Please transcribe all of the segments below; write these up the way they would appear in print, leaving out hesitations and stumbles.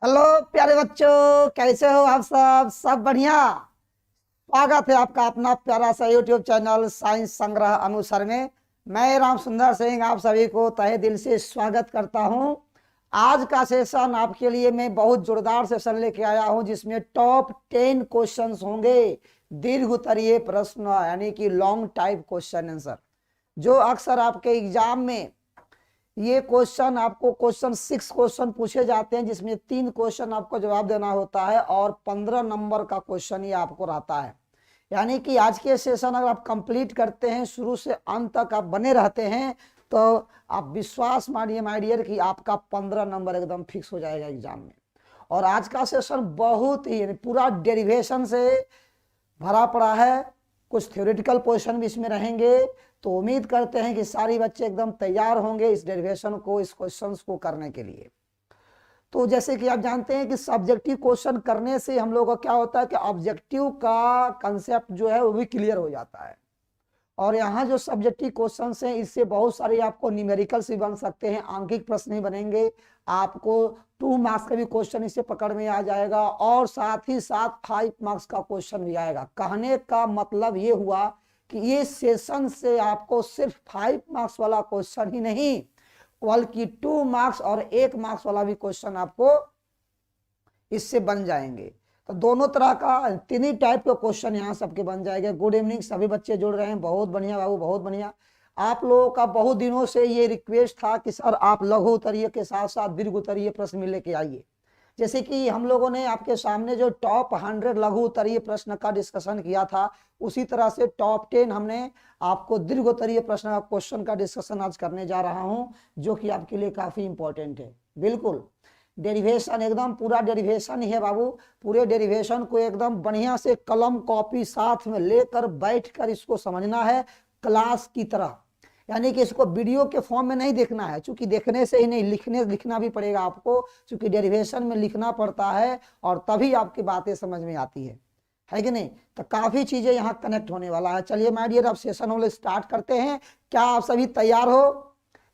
Hello प्यारे बच्चों, कैसे हो आप सब बढ़िया। स्वागत है आपका अपना प्यारा सा यूट्यूब चैनल साइंस संग्रह अनुसार में। मैं राम सुंदर सिंह आप सभी को तहे दिल से स्वागत करता हूं। आज का सेशन आपके लिए मैं बहुत जोरदार सेशन लेके आया हूं, जिसमें टॉप 10 क्वेश्चंस होंगे, दीर्घ उत्तरीय प्रश्न यानी कि लॉन्ग टाइप क्वेश्चन आंसर, जो अक्सर आपके एग्जाम में ये क्वेश्चन आपको क्वेश्चन 6 क्वेश्चन पूछे जाते हैं, जिसमें 3 क्वेश्चन आपको जवाब देना होता है और 15 नंबर का क्वेश्चन ये आपको रहता है। यानी कि आज के सेशन अगर आप कंप्लीट करते हैं, शुरू से अंत तक आप बने रहते हैं, तो आप विश्वास मानिए माय डियर कि आपका 15 नंबर एकदम फिक्स हो जाएगा एग्जाम में। और आज का सेशन बहुत ही पूरा डेरिवेशन से भरा पड़ा है, कुछ थ्योरेटिकल क्वेश्चन भी इसमें रहेंगे। तो उम्मीद करते हैं कि सारी बच्चे एकदम तैयार होंगे इस डेरिवेशन को, इस क्वेश्चंस को करने के लिए। तो जैसे कि आप जानते हैं कि सब्जेक्टिव क्वेश्चन करने से हम लोग का क्या होता है कि ऑब्जेक्टिव का कंसेप्ट जो है वो भी क्लियर हो जाता है। और यहाँ जो सब्जेक्टिव क्वेश्चन हैं, इससे बहुत सारे आपको न्यूमेरिकल्स भी बन सकते हैं, आंकिक प्रश्न भी बनेंगे। आपको 2 मार्क्स का भी क्वेश्चन इससे पकड़ में आ जाएगा और साथ ही साथ 5 मार्क्स का क्वेश्चन भी आएगा। कहने का मतलब ये हुआ कि ये सेशन से आपको सिर्फ 5 मार्क्स वाला क्वेश्चन ही नहीं, बल्कि 2 मार्क्स और 1 मार्क्स वाला भी क्वेश्चन आपको इससे बन जाएंगे। तो दोनों तरह का 3 ही टाइप के क्वेश्चन यहाँ सबके बन जाएंगे। गुड इवनिंग, सभी बच्चे जुड़ रहे हैं, बहुत बढ़िया बाबू, बहुत बढ़िया। आप लोगों का बहुत दिनों से ये रिक्वेस्ट था कि सर आप लघु उत्तरीय के साथ साथ दीर्घ उत्तरीय प्रश्न भी लेके आइए। जैसे कि हम लोगों ने आपके सामने जो टॉप 100 लघु उत्तरीय प्रश्न का डिस्कशन किया था, उसी तरह से टॉप 10 हमने आपको दीर्घ उत्तरीय प्रश्न का क्वेश्चन का डिस्कशन आज करने जा रहा हूं, जो कि आपके लिए काफी इंपॉर्टेंट है। बिल्कुल डेरिवेशन एकदम पूरा डेरिवेशन ही है बाबू। पूरे डेरिवेशन को एकदम बढ़िया से कलम कॉपी साथ में लेकर बैठकर इसको समझना है क्लास की तरह। यानी कि इसको वीडियो के फॉर्म में नहीं देखना है, क्योंकि देखने से ही नहीं, लिखना भी पड़ेगा आपको, क्योंकि डेरिवेशन में लिखना पड़ता है और तभी आपकी बातें समझ में आती है कि नहीं। तो काफी चीजें यहाँ कनेक्ट होने वाला है। चलिए माय डियर, अब सेशन हम लोग स्टार्ट करते हैं। क्या आप सभी तैयार हो?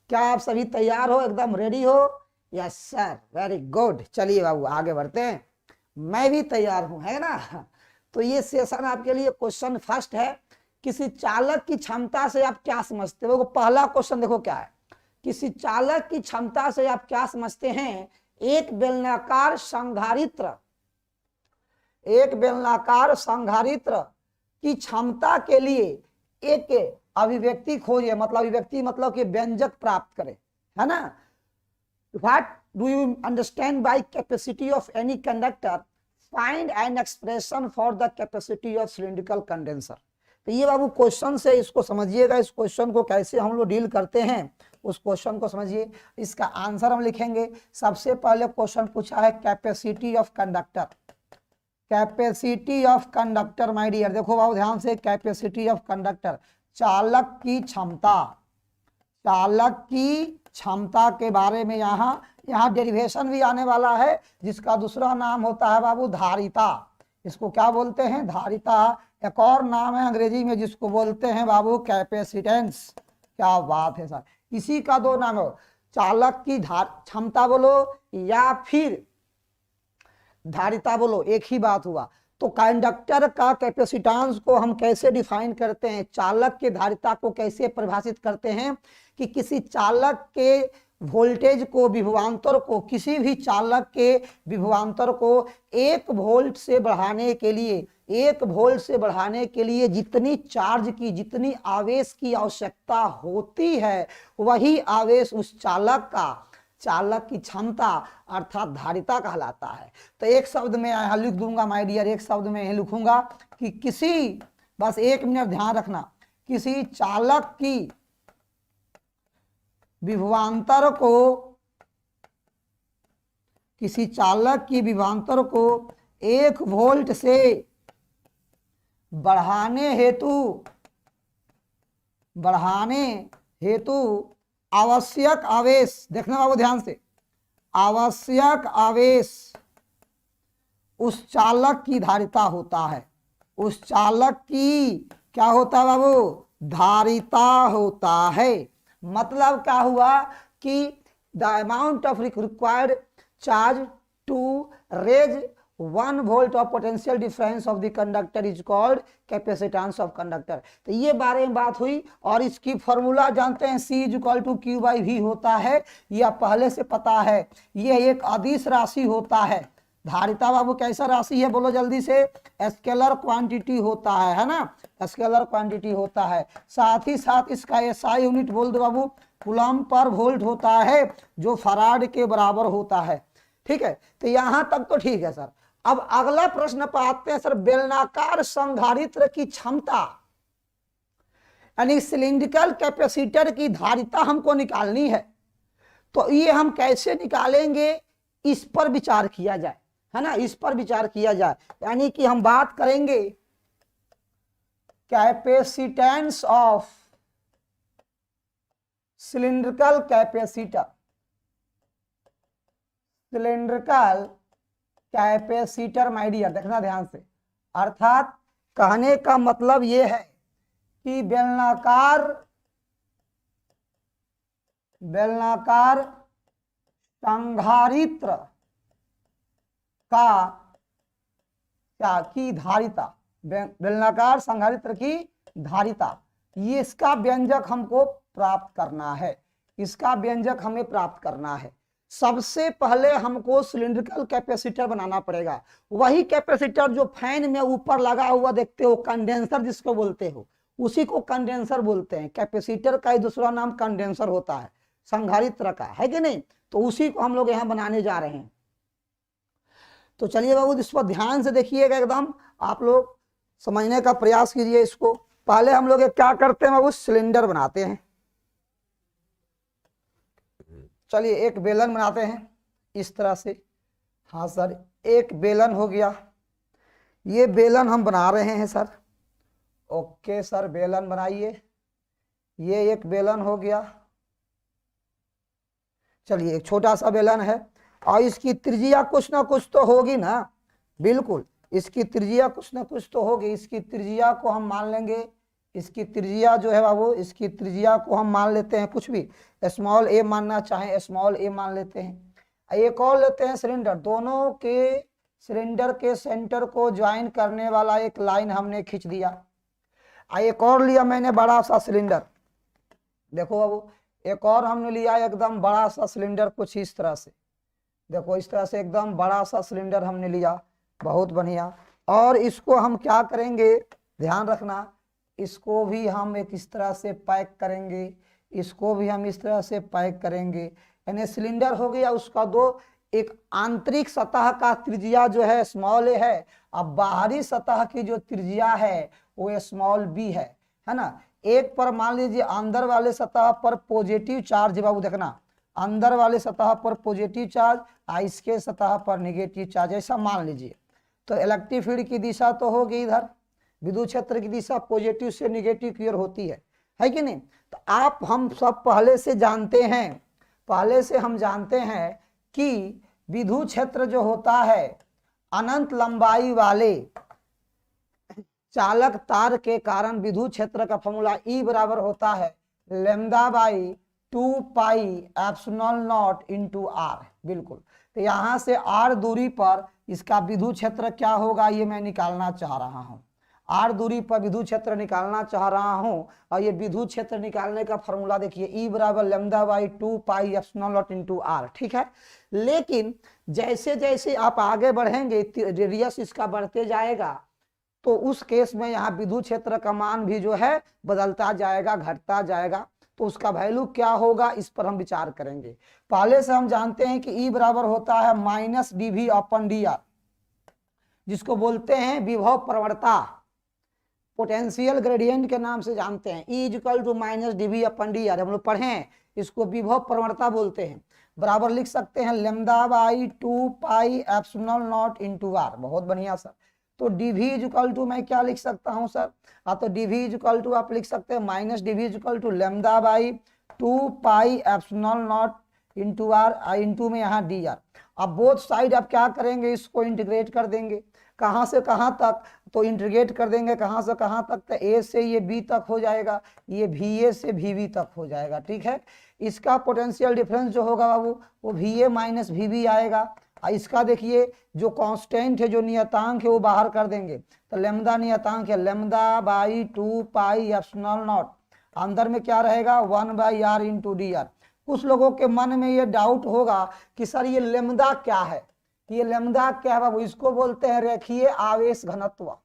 क्या आप सभी तैयार हो, एकदम रेडी हो? Yes sir, very good. चलिए बाबू आगे बढ़ते हैं। मैं भी तैयार हूं, है ना। तो ये सेशन आपके लिए क्वेश्चन फर्स्ट है, किसी चालक की क्षमता से आप क्या समझते हो। पहला क्वेश्चन देखो क्या है, किसी चालक की क्षमता से आप क्या समझते हैं। एक बेलनाकार संधारित्र की क्षमता के लिए एक अभिव्यक्ति खोजे, मतलब अभिव्यक्ति मतलब कि व्यंजक प्राप्त करे, है ना। What do you understand by capacity of any conductor? Find an expression for the capacity of cylindrical condenser. तो ये बाबू क्वेश्चन से इसको समझिएगा, इस क्वेश्चन को कैसे हम लोग डील करते हैं उस क्वेश्चन को समझिए। इसका आंसर हम लिखेंगे। सबसे पहले क्वेश्चन पूछा है capacity of conductor. Capacity of conductor my dear, देखो बाबू ध्यान से, कैपेसिटी ऑफ कंडक्टर चालक की क्षमता, चालक की क्षमता के बारे में यहाँ डेरिवेशन भी आने वाला है, जिसका दूसरा नाम होता है बाबू धारिता। इसको क्या बोलते हैं? धारिता। एक और नाम है अंग्रेजी में जिसको बोलते हैं बाबू कैपेसिटेंस। क्या बात है सर, इसी का 2 नाम हो, चालक की क्षमता बोलो या फिर धारिता बोलो, एक ही बात हुआ। तो कंडक्टर का कैपेसिटेंस को हम कैसे डिफाइन करते हैं, चालक के धारिता को कैसे परिभाषित करते हैं, कि किसी चालक के वोल्टेज को, विभवांतर को, किसी भी चालक के विभवांतर को 1 वोल्ट से बढ़ाने के लिए, 1 वोल्ट से बढ़ाने के लिए जितनी चार्ज की, जितनी आवेश की आवश्यकता होती है, वही आवेश उस चालक की क्षमता अर्थात धारिता कहलाता है। तो एक शब्द में यहाँ लिख दूंगा माय डियर, एक शब्द में यही लिखूंगा कि किसी, बस 1 मिनट ध्यान रखना, किसी चालक की विभवांतर को 1 वोल्ट से बढ़ाने हेतु आवश्यक आवेश, देखना बाबू ध्यान से, आवश्यक आवेश उस चालक की धारिता होता है। उस चालक की क्या होता है बाबू? धारिता होता है। मतलब क्या हुआ कि the amount of required charge to raise 1 volt of potential difference of the conductor is called capacitance of conductor। तो ये बारे में बात हुई और इसकी फॉर्मूला जानते हैं, C equal to Q by V होता है, यह पहले से पता है। यह एक अदिश राशि होता है। धारिता बाबू कैसा राशि है बोलो जल्दी से, स्केलर क्वांटिटी होता है ना, स्केलर क्वांटिटी होता है। साथ ही साथ इसका एसआई यूनिट बोल दो बाबू, कूलम्ब पर वोल्ट होता है, जो फराड के बराबर होता है। ठीक है, तो यहां तक तो ठीक है सर। अब अगला प्रश्न पर आते हैं सर, बेलनाकार संधारित्र की क्षमता यानी सिलिंड्रिकल कैपेसिटर की धारिता हमको निकालनी है। तो ये हम कैसे निकालेंगे, इस पर विचार किया जाए, है ना, इस पर विचार किया जाए। यानी कि हम बात करेंगे capacitance of cylindrical capacitor, cylindrical capacitor my dear, देखना ध्यान से। अर्थात कहने का मतलब यह है कि बेलनाकार संधारित्र का क्या की धारिता, बेलनाकार संधारित्र की धारिता, ये इसका व्यंजक हमको प्राप्त करना है, इसका व्यंजक हमें प्राप्त करना है। सबसे पहले हमको सिलिंड्रिकल कैपेसिटर बनाना पड़ेगा। वही कैपेसिटर जो फैन में ऊपर लगा हुआ देखते हो, कंडेंसर जिसको बोलते हो, उसी को कंडेंसर बोलते हैं। कैपेसिटर का ही दूसरा नाम कंडेंसर होता है, संधारित्र का, है कि नहीं। तो उसी को हम लोग यहाँ बनाने जा रहे हैं। तो चलिए बाबू इस पर ध्यान से देखिएगा, एकदम आप लोग समझने का प्रयास कीजिए इसको। पहले हम लोग क्या करते हैं बाबू, सिलेंडर बनाते हैं। चलिए एक बेलन बनाते हैं इस तरह से। हाँ सर, एक बेलन हो गया, ये बेलन हम बना रहे हैं सर। ओके सर, बेलन बनाइए, ये एक बेलन हो गया। चलिए एक छोटा सा बेलन है और इसकी त्रिज्या कुछ ना कुछ तो होगी ना, बिल्कुल इसकी त्रिज्या कुछ ना कुछ तो होगी। इसकी त्रिज्या को हम मान लेंगे, इसकी त्रिज्या जो है बाबू, इसकी त्रिज्या को हम मान लेते हैं कुछ भी, स्मॉल ए मानना चाहें स्मॉल ए मान लेते हैं। एक और लेते हैं सिलेंडर, दोनों के सिलेंडर के सेंटर को ज्वाइन करने वाला एक लाइन हमने खींच दिया। एक और लिया मैंने बड़ा सा सिलेंडर, देखो बाबू एक और हमने लिया एकदम बड़ा सा सिलेंडर, कुछ इस तरह से, देखो इस तरह से एकदम बड़ा सा सिलेंडर हमने लिया, बहुत बढ़िया। और इसको हम क्या करेंगे, ध्यान रखना, इसको भी हम एक इस तरह से पैक करेंगे, इसको भी हम इस तरह से पैक करेंगे। यानी सिलेंडर हो गया, उसका दो, एक आंतरिक सतह का त्रिज्या जो है स्मॉल ए है, अब बाहरी सतह की जो त्रिज्या है वो स्मॉल बी है ना। एक पर मान लीजिए अंदर वाले सतह पर पॉजिटिव चार्ज, बाबू देखना, अंदर वाले सतह पर पॉजिटिव चार्ज, इसके सतह पर नेगेटिव चार्ज, ऐसा मान लीजिए। तो इलेक्ट्रिक फील्ड की दिशा तो होगी इधर, विद्युत क्षेत्र की दिशा पॉजिटिव से नेगेटिव की ओर होती है कि नहीं। तो आप हम सब पहले से जानते हैं, पहले से हम जानते हैं कि विद्युत क्षेत्र जो होता है अनंत लंबाई वाले चालक तार के कारण विद्युत क्षेत्र का फॉर्मूला E बराबर होता है lambda by 2 pi epsilon naught into R। बिल्कुल, तो यहां से R दूरी पर इसका विद्युत क्षेत्र क्या होगा ये मैं निकालना चाह रहा हूं। R दूरी पर विद्युत क्षेत्र निकालना चाह रहा हूं और ये विद्युत क्षेत्र निकालने का फॉर्मूला देखिए E बराबर lambda by 2 pi epsilon naught into R। ठीक है, लेकिन जैसे जैसे आप आगे बढ़ेंगे रेडियस इसका बढ़ते जाएगा, तो उस केस में यहाँ विद्युत क्षेत्र का मान भी जो है बदलता जाएगा, घटता जाएगा। तो उसका वैल्यू क्या होगा इस पर हम विचार करेंगे। पहले से हम जानते हैं कि E बराबर होता है माइनस dV अपन dr, जिसको बोलते हैं विभव प्रवणता, पोटेंशियल ग्रेडियंट के नाम से जानते हैं। E equal to minus dV upon dr, हम लोग पढ़े हैं, इसको विभव प्रवणता बोलते हैं। बराबर लिख सकते हैं lambda by 2 pi epsilon naught into R। बहुत बढ़िया सर। तो dV इक्वल टू मैं क्या लिख सकता हूं सर, तो dV इक्वल टू आप लिख सकते हैं minus dV equal to lambda by 2 pi epsilon naught into R, into में यहाँ dr। अब बोथ साइड आप क्या करेंगे, इसको इंटीग्रेट कर देंगे, कहां से कहां तक, तो इंटीग्रेट कर देंगे कहां से कहां तक, तो A से ये B तक हो जाएगा, ये VA से VB तक हो जाएगा। ठीक है, इसका पोटेंशियल डिफरेंस जो होगा बाबू वो VA माइनस VB आएगा इसका देखिए जो कांस्टेंट है, जो नियतांक है वो बाहर कर देंगे, तो लेमदा नियतांक है lambda by 2 pi epsilon naught, अंदर में क्या रहेगा 1 by R into D R. कुछ लोगों के मन में ये डाउट होगा कि सर ये लेमदा क्या है, ये लेमदा क्या है बाबू, इसको बोलते हैं रेखीय आवेश घनत्व,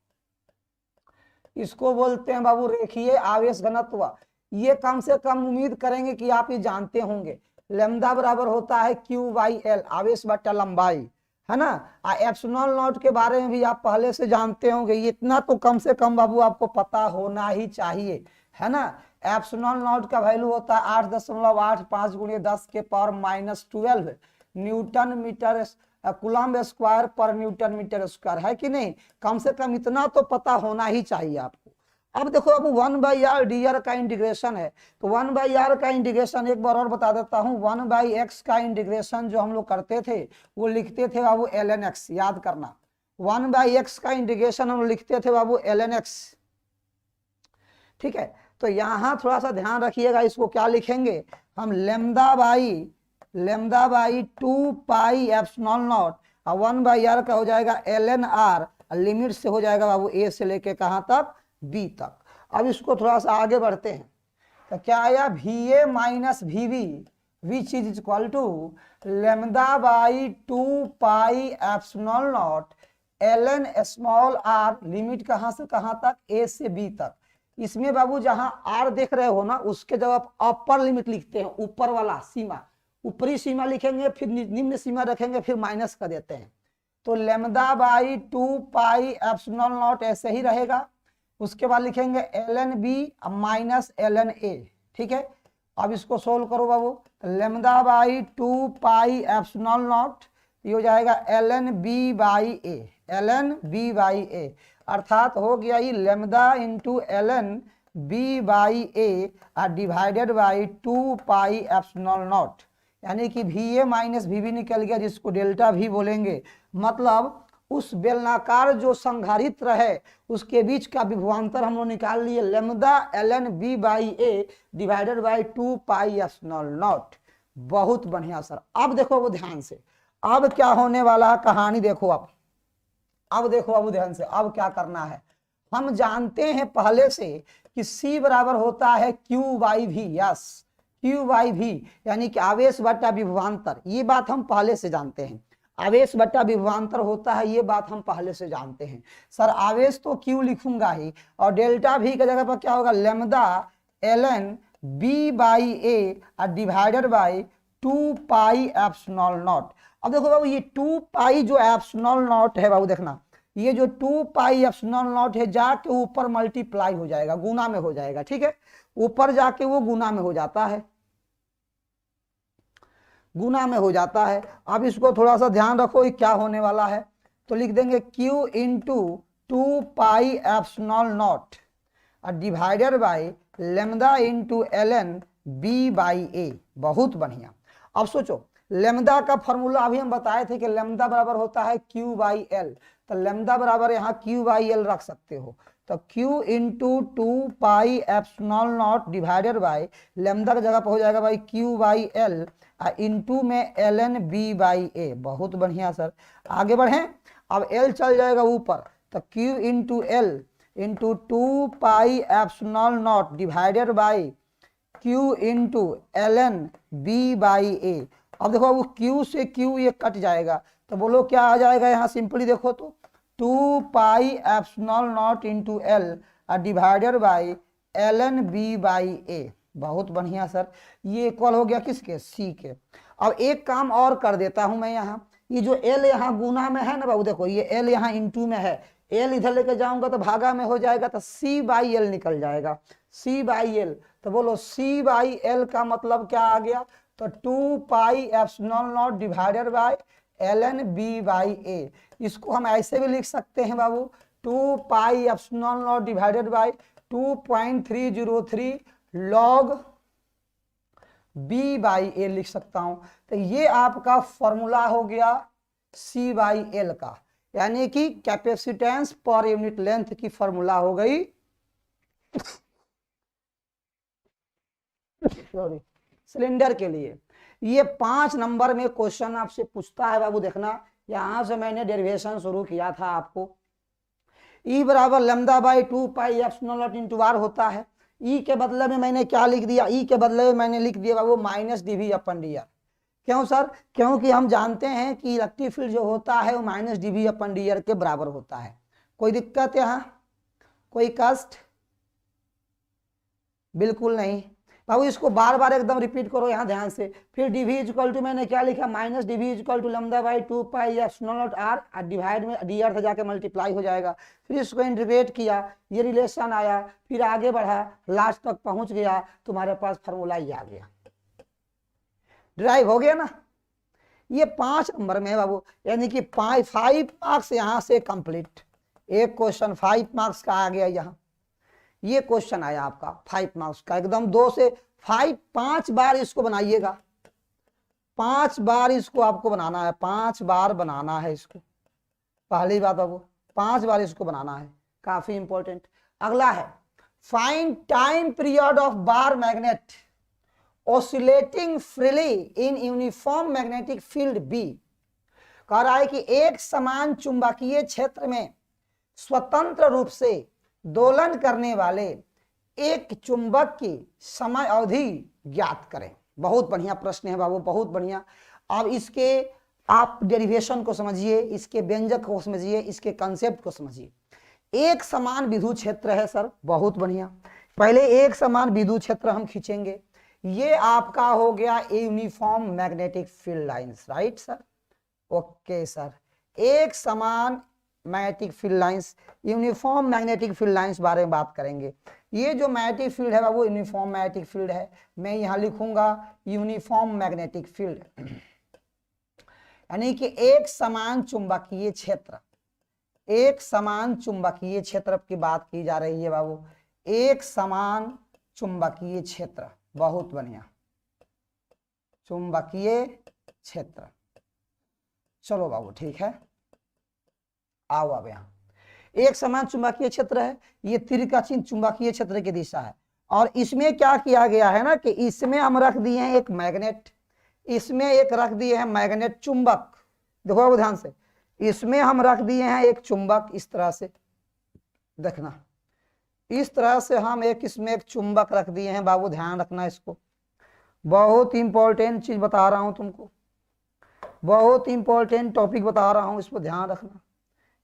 इसको बोलते हैं बाबू रेखीय आवेश घनत्व। ये कम से कम उम्मीद करेंगे कि आप ये जानते होंगे, लेमदा बराबर होता है क्यू बाई एल, आवेश बटा लंबाई, है ना। एप्सिलॉन नॉट के बारे में भी आप पहले से जानते होंगे, इतना तो कम से कम बाबू आपको पता होना ही चाहिए, है ना। एप्सिलॉन नॉट का वैल्यू होता है 8.85 गुणे 10 के power -12 newton metre coulomb square पर न्यूटन मीटर स्क्वायर, है कि नहीं। कम से कम इतना तो पता होना ही चाहिए आपको। अब देखो अब 1 बाई आर डी आर का इंटीग्रेशन है, तो 1 बाई आर का इंटीग्रेशन एक बार और बता देता हूँ, 1 बाई एक्स का इंटीग्रेशन जो हम लोग करते थे वो लिखते थे बाबू ln x, याद करना 1 बाई एक्स का इंटीग्रेशन हम लिखते थे बाबू ln x, ठीक है। तो यहाँ थोड़ा सा ध्यान रखिएगा, इसको क्या लिखेंगे हम lambda by 2 pi epsilon not, और 1 बाई आर का हो जाएगा ln r, लिमिट से हो जाएगा बाबू a से लेके कहाँ तक b तक। अब इसको थोड़ा सा आगे बढ़ते हैं, तो क्या आया va minus vb which is equal to lambda by 2 pi epsilon naught ln small r, limit कहाँ से कहाँ तक a से b तक। इसमें बाबू जहां r देख रहे हो ना, उसके जब आप अपर लिमिट लिखते हैं, ऊपर वाला सीमा, ऊपरी सीमा लिखेंगे, फिर निम्न सीमा रखेंगे, फिर माइनस कर देते हैं, तो lambda by 2 pi epsilon naught ऐसे ही रहेगा। उसके बाद लिखेंगे ln b minus ln a, ठीक है। अब इसको सोल्व करो बाबू, lambda by 2 pi epsilon naught, ये हो जाएगा ln b बाई a, अर्थात हो गया ये lambda into ln b by a divided by 2 pi epsilon not, यानी कि va माइनस vb निकल गया, जिसको डेल्टा भी बोलेंगे। मतलब उस बेलनाकार जो संधारित्र है उसके बीच का विभवांतर हम लोग निकाल लिए, lambda ln b by a divided by 2 pi epsilon not. बहुत बढ़िया सर। अब देखो वो ध्यान से, अब क्या होने वाला है कहानी देखो। अब देखो अब ध्यान से, अब क्या करना है, हम जानते हैं पहले से कि c बराबर होता है q by v, yes q by v, यानी कि आवेश बटा विभवांतर, ये बात हम पहले से जानते हैं। आवेश बटा विभवांतर होता है, ये बात हम पहले से जानते हैं। सर आवेश तो q लिखूंगा ही, और डेल्टा v की जगह पर क्या होगा lambda ln b by a divided by 2 pi epsilon not. अब देखो बाबू ये 2 पाई जो एप्सिलॉन नॉट है बाबू, देखना ये जो 2 पाई एप्सिलॉन नॉट है जाके ऊपर मल्टीप्लाई हो जाएगा, गुना में हो जाएगा, ठीक है। ऊपर जाके वो गुना में हो जाता है, गुना में हो जाता है। अब इसको थोड़ा सा ध्यान रखो, ये क्या होने वाला है, तो लिख देंगे q into 2 pi epsilon not divided by lambda into ln b by a। बहुत बढ़िया। अब सोचो लेमदा का फॉर्मूला अभी हम बताए थे कि लेमदा बराबर होता है q बाई एल, तो लेमदा बराबर यहाँ q बाई एल रख सकते हो, तो q into 2 pi epsilon not divided by lambda की जगह पर हो जाएगा भाई q बाई एल इंटू में ln b बाई a। बहुत बढ़िया सर। आगे बढ़े, अब l चल जाएगा ऊपर, तो q into L into 2 pi epsilon not divided by q into ln b by a। अब देखो वो q से q ये कट जाएगा, तो बोलो क्या आ जाएगा यहाँ, सिंपली देखो तो 2 pi epsilon not into L divided by ln b by a। बहुत बढ़िया सर। ये इक्वल हो गया किसके, c के। अब एक काम और कर देता हूं मैं, यहाँ ये जो l यहाँ गुना में है ना बाबू, देखो ये l यहाँ इंटू में है, l इधर लेके जाऊंगा तो भागा में हो जाएगा, तो c बाई एल निकल जाएगा, c बाई एल। तो बोलो c बाई एल का मतलब क्या आ गया, तो 2 pi epsilon not divided by ln b by a। इसको हम ऐसे भी लिख सकते हैं बाबू, 2 pi epsilon not divided by 2.303 log b by a लिख सकता हूं। तो ये आपका फॉर्मूला हो गया c बाई एल का, यानी कि कैपेसिटेंस पर यूनिट लेंथ की फॉर्मूला हो गई सॉरी सिलेंडर के लिए। ये 5 नंबर में क्वेश्चन आपसे पूछता है बाबू, देखना यहां से मैंने डेरिवेशन शुरू किया था आपको। ई बराबर lambda by 2 pi epsilon naught into R होता है। ई के बदले में मैंने क्या लिख दिया, ई के बदले में मैंने लिख दिया बाबू माइनस डीवी अपन डी आर। क्यों सर? क्योंकि हम जानते हैं कि इलेक्ट्रिक फील्ड जो होता है वो माइनस डीवी अपन डी आर के बराबर होता है। कोई दिक्कत यहाँ, कोई कष्ट? बिल्कुल नहीं बाबू, इसको बार बार एकदम रिपीट करो यहाँ ध्यान से। फिर डीवी इक्वल टू मैंने क्या लिखा, minus DV equal to lambda by 2 pi epsilon naught R, divide में डी आर से जाके मल्टीप्लाई हो जाएगा। फिर इसको इंटीग्रेट किया, ये रिलेशन आया, फिर आगे बढ़ा, लास्ट तक पहुंच गया, तुम्हारे पास फार्मूला ये आ गया, ड्राइव हो गया ना। ये 5 नंबर में है बाबू, यानी कि 5 मार्क्स यहाँ से कंप्लीट। एक क्वेश्चन 5 मार्क्स का आ गया यहाँ, ये क्वेश्चन आया आपका 5 मार्क्स का, एकदम 2 से 5 बार इसको बनाइएगा, 5 बार इसको आपको बनाना है, 5 बार बनाना है इसको। पहली बात बाबू 5 बार इसको बनाना है, काफी इंपॉर्टेंट। अगला है find time period of bar magnet oscillating freely in uniform magnetic field B. कह रहा है कि एक समान चुंबकीय क्षेत्र में स्वतंत्र रूप से दोलन करने वाले एक चुंबक की समय अवधि ज्ञात करें। बहुत बढ़िया प्रश्न है बाबू, बहुत बढ़िया। अब इसके आप डेरिवेशन को समझिए, इसके व्यंजक को समझिए, इसके कंसेप्ट को समझिए। एक समान विद्युत क्षेत्र है सर, बहुत बढ़िया। पहले एक समान विद्युत क्षेत्र हम खींचेंगे, ये आपका हो गया uniform magnetic field lines, right sir? Okay sir, एक समान magnetic field lines, uniform magnetic field lines बारे में बात करेंगे। ये जो मैग्नेटिक फील्ड है बाबू यूनिफॉर्म मैग्नेटिक फील्ड है, मैं यहां लिखूंगा यूनिफॉर्म मैग्नेटिक फील्ड, यानी कि एक समान चुंबकीय क्षेत्र, एक समान चुंबकीय क्षेत्र की बात की जा रही है बाबू, एक समान चुंबकीय क्षेत्र, बहुत बढ़िया, चुंबकीय क्षेत्र। चलो बाबू ठीक है, आओ अब यहाँ एक समान चुंबकीय क्षेत्र है, ये तीर का चिन्ह चुंबकीय क्षेत्र की दिशा है। और इसमें क्या किया गया है ना कि इसमें हम रख दिए हैं एक मैग्नेट, इसमें एक रख दिए हैं मैग्नेट चुंबक। देखो बाबू ध्यान से, इसमें हम रख दिए हैं एक चुंबक, इस तरह से देखना, इस तरह से हम इसमें एक चुंबक रख दिए हैं बाबू, ध्यान रखना इसको। बहुत इंपॉर्टेंट चीज बता रहा हूं तुमको, बहुत इंपॉर्टेंट टॉपिक बता रहा हूं, इसको ध्यान रखना।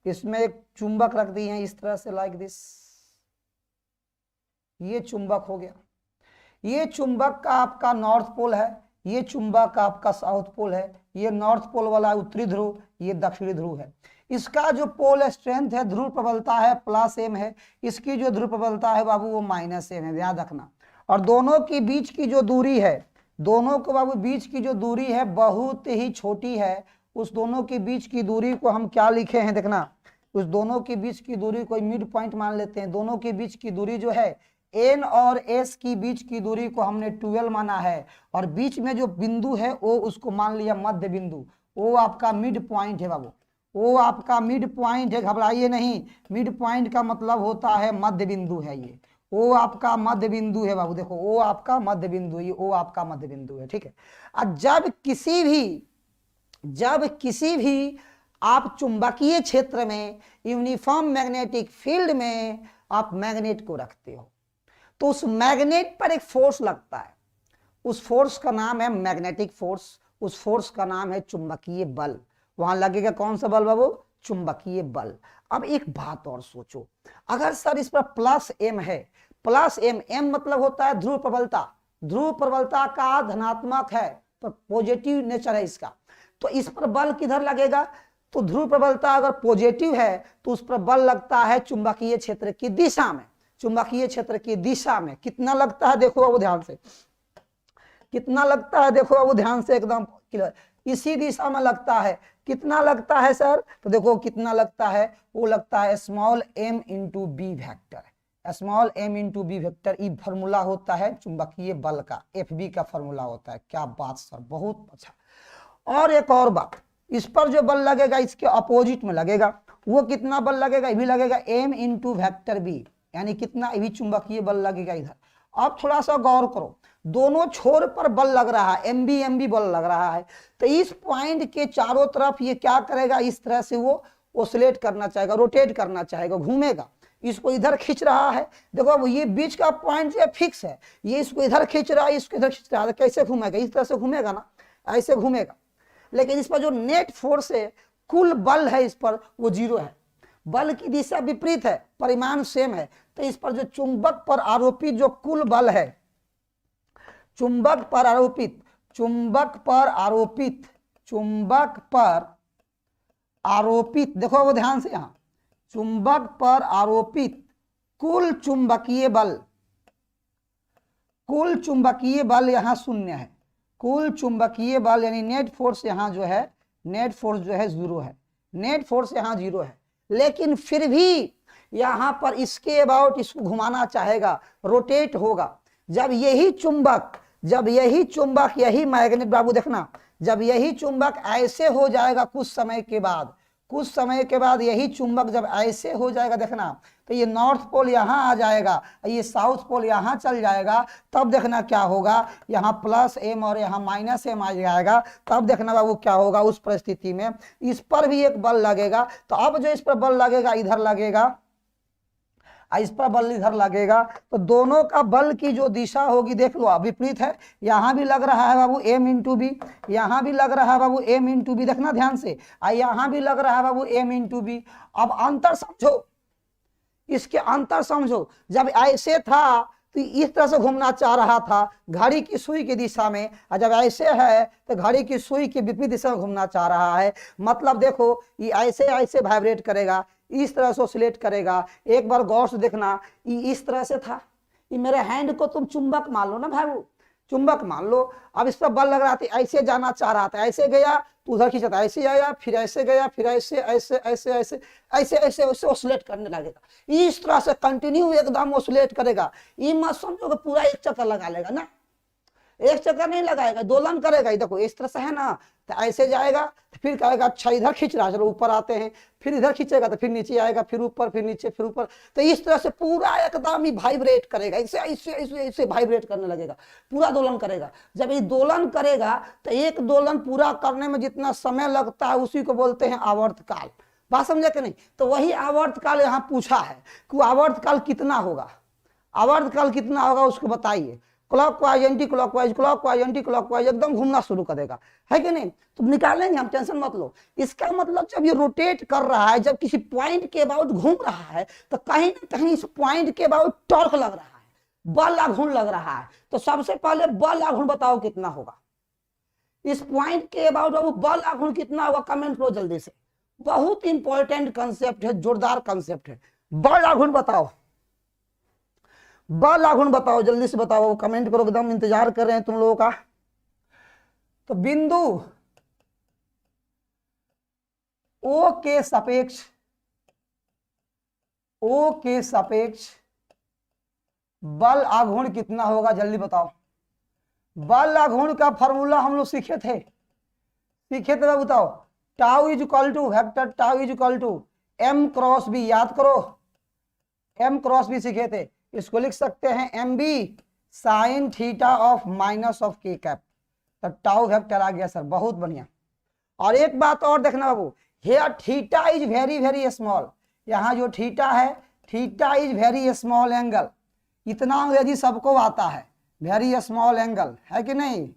इसमें एक चुंबक रख दिए हैं इस तरह से, लाइक दिस, ये चुंबक हो गया। ये चुंबक का आपका नॉर्थ पोल है, ये चुंबक का आपका साउथ पोल है। ये नॉर्थ पोल वाला उत्तरी ध्रुव, ये दक्षिणी ध्रुव है। इसका जो पोल स्ट्रेंथ है, ध्रुव प्रबलता है +m है, इसकी जो ध्रुव प्रबलता है बाबू वो -m है, ध्यान रखना। और दोनों की बीच की जो दूरी है, दोनों को बाबू बीच की जो दूरी है बहुत ही छोटी है। उस दोनों के बीच की दूरी को हम क्या लिखे हैं देखना, उस दोनों के बीच की दूरी को मिड पॉइंट मान लेते हैं। दोनों के बीच की दूरी जो है N और S की बीच की दूरी को हमने 12 माना है, और बीच में जो बिंदु है वो उसको मान लिया मध्य बिंदु, वो आपका मिड पॉइंट है बाबू, वो आपका मिड पॉइंट है, घबराइए नहीं। मिड पॉइंट का मतलब होता है मध्य बिंदु है, ये वो आपका मध्य बिंदु है बाबू, देखो वो आपका मध्य बिंदु है, वो आपका मध्य बिंदु है, ठीक है। और जब किसी भी आप चुंबकीय क्षेत्र में यूनिफॉर्म मैग्नेटिक फील्ड में आप मैग्नेट को रखते हो, तो उस मैग्नेट पर एक फोर्स लगता है, उस फोर्स का नाम है मैग्नेटिक फोर्स, उस फोर्स का नाम है चुंबकीय बल। वहां लगेगा कौन सा बल बाबू? चुंबकीय बल। अब एक बात और सोचो, अगर सर इस पर +m है, +m मतलब होता है ध्रुव प्रबलता, ध्रुव प्रबलता का धनात्मक है, पॉजिटिव नेचर है इसका, तो इस पर बल किधर लगेगा? तो ध्रुव प्रबलता अगर पॉजिटिव है तो उस पर बल लगता है चुंबकीय क्षेत्र की दिशा में, चुंबकीय क्षेत्र की दिशा में। कितना लगता है देखो बाबू ध्यान से, कितना लगता है देखो बाबू ध्यान से, एकदम क्लियर, इसी दिशा में लगता है। कितना लगता है सर? तो देखो कितना लगता है, वो लगता है small m into B vector, small m into B vector. ये फॉर्मूला होता है चुंबकीय बल का, FB का फॉर्मूला होता है। क्या बात सर, बहुत अच्छा। और एक और बात, इस पर जो बल लगेगा इसके अपोजिट में लगेगा, वो कितना बल लगेगा? ये भी लगेगा m इंटू वेक्टर बी, यानी कितना, ये भी चुंबकीय बल लगेगा इधर। अब थोड़ा सा गौर करो, दोनों छोर पर बल लग रहा है, एमबी बल लग रहा है। तो इस पॉइंट के चारों तरफ ये क्या करेगा, इस तरह से वो ओसिलेट करना चाहेगा, रोटेट करना चाहेगा, घूमेगा। इसको इधर खींच रहा है, देखो अब ये बीच का पॉइंट जो फिक्स है, ये इसको इधर खींच रहा है, इसको इधर खींच रहा है, कैसे घूमेगा, इस तरह से घूमेगा ना, ऐसे घूमेगा। लेकिन इस पर जो नेट फोर्स है, कुल बल है इस पर, वो 0 है। बल की दिशा विपरीत है, परिमाण सेम है। तो इस पर जो चुंबक पर आरोपित जो कुल बल है, चुंबक पर आरोपित, देखो वो ध्यान से, यहां चुंबक पर आरोपित कुल चुंबकीय बल यहां 0 है। कुल चुंबकीय बल यानी नेट फोर्स यहां जो है, नेट फोर्स जो है 0 है, नेट फोर्स यहां 0 है। लेकिन फिर भी यहां पर इसके अबाउट इसको घुमाना चाहेगा, रोटेट होगा। जब यही चुंबक यही मैग्नेट, बाबू देखना, जब यही चुंबक ऐसे हो जाएगा कुछ समय के बाद यही चुंबक जब ऐसे हो जाएगा, देखना, तो ये नॉर्थ पोल यहां आ जाएगा, ये साउथ पोल यहां चल जाएगा। तब देखना क्या होगा, यहाँ +m और यहाँ -m आ जाएगा। तब देखना बाबू क्या होगा उस परिस्थिति में, इस पर भी एक बल लगेगा। तो अब जो इस पर बल लगेगा, इधर लगेगा, इस पर बल इधर लगेगा, तो दोनों का बल की जो दिशा होगी, देख लो विपरीत है। यहां भी लग रहा है बाबू m × b, यहां भी लग रहा है बाबू m × b, देखना ध्यान से, यहां भी लग रहा है बाबू m × b। अब अंतर समझो, इसके अंतर समझो। जब ऐसे था तो इस तरह से घूमना चाह रहा था घड़ी की सुई की दिशा में, और जब ऐसे है तो घड़ी की सुई के विपरीत दिशा में घूमना चाह रहा है। मतलब देखो, ये ऐसे वाइब्रेट करेगा, इस तरह से ऑसिलेट करेगा। एक बार गौर से देखना, ये इस तरह से था, ये मेरे हैंड को तुम चुंबक मान लो ना भाई, चुंबक मान लो। अब इस पर बल लग रहा था, ऐसे जाना चाह रहा था, ऐसे गया तो उधर खींचा था, ऐसे आया, फिर ऐसे गया, फिर ऐसे ऑसिलेट करने लगेगा। इस तरह से कंटिन्यू एकदम ऑसिलेट करेगा। ये मत समझो कि पूरा एक चक्कर लगा लेगा ना, एक चक्कर नहीं लगाएगा, दोलन करेगा। देखो इस तरह से है ना, तो ऐसे जाएगा, तो फिर कहेगा अच्छा इधर खींच रहा है, चलो ऊपर आते हैं, फिर इधर खींचेगा तो फिर नीचे आएगा, फिर ऊपर, फिर नीचे, फिर ऊपर। तो इस तरह से पूरा एकदम ही वाइब्रेट करेगा, ऐसे वाइब्रेट करने लगेगा, पूरा दोलन करेगा। जब ये दोलन करेगा तो एक दोलन पूरा करने में जितना समय लगता है उसी को बोलते हैं आवर्तकाल। बात समझे कि नहीं? तो वही आवर्तकाल यहाँ पूछा है कि आवर्तकाल कितना होगा, आवर्तकाल कितना होगा उसको बताइए। Clockwise, anti clockwise, clockwise, anti clockwise, एकदम घूमना शुरू करेगा, है कि नहीं? तो निकालेंगे हम, टेंशन मत लो। इसका मतलब जब ये रोटेट कर रहा है, जब किसी पॉइंट के अबाउट घूम रहा है, तो कहीं ना कहीं इस पॉइंट के अबाउट टॉर्क लग रहा है, बल आघूर्ण लग रहा है। तो सबसे पहले बल आघूर्ण बताओ कितना होगा इस पॉइंट के अबाउट, वो बल आघूर्ण कितना होगा कमेंट करो जल्दी से। बहुत इंपॉर्टेंट कंसेप्ट है, जोरदार कंसेप्ट है। बल आघूर्ण बताओ, बल आघूर्ण बताओ, जल्दी से बताओ, कमेंट करो, एकदम इंतजार कर रहे हैं तुम लोगों का। तो बिंदु O के सापेक्ष बल आघूर्ण कितना होगा, जल्दी बताओ। बल आघूर्ण का फॉर्मूला हम लोग सीखे थे बताओ। Tau is equal to vector, tau is equal to m cross b, याद करो m क्रॉस b सीखे थे। इसको लिख सकते हैं mb sine theta of minus of k cap. तो टाउ वेक्टर आ गया सर, बहुत बढ़िया। और एक बात और देखना बाबू, here theta is very very small. यहाँ जो थीटा है, theta is very small angle. इतना अंग्रेजी सबको आता है, वेरी स्मॉल एंगल, है कि नहीं?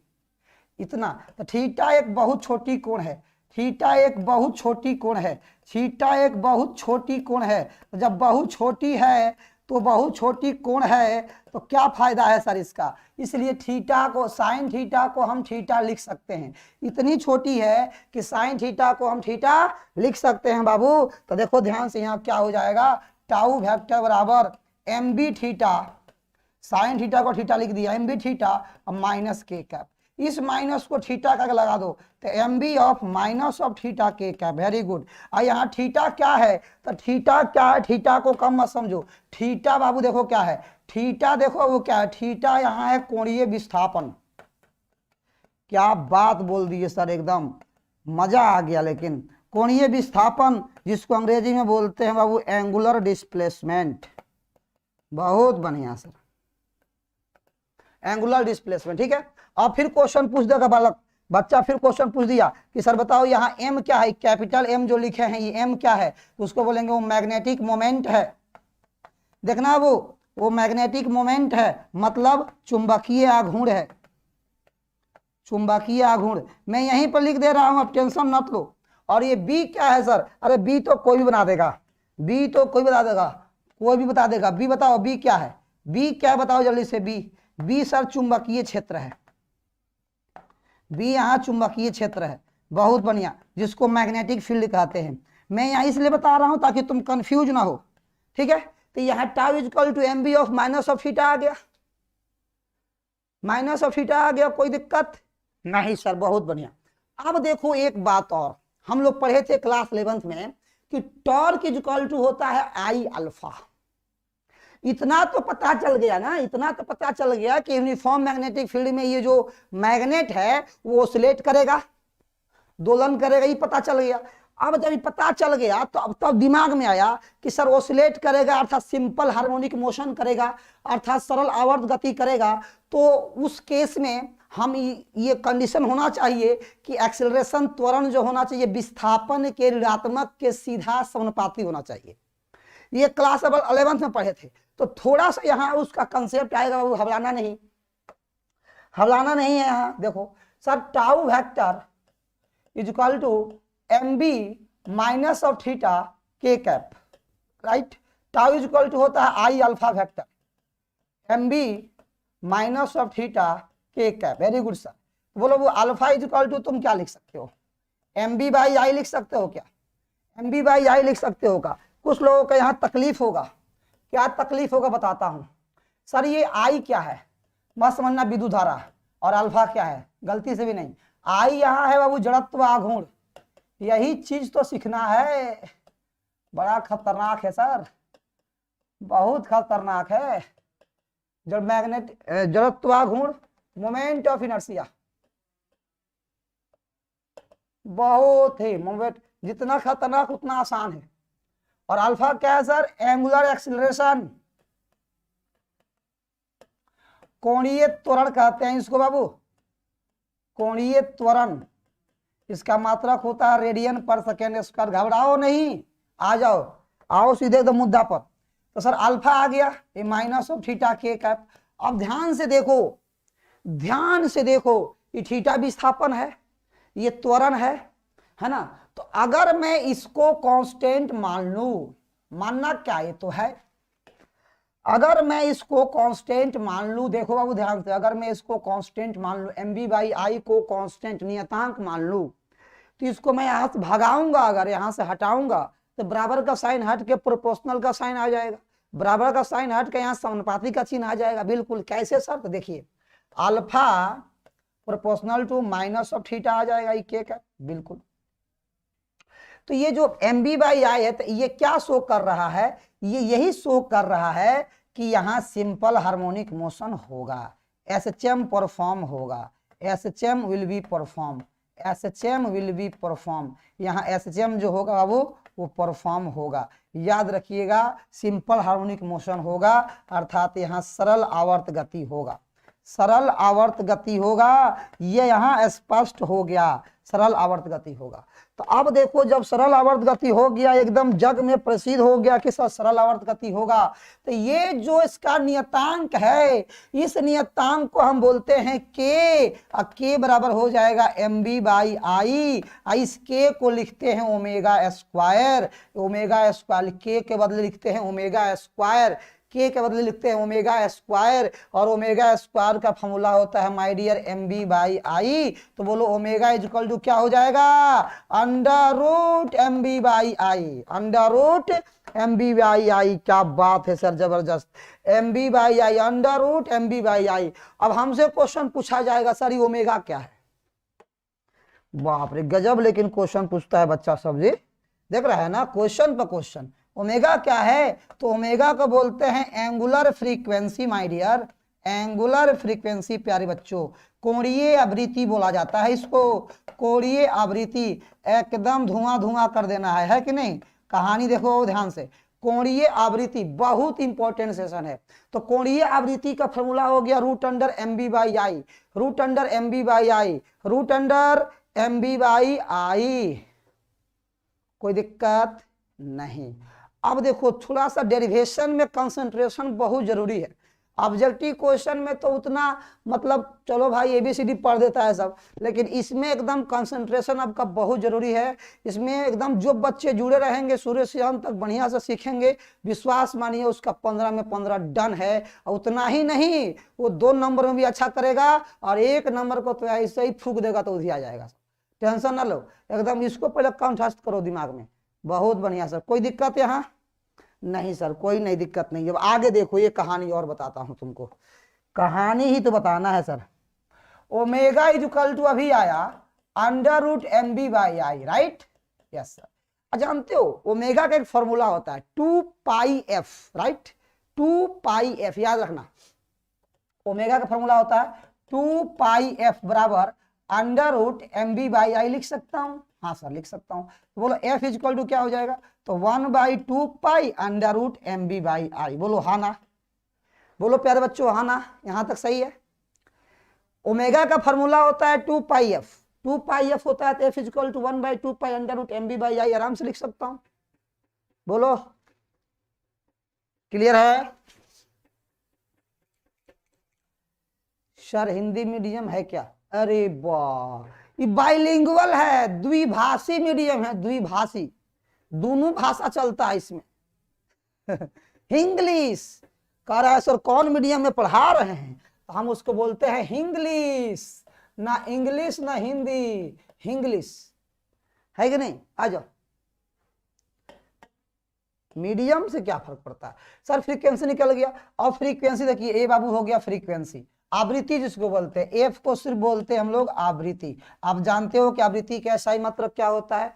इतना। तो थीटा एक बहुत छोटी कोण है, थीटा एक बहुत छोटी कोण है, थीटा एक बहुत छोटी कोण है। तो जब बहुत छोटी है तो बहुत छोटी कोण है, तो क्या फायदा है सर इसका? इसलिए थीटा को, साइन थीटा को हम थीटा लिख सकते हैं। इतनी छोटी है कि साइन थीटा को हम थीटा लिख सकते हैं बाबू। तो देखो ध्यान से, यहाँ क्या हो जाएगा, टाउ वेक्टर बराबर M B theta, sine theta को थीटा लिख दिया, एम बी थीटा और माइनस के कैप। इस माइनस को थीटा का लगा दो, तो M B of minus of theta K cap. Very good. और यहाँ थीटा क्या है, तो थीटा क्या है, थीटा को कम मत समझो। थीटा बाबू देखो क्या है, थीटा देखो वो क्या है, थीटा यहाँ है कोणीय विस्थापन। क्या बात बोल दी है सर, एकदम मजा आ गया। लेकिन कोणीय विस्थापन, जिसको अंग्रेजी में बोलते हैं बाबू एंगुलर डिस्प्लेसमेंट। बहुत बढ़िया सर, एंगुलर डिस्प्लेसमेंट, ठीक है। अब फिर क्वेश्चन पूछ देगा बच्चा फिर क्वेश्चन पूछ दिया कि सर बताओ यहाँ एम क्या है, कैपिटल एम जो लिखे हैं ये एम क्या है, तो उसको बोलेंगे वो मैग्नेटिक मोमेंट है। देखना वो मैग्नेटिक मोमेंट है, मतलब चुंबकीय आघूर्ण है, चुंबकीय आघूर्ण। मैं यहीं पर लिख दे रहा हूं, अब टेंशन मत लो। और ये बी क्या है सर, अरे बी तो कोई भी बना देगा, बी तो कोई बता देगा, कोई भी बता देगा। बी बताओ बी क्या है, बी क्या बताओ जल्दी से। बी सर चुंबकीय क्षेत्र है, बी यहाँ चुंबकीय क्षेत्र है, बहुत बढ़िया, जिसको मैग्नेटिक फील्ड कहते हैं। मैं यहाँ इसलिए बता रहा हूं ताकि तुम कंफ्यूज ना हो, ठीक है। तो यहाँ tau equal to M B of minus of theta आ गया, माइनस ऑफ थीटा आ गया, कोई दिक्कत नहीं सर, बहुत बढ़िया। अब देखो एक बात और, हम लोग पढ़े थे क्लास 11th में कि टॉर्क इक्वल टू होता है आई अल्फा। इतना तो पता चल गया ना, इतना तो पता चल गया कि यूनिफॉर्म मैग्नेटिक फील्ड में ये जो मैग्नेट है वो ऑसिलेट करेगा, दोलन करेगा, ये पता चल गया। अब जब ये पता चल गया तो अब तब दिमाग में आया कि सर ऑसिलेट करेगा अर्थात सिंपल हार्मोनिक मोशन करेगा, अर्थात सरल आवर्त गति करेगा। तो उस केस में हम ये कंडीशन होना चाहिए कि एक्सेलरेशन त्वरण जो होना चाहिए विस्थापन के ऋणात्मक के सीधा समानुपाती होना चाहिए। ये क्लास 11th में पढ़े थे, तो थोड़ा सा यहाँ उसका कंसेप्ट आएगा, वो घबराना नहीं, घबराना नहीं है। यहाँ देखो sir tau vector is equal to M B minus of theta K cap, right. Tau is equal to होता है I alpha vector, M B minus of theta K cap, very good sir. बोलो वो alpha is equal to तुम क्या लिख सकते हो, M B by I लिख सकते हो क्या, एम बी बाई आई लिख सकते हो का। कुछ लोगों का यहाँ तकलीफ होगा, क्या तकलीफ होगा बताता हूं। सर ये आई क्या है, मत समझना विद्युत धारा, और अल्फा क्या है, गलती से भी नहीं। आई यहाँ है बाबू जड़त्व आघूर्ण, यही चीज तो सीखना है। बड़ा खतरनाक है सर, बहुत खतरनाक है। जब मैग्नेट जड़त्व आघूर्ण, मोमेंट ऑफ इनर्शिया, बहुत ही मोमेंट, जितना खतरनाक उतना आसान है। और अल्फा क्या है सर, एंगुलर एक्सीलरेशन, कोणीय त्वरण कहते हैं इसको बाबू, कोणीय त्वरण। इसका मात्रक होता है रेडियन पर सेकेंड स्क्वायर। घबराओ नहीं, आ जाओ, आओ सीधे एकदम मुद्दा पर। तो सर अल्फा आ गया, ये minus of theta K cap. अब ध्यान से देखो, ध्यान से देखो, ये थीटा विस्थापन है, ये त्वरण है ना। तो अगर मैं इसको कांस्टेंट मान लूं, मानना क्या ये तो है, अगर मैं इसको कांस्टेंट मान लूं, देखो बाबू ध्यान से, अगर मैं इसको कांस्टेंट मान लूं, एम बी बाई आई को कांस्टेंट नियतांक मान लूं, तो इसको मैं यहां से भगाऊंगा, अगर यहां से हटाऊंगा तो बराबर का साइन हट के प्रोपोर्शनल का साइन आ जाएगा, बराबर का साइन हट के यहाँ समानुपाती का चिन्ह आ जाएगा। बिल्कुल कैसे सर, तो देखिए alpha proportional to minus of theta आ जाएगा, ये के का बिल्कुल। तो ये जो एम बी बाई आई है, तो ये क्या शो कर रहा है, ये यही शो कर रहा है कि यहाँ सिंपल हार्मोनिक मोशन होगा, एसएचएम परफॉर्म होगा, SHM will be perform, SHM will be perform. यहाँ एसएचएम जो होगा बाबू वो परफॉर्म होगा, याद रखिएगा, सिंपल हार्मोनिक मोशन होगा, अर्थात यहाँ सरल आवर्त गति होगा, सरल आवर्त गति होगा। ये यहाँ स्पष्ट हो गया, सरल आवर्त गति होगा। तो अब देखो, जब सरल आवर्त गति हो गया, एकदम जग में प्रसिद्ध हो गया कि सरल आवर्त गति होगा, तो ये जो इसका नियतांक है, इस नियतांक को हम बोलते हैं के। के बराबर हो जाएगा एम बी बाई आई। इस के को लिखते हैं ओमेगा स्क्वायर, ओमेगा स्क्वायर के बदले लिखते हैं ओमेगा स्क्वायर, के बदले लिखते हैं ओमेगा स्क्वायर, और ओमेगा स्क्वायर का फॉर्मूला होता है my dear M B by I. तो बोलो ओमेगा इज इक्वल टू क्या हो जाएगा, under root M B by I, under root M B by I. क्या बात है सर, जबरदस्त, M B by I, under root M B by I. अब हमसे क्वेश्चन पूछा जाएगा सर ये ओमेगा क्या है, बाप रे गजब, लेकिन क्वेश्चन पूछता है बच्चा सब जी, देख रहा है ना, क्वेश्चन पर क्वेश्चन। ओमेगा क्या है, तो ओमेगा को बोलते हैं angular frequency my dear, angular frequency प्यारे बच्चों, कोणीय आवृत्ति बोला जाता है इसको, कोणीय आवृत्ति। एकदम धुआं धुआं कर देना है कि नहीं, कहानी देखो ध्यान से। कोणीय आवृत्ति बहुत इंपॉर्टेंट सेशन है। तो कोणीय आवृत्ति का फॉर्मूला हो गया root under M B by I, root under M B by I, root under M B by I. कोई दिक्कत नहीं। अब देखो थोड़ा सा डेरिवेशन में कंसंट्रेशन बहुत जरूरी है। ऑब्जेक्टिव क्वेश्चन में तो उतना मतलब चलो भाई एबीसीडी पढ़ देता है सब, लेकिन इसमें एकदम कंसंट्रेशन आपका बहुत जरूरी है। इसमें एकदम जो बच्चे जुड़े रहेंगे सूर्य से अंत तक बढ़िया से सीखेंगे, विश्वास मानिए उसका 15 में 15 डन है। और उतना ही नहीं, वो 2 नंबर में भी अच्छा करेगा और 1 नंबर को तो ऐसे ही फूक देगा तो उधी आ जाएगा। टेंशन ना लो, एकदम इसको पहले कंठस्थ करो दिमाग में। बहुत बढ़िया सर, कोई दिक्कत यहाँ नहीं सर, कोई नहीं दिक्कत नहीं। अब आगे देखो ये कहानी और बताता हूं तुमको, कहानी ही तो बताना है sir. Omega is equal to अभी आया under root M B by I, right? Yes sir. जानते हो ओमेगा का एक फॉर्मूला होता है 2 pi F, right? 2 pi F याद रखना। ओमेगा का फॉर्मूला होता है 2 पाई एफ बराबर under root M B by I. लिख सकता हूं? हाँ सर लिख सकता हूं। तो बोलो एफ इज इक्वल टू क्या हो जाएगा? तो 1/2 pi under root M B by I. बोलो हाँ ना? बोलो प्यारे बच्चों हाँ ना? यहां तक सही है। ओमेगा का फॉर्मूला होता है 2 पाई एफ, 2 पाई एफ होता है तो F is equal to 1/2 pi under root M B by I. आराम से लिख सकता हूं। बोलो क्लियर है? सर हिंदी मीडियम है क्या? अरे वाह, ये बाइलिंगुअल है, द्विभाषी मीडियम है, द्विभाषी, दोनों भाषा चलता है इसमें। इंग्लिश कह रहा है सर कौन मीडियम में पढ़ा रहे हैं? तो हम उसको बोलते हैं इंग्लिश, ना इंग्लिश ना हिंदी, इंग्लिश है कि नहीं? आ जाओ। मीडियम से क्या फर्क पड़ता है सर? फ्रीक्वेंसी निकल गया। और फ्रीक्वेंसी देखिए ए बाबू हो गया फ्रीक्वेंसी, आवृत्ति जिसको बोलते हैं, एफ को सिर्फ बोलते हैं हम लोग आवृत्ति। आप जानते हो कि आवृत्ति का सही मतलब क्या होता है?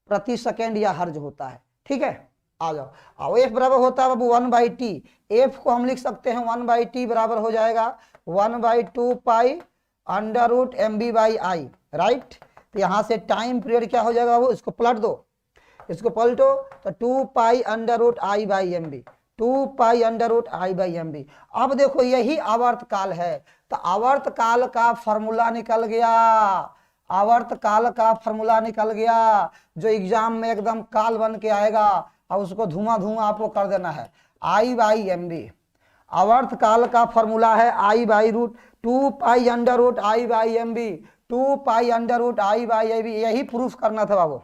प्रति सेकेंड या हर्ज होता है। ठीक है, आ जाओ। और एफ बराबर होता है बाबू 1/t। एफ को हम लिख सकते हैं 1/t बराबर हो जाएगा 1/2 pi under root M B by I, right? तो यहां से टाइम पीरियड क्या हो जाएगा वो? इसको पलट दो, इसको पलटो तो 2 pi under root I by M B, 2 pi under root I by M B. अब देखो यही आवर्त काल है, तो आवर्त काल का फॉर्मूला निकल गया, आवर्त काल का फॉर्मूला निकल गया, जो एग्जाम में एकदम काल बन के आएगा और उसको धुआं धुआं आपको कर देना है। आई बाई एम बी आवर्त काल का फॉर्मूला है I by root 2 pi under root I by M B, 2 pi under root I by M B. यही प्रूफ करना था बाबू,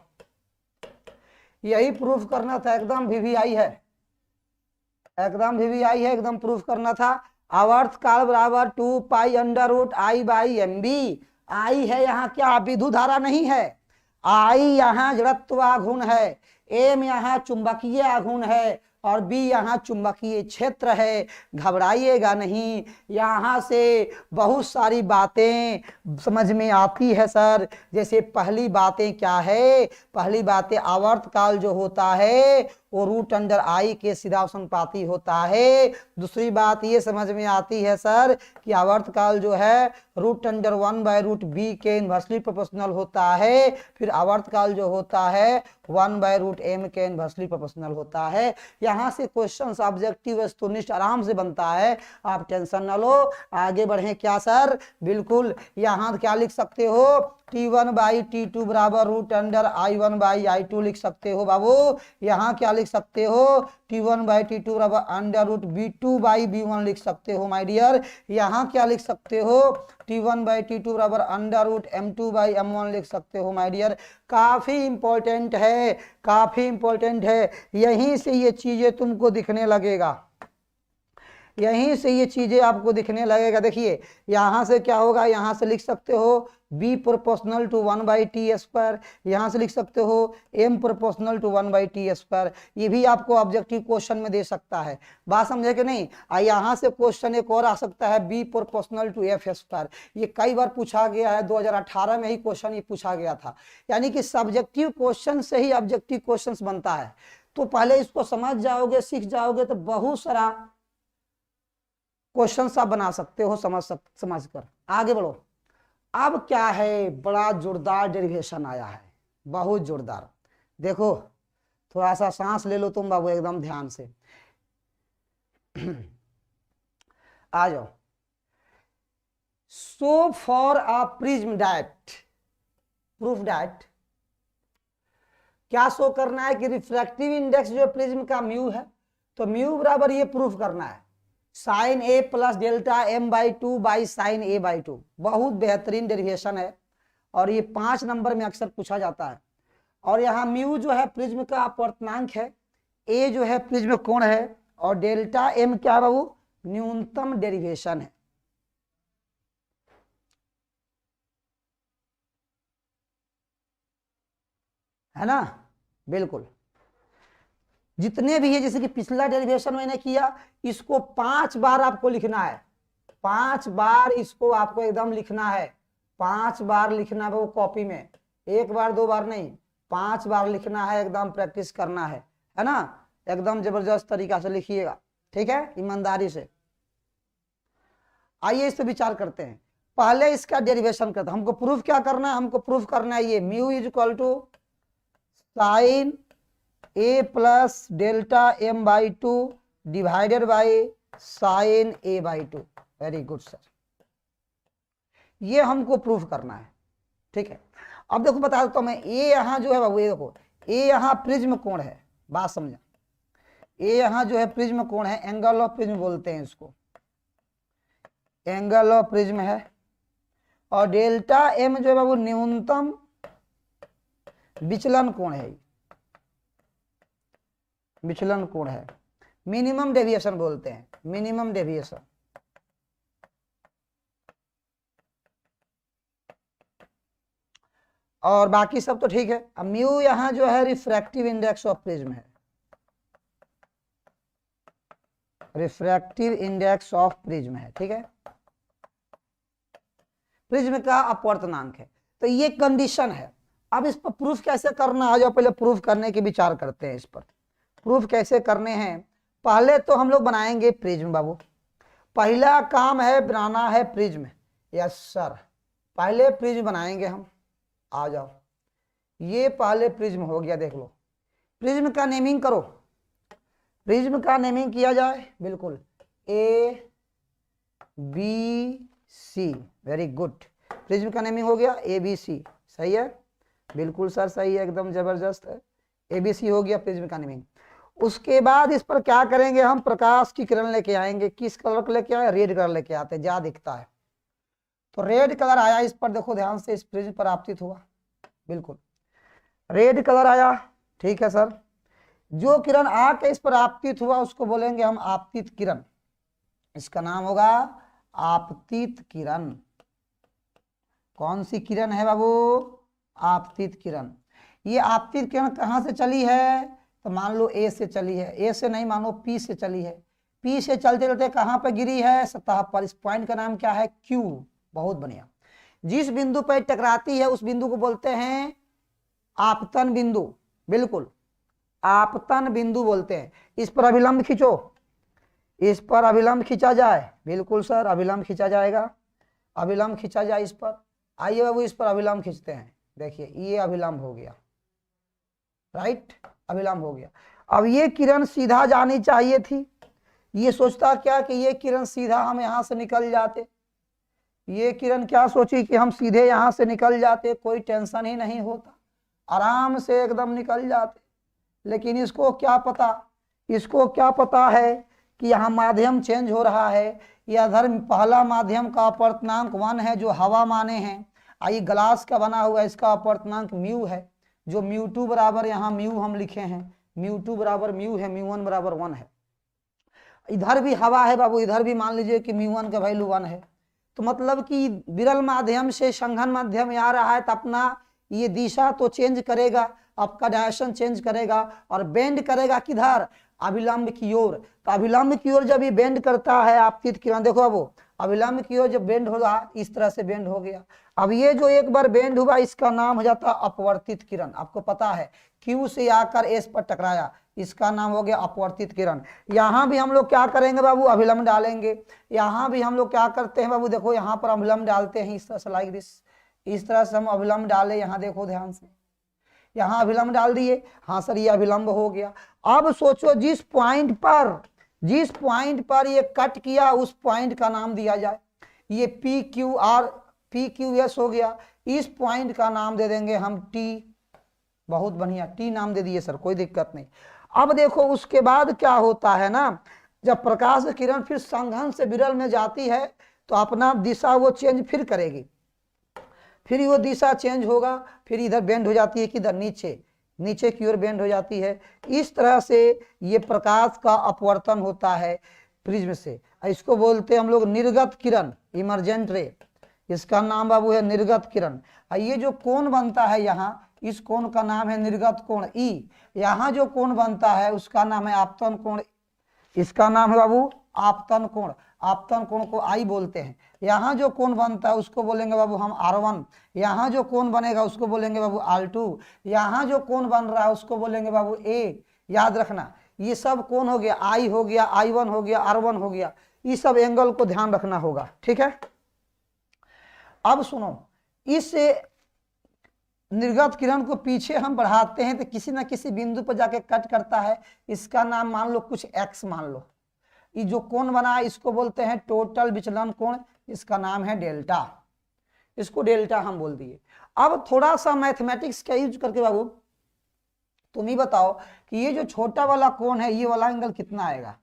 यही प्रूफ करना था। एकदम वीवीआई है, एकदम वीवीआई है, एकदम प्रूफ करना था। आवर्त काल बराबर 2 pi under root I by M B. I है यहाँ क्या? विद्युत धारा नहीं है। आई यहाँ जड़त्व आघूर्ण है, एम यहाँ चुंबकीय आघूर्ण है और बी यहाँ चुंबकीय क्षेत्र है। घबराइएगा नहीं, यहाँ से बहुत सारी बातें समझ में आती है सर। जैसे पहली बातें क्या है? पहली बातें आवर्त काल जो होता है वो रूट अंडर आई के सीधानुपाती होता है। दूसरी बात ये समझ में आती है सर कि आवर्त काल जो है रूट अंडर 1/√b के इनवर्सली प्रोपोर्शनल होता है। फिर आवर्त काल जो होता है 1/√m के इनवर्सली प्रोपोर्शनल होता है। यहाँ से क्वेश्चन ऑब्जेक्टिव वस्तुनिष्ठ आराम से बनता है, आप टेंशन ना लो। आगे बढ़े क्या सर? बिल्कुल, यहाँ क्या लिख सकते हो? T1/T2 बराबर रूट अंडर I1/I2 लिख सकते हो बाबू। यहाँ क्या लिख सकते हो? T1/T2 बराबर अंडर रूट B2/B1 लिख सकते हो माय डियर। यहाँ क्या लिख सकते हो? T1/T2 बराबर अंडर रूट M2/M1 लिख सकते हो माय डियर। काफी इंपॉर्टेंट है, काफी इंपॉर्टेंट है। यहीं से ये चीजें तुमको दिखने लगेगा, यहीं से ये चीजें आपको दिखने लगेगा। देखिए यहाँ से क्या होगा? यहाँ से लिख सकते हो b प्रोपोर्शनल टू 1/t²। यहाँ से लिख सकते हो m प्रोपोर्शनल टू 1/t²। ये भी आपको ऑब्जेक्टिव क्वेश्चन में दे सकता है। बात समझे कि नहीं? यहाँ से क्वेश्चन एक और आ सकता है b प्रोपोर्शनल टू f²। ये कई बार पूछा गया है, 2018 में ही क्वेश्चन ये पूछा गया था। यानी कि सब्जेक्टिव क्वेश्चन से ही ऑब्जेक्टिव क्वेश्चन बनता है। तो पहले इसको समझ जाओगे, सीख जाओगे तो बहुत सारा क्वेश्चन आप बना सकते हो समझ कर। आगे बढ़ो। अब क्या है? बड़ा जोरदार डेरिवेशन आया है, बहुत जोरदार। देखो थोड़ा सा सांस ले लो तुम बाबू एकदम ध्यान से। आ जाओ। So for a prism that, proof that क्या शो करना है कि रिफ्रैक्टिव इंडेक्स जो प्रिज्म का म्यू है, तो म्यू बराबर ये प्रूफ करना है sine A plus delta M by two by sine A by two. बहुत बेहतरीन डेरिवेशन है और ये 5 नंबर में अक्सर पूछा जाता है। और यहाँ म्यू जो है प्रिज्म का अपवर्तनांक है, ए जो है प्रिज्म कोण है, और डेल्टा एम क्या है वो न्यूनतम डेरिवेशन है ना। बिल्कुल जितने भी है, जैसे कि पिछला डेरिवेशन मैंने किया, इसको 5 बार आपको लिखना है, 5 बार इसको आपको एकदम लिखना है, 5 बार लिखना है वो कॉपी में, 1 बार 2 बार नहीं, 5 बार लिखना है, एकदम प्रैक्टिस करना है ना। एकदम जबरदस्त तरीका से लिखिएगा, ठीक है, ईमानदारी से। आइए इस पे विचार करते हैं। पहले इसका डेरिवेशन करते हैं। हमको प्रूफ क्या करना है, हमको प्रूफ करना है ये mu is equal to sine A plus delta M by two divided by sine A by two. Very good sir, ये हमको प्रूफ करना है, ठीक है। अब देखो बता देता हूं मैं, ए यहां जो है बाबू, ये देखो ए यहां प्रिज्म कोण है, बात समझा, ए यहां जो है प्रिज्म कोण है, एंगल ऑफ प्रिज्म बोलते हैं इसको, एंगल ऑफ प्रिज्म है। और डेल्टा एम जो है बाबू न्यूनतम विचलन कोण है, विचलन कोण है, मिनिमम डेविएशन बोलते हैं, मिनिमम डेविएशन। और बाकी सब तो ठीक है। अब म्यू यहां जो है रिफ्रैक्टिव इंडेक्स ऑफ प्रिज्म है, रिफ्रैक्टिव इंडेक्स ऑफ प्रिज्म है, ठीक है, प्रिज्म का अपवर्तनांक है। तो ये कंडीशन है। अब इस पर प्रूफ कैसे करना, आ जाओ पहले प्रूफ करने के विचार करते हैं। इस पर प्रूफ कैसे करने हैं, पहले तो हम लोग बनाएंगे प्रिज्म बाबू। पहला काम है बनाना है प्रिज्म। यस सर, पहले प्रिज्म बनाएंगे हम। आ जाओ, ये पहले प्रिज्म हो गया, देख लो। प्रिज्म का नेमिंग करो, प्रिज्म का नेमिंग किया जाए, बिल्कुल A B C, very good. Prism का नेमिंग हो गया ए बी सी, सही है, बिल्कुल सर सही है, एकदम जबरदस्त है, ए बी सी हो गया प्रिज्म का नेमिंग। उसके बाद इस पर क्या करेंगे हम, प्रकाश की किरण लेके आएंगे। किस कलर को लेके आए, रेड कलर लेके आते हैं, ज्यादा दिखता है। तो रेड कलर आया इस पर, देखो ध्यान से, इस प्रिज्म पर आपतित हुआ, बिल्कुल रेड कलर आया, ठीक है सर। जो किरण आके इस पर आपतित हुआ उसको बोलेंगे हम आपतित किरण, इसका नाम होगा आपतित किरण। कौन सी किरण है बाबू, आपतित किरण। ये आपतित किरण कहाँ से चली है, तो मान लो ए से चली है, ए से नहीं मानो पी से चली है, पी से चलते चलते कहाँ पर गिरी है, सतह पर। इस पॉइंट का नाम क्या है, क्यू। बहुत बढ़िया। जिस बिंदु पर टकराती है उस बिंदु को बोलते हैं आपतन बिंदु, बिल्कुल आपतन बिंदु बोलते हैं। इस पर अभिलंब खींचो, इस पर अभिलंब खींचा जाए, बिल्कुल सर अभिलंब खींचा जाएगा, अभिलंब खींचा जाए इस पर। आइए बाबू इस पर अभिलंब खींचते हैं, देखिए ये अभिलंब हो गया, राइट, अभिलंब हो गया। अब ये किरण सीधा जानी चाहिए थी, ये सोचता क्या कि ये किरण सीधा हम यहां से निकल जाते, ये किरण क्या सोची कि हम सीधे यहां से निकल जाते, कोई टेंशन ही नहीं होता, आराम से एकदम निकल जाते। लेकिन इसको क्या पता, इसको क्या पता है कि यहाँ माध्यम चेंज हो रहा है। यह धर्म पहला माध्यम का अपवर्तनांक 1 है जो हवा माने हैं, आई ग्लास का बना हुआ, इसका अपवर्तनांक म्यू है, जो म्यू टू बराबर यहाँ म्यू हम लिखे हैं, म्यू टू बराबर म्यू है, म्यू 1 बराबर 1 है। इधर भी हवा है बाबू, इधर भी मान लीजिए कि म्यू 1 का वैल्यू 1 है। तो मतलब कि विरल माध्यम से संघन माध्यम में आ रहा है, तो अपना ये दिशा तो चेंज करेगा, आपका डायरेक्शन चेंज करेगा और बेंड करेगा किधर, अभिलंब की ओर। तो अभिलंब की ओर जब ये बेंड करता है आपतित किरण, देखो अब वो अभिलंब की ओर जब बेंड होगा, इस तरह से बेंड हो गया। अब ये जो एक बार बेंड हुआ इसका नाम हो जाता है अपवर्तित किरण। आपको पता है क्यू से आकर एस पर टकराया, इसका नाम हो गया अपवर्तित किरण। यहाँ भी हम लोग क्या करेंगे बाबू, अभिलंब डालेंगे। यहाँ भी हम लोग क्या करते हैं बाबू, देखो यहाँ पर अभिलंब डालते हैं, इस तरह से लाइक दिस, इस तरह से हम अभिलंब डाले, यहाँ देखो ध्यान से, यहाँ अभिलंब डाल दिए, हाँ सर ये अभिलंब हो गया। अब सोचो जिस पॉइंट पर ये कट किया उस पॉइंट का नाम दिया जाए। ये PQS हो गया, इस पॉइंट का नाम दे देंगे हम T। बहुत बढ़िया, T नाम दे दिए सर, कोई दिक्कत नहीं। अब देखो उसके बाद क्या होता है ना, जब प्रकाश किरण फिर संघन से विरल में जाती है तो अपना दिशा वो चेंज फिर करेगी, फिर वो दिशा चेंज होगा, फिर इधर बेंड हो जाती है, किधर नीचे की ओर बेंड हो जाती है। इस तरह से ये प्रकाश का अपवर्तन होता है प्रिज्म से। इसको बोलते हैं हम लोग निर्गत किरण, इमर्जेंट रे। इसका नाम बाबू है निर्गत किरण। ये जो कोण बनता है यहाँ, इस कोण का नाम है निर्गत कोण E। यहाँ जो कोण बनता है उसका नाम है आपतन कोण, इसका नाम है बाबू आपतन कोण। आपतन कोण को I बोलते हैं। यहाँ जो कोण बनता है उसको बोलेंगे बाबू हम R1। यहाँ जो कोण बनेगा उसको बोलेंगे बाबू R2। यहाँ जो कोण बन रहा है उसको बोलेंगे बाबू A। याद रखना, ये सब कोण हो गया, I हो गया, I1 हो गया, R1 हो गया, ये सब एंगल को ध्यान रखना होगा, ठीक है। अब सुनो, इस निर्गत किरण को पीछे हम बढ़ाते हैं तो किसी ना किसी बिंदु पर जाके कट करता है। इसका नाम मान लो कुछ x मान लो। ये जो कोण बना है इसको बोलते हैं टोटल विचलन कोण, इसका नाम है डेल्टा। इसको डेल्टा हम बोल दिए। अब थोड़ा सा मैथमेटिक्स का यूज करके बाबू तुम ही बताओ कि ये जो छोटा वाला कोण है ये वाला एंगल कितना आएगा,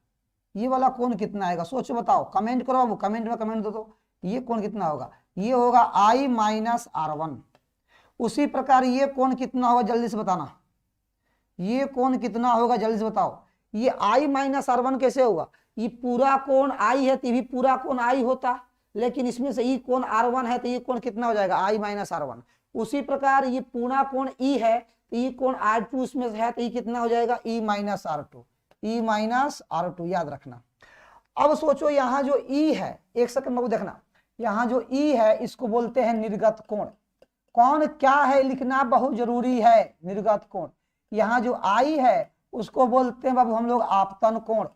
ये वाला कोण कितना आएगा, सोचो बताओ, कमेंट करो बाबू, कमेंट में कमेंट दो तो ये कोण कितना होगा, ये होगा I माइनस R1। उसी प्रकार ये कोण कितना होगा जल्दी से बताना, ये कोण कितना होगा जल्दी से बताओ। ये I माइनस R1 कैसे होगा, ये पूरा कोण I है तो भी पूरा कोण I होता, लेकिन इसमें से ये कोण R1 है तो ये कोण कितना हो जाएगा I माइनस R1। उसी प्रकार ये पूरा कोण E है तो ये कोण R2 इसमें से है तो ये कितना हो जाएगा E minus R2, E minus R2, याद रखना। अब सोचो यहाँ जो E है, एक सेकंड बाबू देखना, यहाँ जो E है इसको बोलते हैं निर्गत कोण। कौन क्या है लिखना बहुत जरूरी है, निर्गत कोण। यहाँ जो I है उसको बोलते हैं बाबू हम लोग आपतन कोण,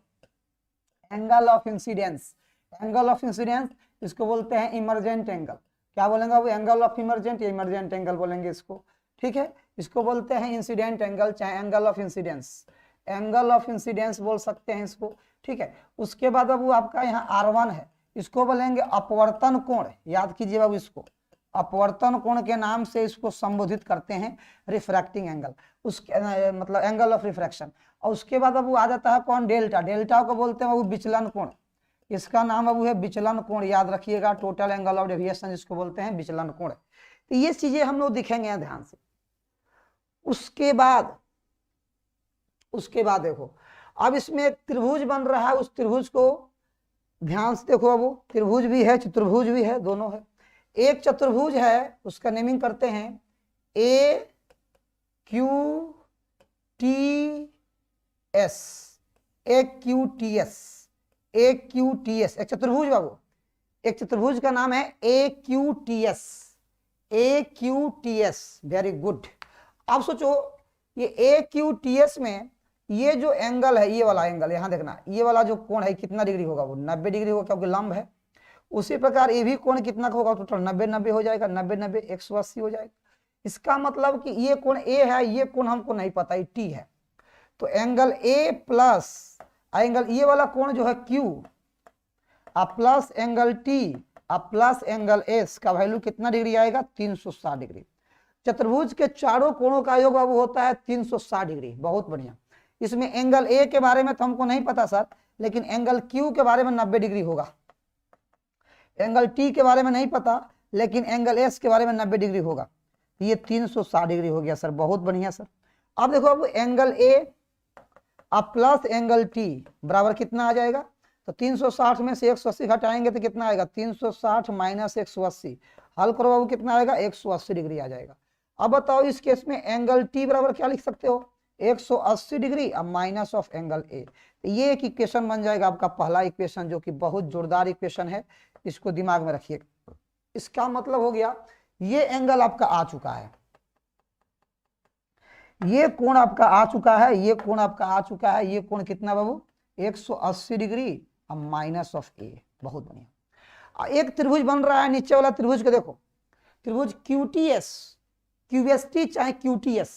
angle of incidence. Angle of incidence इसको बोलते हैं इमर्जेंट एंगल। क्या बोलेंगे बाबू, एंगल ऑफ इमर्जेंट या इमर्जेंट एंगल बोलेंगे इसको, ठीक है। इसको बोलते हैं इंसिडेंट एंगल, चाहे angle of incidence, angle of incidence बोल सकते हैं इसको, ठीक है। उसके बाद बाबू आपका यहाँ R1 है, इसको बोलेंगे अपवर्तन कोण। याद कीजिए बाबू, इसको अपवर्तन कोण के नाम से इसको संबोधित करते हैं, रिफ्रैक्टिंग एंगल, उसके मतलब एंगल ऑफ रिफ्रैक्शन। और उसके बाद बाबू आ जाता है कौन, डेल्टा। डेल्टा को बोलते हैं बाबू विचलन कोण, इसका नाम बाबू है विचलन कोण, याद रखिएगा, टोटल एंगल ऑफ डेविएशन जिसको बोलते हैं विचलन कोण। तो ये चीजें हम लोग दिखेंगे ध्यान से। उसके बाद देखो, अब इसमें एक त्रिभुज बन रहा है, उस त्रिभुज को ध्यान से देखो बाबू, त्रिभुज भी है चतुर्भुज भी है, दोनों है। एक चतुर्भुज है उसका नेमिंग करते हैं AQTS, AQTS एक चतुर्भुज बाबू, एक चतुर्भुज का नाम है AQTS, वेरी गुड। अब सोचो ये AQTS में ये जो एंगल है, ये वाला एंगल यहाँ देखना, ये वाला जो कोण है कितना डिग्री होगा, वो 90 डिग्री होगा क्योंकि लंब है। उसी प्रकार ये भी कोण कितना होगा, टोटल 90-90 हो जाएगा, 90-90 180 हो जाएगा। इसका मतलब कि ये कोण A है, ये कोण हमको नहीं पता, ये T है, तो एंगल A प्लस एंगल ये वाला कोण जो है Q plus angle T plus angle S का वैल्यू कितना डिग्री आएगा, 360 डिग्री। चतुर्भुज के चारों कोणों का योग बाबू होता है 360 डिग्री। बहुत बढ़िया। इसमें एंगल A के बारे में तो हमको नहीं पता सर, लेकिन एंगल Q के बारे में 90 डिग्री होगा। एंगल T के बारे में नहीं पता, लेकिन एंगल S के बारे में 90 डिग्री होगा। ये 360 डिग्री हो गया सर, बहुत बढ़िया सर। अब देखो अब angle A plus angle T बराबर कितना आ जाएगा, तो 360 में से 180 घटाएंगे तो कितना आएगा, 360 माइनस 180, हल करो बाबू कितना आएगा, 180 डिग्री आ जाएगा। अब बताओ इस केस में एंगल T बराबर क्या लिख सकते हो, 180 डिग्री अब माइनस ऑफ एंगल A। तो ये एक इक्वेशन बन जाएगा आपका पहला इक्वेशन, जो कि बहुत जोरदार इक्वेशन है, इसको दिमाग में रखिए। इसका मतलब हो गया ये एंगल आपका आ चुका है, ये कोण आपका आ चुका है, ये कोण आपका आ चुका है। ये कोण कितना बाबू, 180 डिग्री अब माइनस ऑफ A। बहुत बढ़िया। एक त्रिभुज बन रहा है, नीचे वाला त्रिभुज को देखो, त्रिभुज QTS, QST चाहे QTS,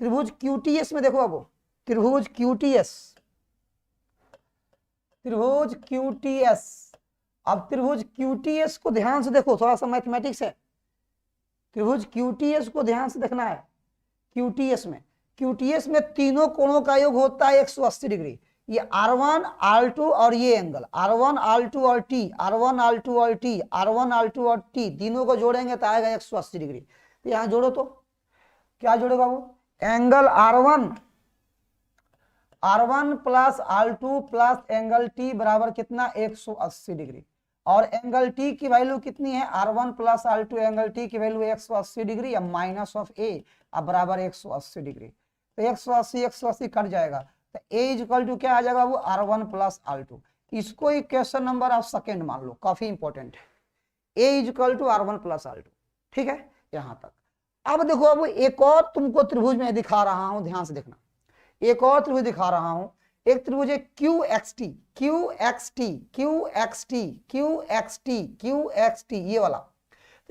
त्रिभुज क्यूटीएस में देखो अब, त्रिभुज क्यूटीएस, त्रिभुज क्यूटीएस। अब त्रिभुज क्यूटीएस को ध्यान से देखो, थोड़ा सा मैथमेटिक्स है। त्रिभुज क्यूटीएस को ध्यान से देखना है। क्यूटीएस में तीनों कोणों का योग होता है 180 डिग्री। ये R1 R2 और ये एंगल R1 R2 और T, R1 R2 और T, R1 R2 और T तीनों को जोड़ेंगे तो आएगा 180 डिग्री। तो यहां जोड़ो, तो क्या जोड़ो बाबू, angle R1 plus R2 plus angle T बराबर कितना 180 डिग्री। और एंगल T की वैल्यू कितनी है, R1 plus R2 angle T की वैल्यू 180 डिग्री या माइनस ऑफ A अब बराबर 180 डिग्री। तो 180 कट जाएगा, तो A इक्वल टू क्या आ जाएगा वो R1 प्लस R2। इसको एक क्वेश्चन नंबर आप सेकेंड मान लो, काफी इंपॉर्टेंट है। A equal to R1 plus R2, ठीक है यहां तक। अब देखो, अब एक और तुमको त्रिभुज में दिखा रहा हूं, ध्यान से देखना। एक और त्रिभुज दिखा रहा हूं, एक त्रिभुज है QXT, QXT, QXT, QXT, QXT, ये वाला।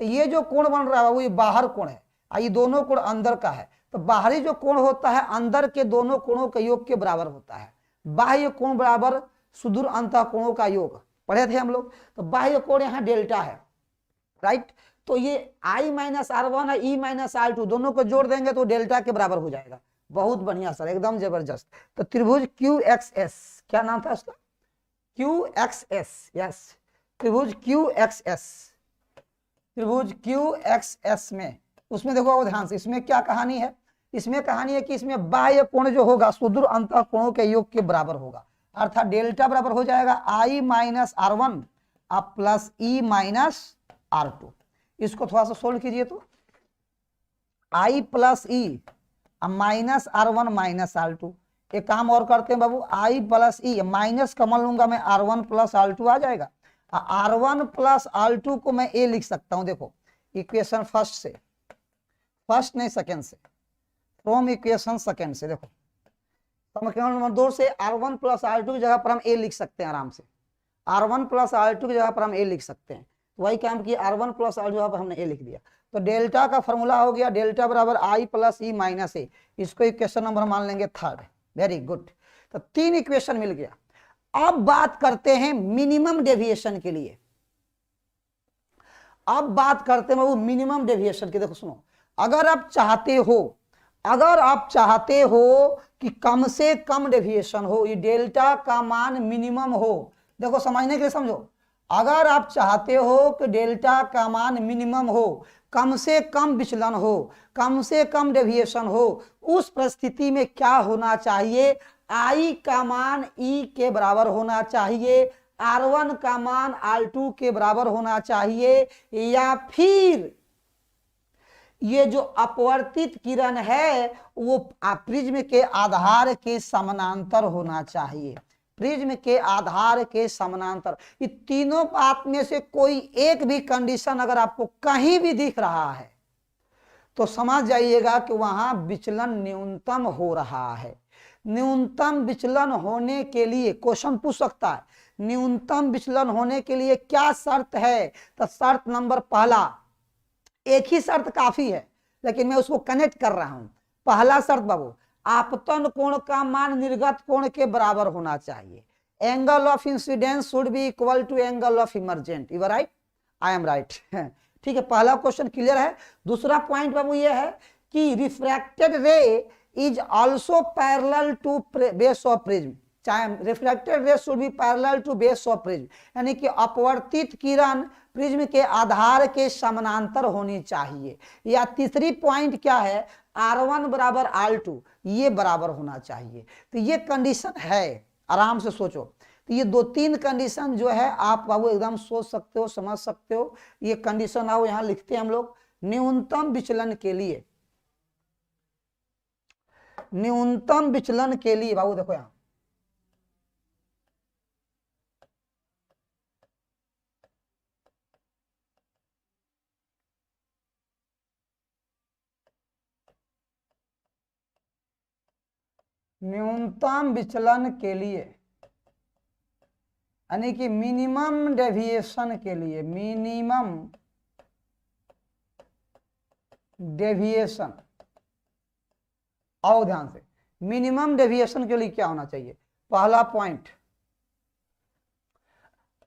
तो ये जो कोण बन रहा है वो ये बाहर कोण है, ये दोनों कोण अंदर का है। तो बाहरी जो कोण होता है अंदर के दोनों कोणों के योग के बराबर होता है। बाह्य कोण बराबर सुदूर अंतः कोणों का योग, पढ़े थे हम लोग। तो बाह्य कोण यहाँ डेल्टा है, राइट। तो ये I माइनस R1 है, E माइनस R2 दोनों को जोड़ देंगे तो डेल्टा के बराबर हो जाएगा। बहुत बढ़िया सर, एकदम जबरदस्त। तो त्रिभुज QXS, क्या नाम था उसका, QXS, यस, त्रिभुज QXS, त्रिभुज QXS में, उसमें देखो ध्यान से, इसमें क्या कहानी है, इसमें कहानी है कि इसमें बाह्य कोण जो होगा सुदूर अंतः कोणों के योग के बराबर होगा, अर्थात डेल्टा बराबर हो जाएगा I माइनस R1 अब प्लस E माइनस R2। इसको थोड़ा सा सोल्व कीजिए, तो I plus E minus R1 minus R2। एक काम और करते हैं बाबू, I प्लस E माइनस कमल लूंगा मैं, R1 प्लस R2 आ जाएगा। R1 प्लस R2 को मैं A लिख सकता हूं, देखो इक्वेशन फर्स्ट से, फर्स्ट नहीं सेकेंड से, फ्रॉम इक्वेशन सेकेंड से। देखो समीकरण नंबर 2 से R1 प्लस R2 की जगह पर हम A लिख सकते हैं आराम से, R1 प्लस R2 की जगह पर हम A लिख सकते हैं। वही काम किया, R1 प्लस R2 जगह पर हमने A लिख दिया। तो डेल्टा का फॉर्मूला हो गया डेल्टा बराबर I plus E minus A। इसको इक्वेशन नंबर मान लेंगे थर्ड, वेरी गुड। तो 3 इक्वेशन मिल गया। अब बात करते हैं मिनिमम डेविएशन के लिए, अब बात करते हैं वो मिनिमम डेविएशन की। देखो सुनो, अगर आप चाहते हो कि कम से कम डेविएशन हो, ये डेल्टा का मान मिनिमम हो, देखो समझने के लिए समझो, अगर आप चाहते हो कि डेल्टा का मान मिनिमम हो, कम से कम विचलन हो, कम से कम डेविएशन हो, उस परिस्थिति में क्या होना चाहिए, I का मान E के बराबर होना चाहिए, R1 का मान R2 के बराबर होना चाहिए, या फिर ये जो अपवर्तित किरण है वो प्रिज्म के आधार के समानांतर होना चाहिए, प्रिज्म के आधार के समानांतर। ये तीनों बात में से कोई एक भी कंडीशन अगर आपको कहीं भी दिख रहा है तो समझ जाइएगा कि वहां विचलन न्यूनतम हो रहा है। न्यूनतम विचलन होने के लिए क्वेश्चन पूछ सकता है, न्यूनतम विचलन होने के लिए क्या शर्त है, तो शर्त नंबर पहला, एक ही शर्त काफी है लेकिन मैं उसको कनेक्ट कर रहा हूं। पहला शर्त बाबू, आपतन कोण का मान निर्गत कोण के बराबर होना चाहिए। Angle of incidence should be equal to angle of emergent. You are right, I am right, ठीक है। पहला क्वेश्चन क्लियर है। दूसरा पॉइंट बाबू ये है कि refracted ray is also parallel to base of prism, चाहे reflected ray should be parallel to base of prism, यानी कि अपवर्तित किरण प्रिज्म के आधार के समानांतर होनी चाहिए। या तीसरी पॉइंट क्या है, R1 बराबर R2 ये बराबर होना चाहिए। तो ये कंडीशन है, आराम से सोचो। तो ये 2-3 कंडीशन जो है आप बाबू एकदम सोच सकते हो, समझ सकते हो। ये कंडीशन आओ यहां लिखते हैं हम लोग, न्यूनतम विचलन के लिए, न्यूनतम विचलन के लिए बाबू देखो यहां, न्यूनतम विचलन के लिए यानी कि मिनिमम डेविएशन के लिए, मिनिमम डेविएशन आओ ध्यान से, मिनिमम डेविएशन के लिए क्या होना चाहिए? पहला पॉइंट,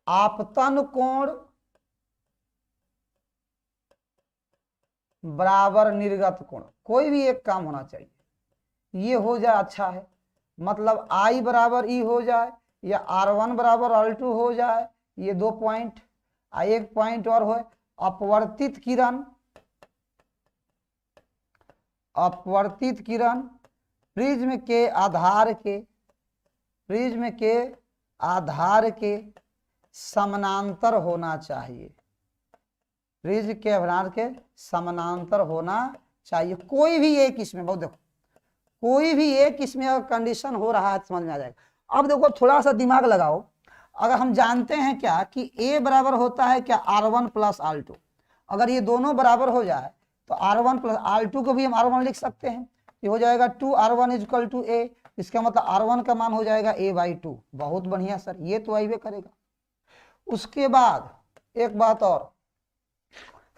आपतन कोण बराबर निर्गत कोण, कोई भी एक काम होना चाहिए, ये हो जाए अच्छा है। मतलब I बराबर E हो जाए या R1 बराबर R2 हो जाए, ये 2 पॉइंट। एक पॉइंट और हो, अपवर्तित किरण, अपवर्तित किरण प्रिज्म के आधार के, प्रिज्म के आधार के समानांतर होना चाहिए, प्रिज्म के आधार के समानांतर होना चाहिए। कोई भी एक इसमें, बहुत देखो, कोई भी एक इसमें अगर कंडीशन हो रहा है समझ में आ जाएगा। अब देखो थोड़ा सा दिमाग लगाओ, अगर हम जानते हैं क्या कि A बराबर होता है क्या R1 प्लस R2, अगर ये दोनों बराबर हो जाए तो R1 प्लस R2 को भी हम R1 लिख सकते हैं, ये हो जाएगा 2R1 इक्वल टू A, इसका मतलब R1 का मान हो जाएगा A/2। बहुत बढ़िया सर, ये तो आइए करेगा। उसके बाद एक बात और,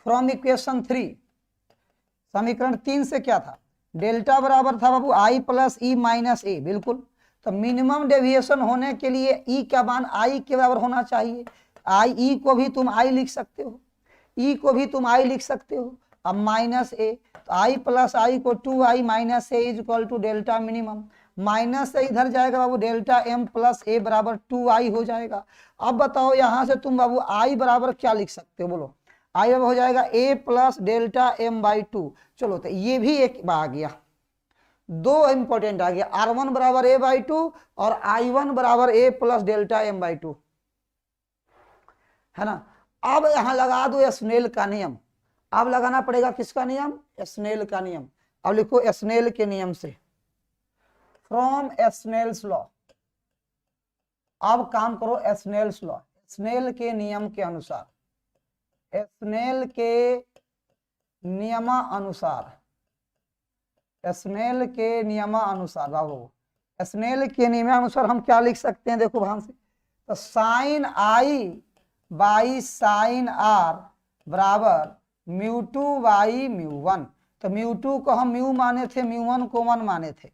फ्रॉम इक्वेशन 3, समीकरण 3 से क्या था? डेल्टा बराबर था बाबू I plus E minus A, बिल्कुल। तो मिनिमम डेविएशन होने के लिए E का मान I के बराबर होना चाहिए। E को भी तुम I लिख सकते हो, E को भी तुम I लिख सकते हो। अब माइनस A, तो I प्लस I को 2I minus A is equal to delta minimum, minus से इधर जाएगा बाबू, डेल्टा M प्लस A बराबर 2I हो जाएगा। अब बताओ यहां से तुम बाबू I बराबर क्या लिख सकते हो, बोलो? I बराबर हो जाएगा A प्लस डेल्टा M/2। चलो तो ये भी एक आ गया, दो इंपॉर्टेंट आ गया, R1 बराबर A/2 और I1 बराबर A प्लस डेल्टा M/2, है ना। अब यहां लगा दो स्नेल का नियम। अब लगाना पड़ेगा किसका नियम? स्नेल का नियम। अब लिखो स्नेल के नियम से, फ्रॉम स्नेल्स लॉ। अब काम करो स्नेल्स लॉ, स्नेल के नियम के अनुसार, स्नेल के नियमानुसार, स्नेल के नियमानुसार बाबू, स्नेल के नियमानुसार हम क्या लिख सकते हैं? देखो ध्यान से, तो sine I by sine R बराबर μ2/μ1। तो μ2 को हम म्यू माने थे, μ1 को 1 माने थे।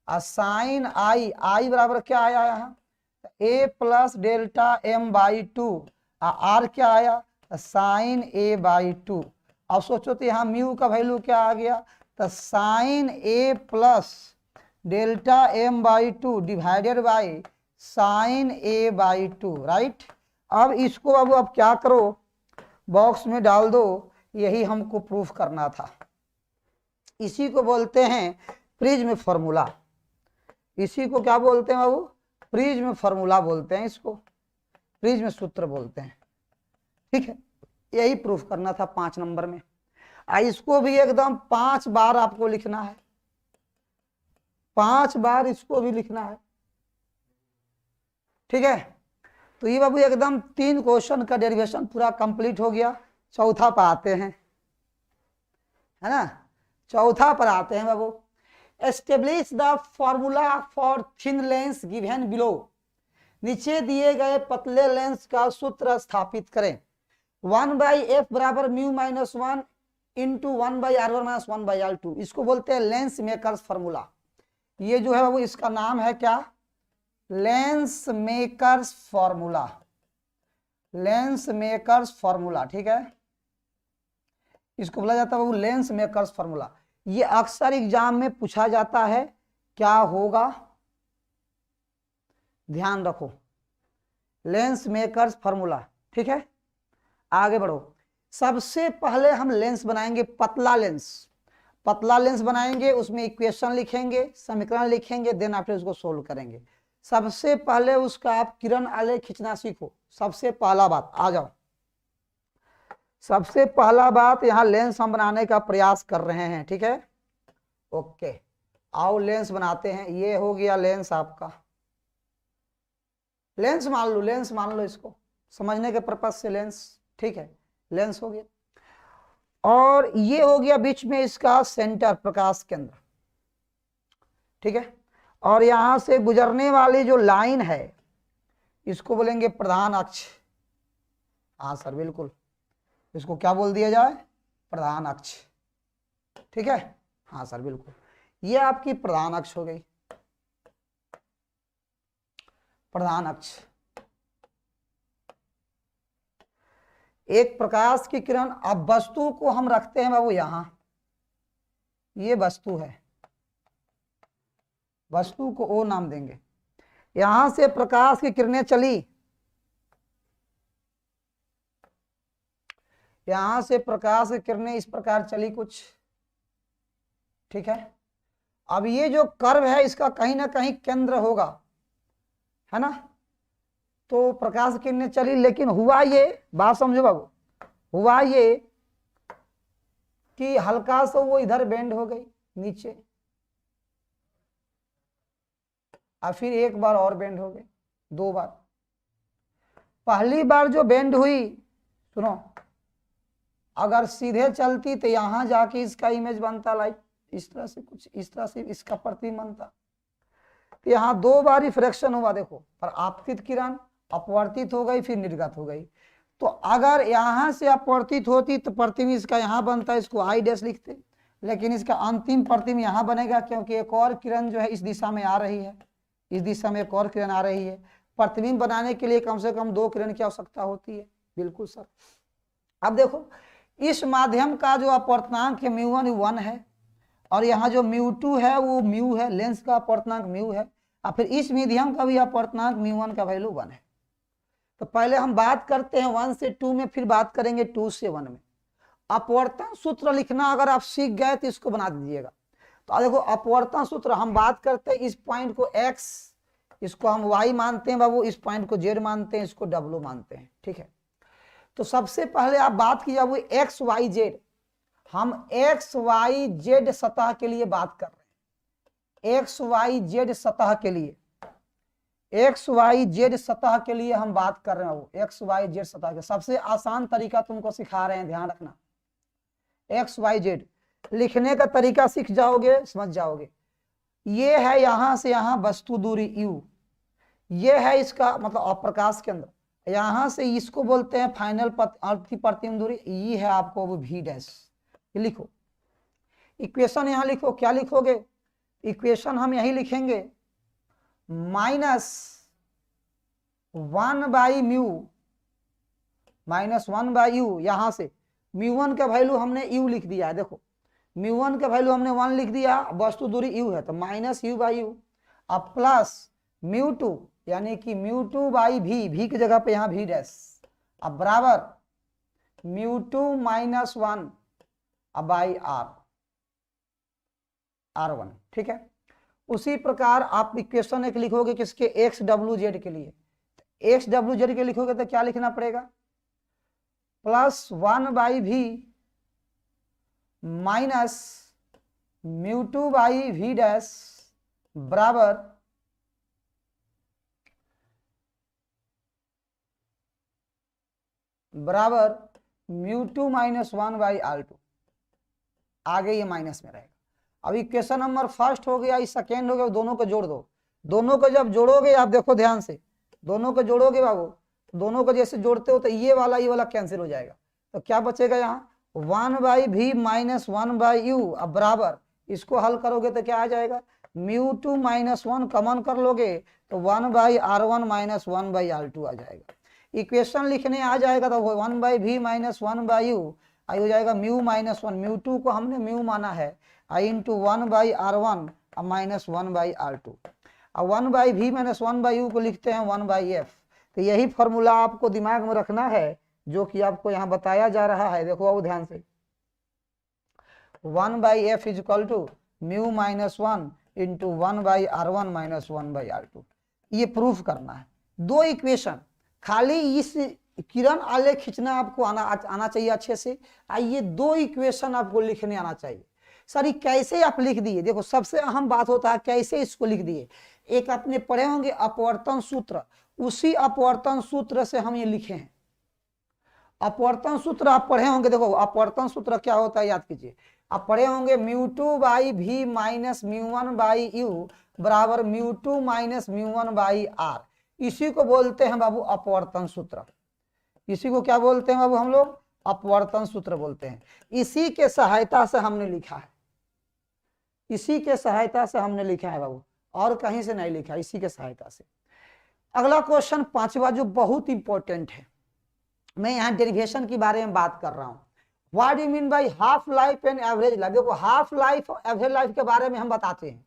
और साइन I बराबर क्या आया यहाँ? A plus delta M/2, R क्या आया? Sign A/2। अब सोचो तो यहाँ म्यू का वैल्यू क्या आ गया? तो sine A plus delta M/2 divided by sine A/2, right. अब इसको अब क्या करो, बॉक्स में डाल दो, यही हमको प्रूफ करना था। इसी को बोलते हैं प्रिज्म फॉर्मूला। इसी को क्या बोलते हैं बाबू? प्रिज्म फॉर्मूला बोलते हैं, इसको प्रिज्म सूत्र बोलते हैं, ठीक है। यही प्रूफ करना था 5 नंबर में। इसको भी एकदम 5 बार आपको लिखना है, 5 बार इसको भी लिखना है, ठीक है। तो ये बाबू एकदम 3 क्वेश्चन का डेरिवेशन पूरा कंप्लीट हो गया। चौथा पर आते हैं, है ना। चौथा पर आते हैं बाबू, establish the formula for thin lens given below. नीचे दिए गए पतले लेंस का सूत्र स्थापित करें। 1/f बराबर μ-1 इंटू 1/r1 - 1/r2, इसको बोलते हैं लेंस मेकर्स फॉर्मूला। ये जो है बाबू इसका नाम है क्या? Lens makers formula, lens makers formula, ठीक है। इसको बोला जाता है बाबू लेंस मेकर्स फॉर्मूला। ये अक्सर एग्जाम में पूछा जाता है, क्या होगा ध्यान रखो, लेंस मेकर्स फॉर्मूला, ठीक है। आगे बढ़ो। सबसे पहले हम लेंस बनाएंगे, पतला लेंस, पतला लेंस बनाएंगे, उसमें इक्वेशन लिखेंगे, समीकरण लिखेंगे, देन आपने उसको सोल्व करेंगे। सबसे पहले उसका आप किरण आलेख खींचना सीखो। सबसे पहला बात, आ जाओ, सबसे पहला बात, यहां लेंस हम बनाने का प्रयास कर रहे हैं, ठीक है। ओके, आओ लेंस बनाते हैं। ये हो गया लेंस आपका, लेंस मान लो, लेंस मान लो, इसको समझने के पर्पज से लेंस, ठीक है, लेंस हो गया। और ये हो गया बीच में इसका सेंटर, प्रकाश केंद्र, ठीक है। और यहां से गुजरने वाली जो लाइन है इसको बोलेंगे प्रधान अक्ष। हाँ सर बिल्कुल, इसको क्या बोल दिया जाए? प्रधान अक्ष, ठीक है। हाँ सर बिल्कुल। ये आपकी प्रधान अक्ष हो गई, प्रधान अक्ष। एक प्रकाश की किरण, अब वस्तु को हम रखते हैं बाबू यहां, ये वस्तु है, वस्तु को ओ नाम देंगे। यहां से प्रकाश की किरणें चली, यहां से प्रकाश की किरणें इस प्रकार चली कुछ, ठीक है। अब ये जो कर्व है इसका कहीं ना कहीं केंद्र होगा, है ना। तो प्रकाश की किरणें चली, लेकिन हुआ ये, बात समझो बाबू, हुआ ये कि हल्का सा वो इधर बेंड हो गई नीचे, और फिर एक बार और बेंड हो गई, दो बार। पहली बार जो बेंड हुई, सुनो, अगर सीधे चलती तो यहां जाके इसका इमेज बनता, लाइक इस तरह से, कुछ इस तरह से इसका प्रतिबिंब बनता। तो यहाँ दो बार रिफ्रैक्शन हुआ, देखो, पर आपतित किरण अपवर्तित हो गई, फिर निर्गत हो गई। तो अगर यहां से अपवर्तित होती तो प्रतिबिंब इसका यहाँ बनता, इसको आई डैश लिखते, लेकिन इसका अंतिम प्रतिबिंब यहाँ बनेगा, क्योंकि एक और किरण जो है इस दिशा में आ रही है, इस दिशा में एक और किरण आ रही है। प्रतिबिंब बनाने के लिए कम से कम दो किरण की आवश्यकता होती है। बिल्कुल सर। अब देखो, इस माध्यम का जो अपवर्तनांक है μ1 1 है, और यहाँ जो μ2 है वो म्यू है, लेंस का अपवर्तनांक म्यू है, और फिर इस मीडियम का भी अपवर्तनांक μ1 का वैल्यू 1 है। तो पहले हम बात करते हैं 1 से 2 में, फिर बात करेंगे 2 से 1 में। अपवर्तन सूत्र लिखना अगर आप सीख गए तो इसको बना दीजिएगा। तो देखो, अपवर्तन सूत्र हम बात करते हैं, इस पॉइंट को x, इसको हम y मानते हैं बाबू, इस पॉइंट को z मानते हैं, इसको w मानते हैं, ठीक है। तो सबसे पहले आप बात कीजिए वो एक्स वाई जेड, हम एक्स वाई जेड सतह के लिए बात कर रहे हैं, एक्स वाई जेड सतह के लिए, एक्स वाई जेड सतह के लिए हम बात कर रहे हैं। वो एक्स वाई जेड सतह के सबसे आसान तरीका तुमको सिखा रहे हैं, ध्यान रखना। एक्स वाई जेड लिखने का तरीका सीख जाओगे, समझ जाओगे। ये है यहां से यहां वस्तु दूरी u, ये है इसका मतलब अप्रकाश के अंदर, यहां से इसको बोलते हैं फाइनल प्रतिबिंब दूरी, ये है आपको वो v डैश। ये लिखो, इक्वेशन यहां लिखो, क्या लिखोगे, इक्वेशन हम यही लिखेंगे, -1/μ, यहां से μ1 का वैल्यू हमने u लिख दिया है, देखो μ1 का वैल्यू हमने 1 लिख दिया, वस्तु दूरी u है तो -u/u, अब प्लस μ2 यानी कि μ2/v, v की जगह पे यहाँ v डैश, अब बराबर μ2 - 1 बाई r1, ठीक है। उसी प्रकार आप इक्वेशन एक लिखोगे किसके, एक्स डब्ल्यू जेड के लिए, एक्स डब्ल्यू जेड के लिखोगे तो क्या लिखना पड़ेगा, +1/v माइनस μ2/v डैश बराबर μ2 - 1/r2, आगे ये माइनस में रहेगा। अब इक्वेशन नंबर फर्स्ट हो गया, इस सेकेंड हो गया, दोनों को जोड़ दो। दोनों को जब जोड़ोगे आप देखो ध्यान से, दोनों को जोड़ोगे बाबू, दोनों को जैसे जोड़ते हो तो ये वाला कैंसिल हो जाएगा, तो क्या बचेगा यहाँ 1/v - 1/u, अब बराबर इसको हल करोगे तो क्या आ जाएगा, μ2 - 1 कॉमन कर लोगे तो 1/r1 - 1/r2 आ जाएगा। इक्वेशन लिखने आ जाएगा तो 1/v - 1/u आई हो जाएगा μ - 1, μ2 को हमने म्यू माना है, आई इंटू 1/r1 - 1/r2, अब 1/v - 1/u को लिखते हैं 1/f। तो यही फॉर्मूला आपको दिमाग में रखना है जो कि आपको यहाँ बताया जा रहा है, देखो आओ ध्यान से, 1/f is equal to mu - 1 into 1/r1 - 1/r2। ये प्रूफ करना है। दो इक्वेशन, खाली इस किरण आलेख खींचना आपको आना चाहिए अच्छे से, ये दो इक्वेशन आपको लिखने आना चाहिए। सर ये कैसे आप लिख दिए, देखो सबसे अहम बात होता है कैसे इसको लिख दिए। एक आपने पढ़े होंगे अपवर्तन सूत्र, उसी अपवर्तन सूत्र से हम ये लिखे हैं। अपवर्तन सूत्र आप पढ़े होंगे, देखो अपवर्तन सूत्र क्या होता है याद कीजिए, आप पढ़े होंगे μ2/v - μ1/u बराबर μ2 - μ1/r, इसी को बोलते हैं बाबू अपवर्तन सूत्र। इसी को क्या बोलते हैं बाबू हम लोग, अपवर्तन सूत्र बोलते हैं। इसी के सहायता से हमने लिखा है, इसी के सहायता से हमने लिखा है बाबू, और कहीं से नहीं लिखा, इसी के सहायता से। अगला क्वेश्चन 5वां जो बहुत इंपॉर्टेंट है, मैं यहाँ डेरिवेशन के बारे में बात कर रहा हूँ। What do you mean by half life and average life? देखो हाफ लाइफ और एवरेज लाइफ के बारे में हम बताते हैं।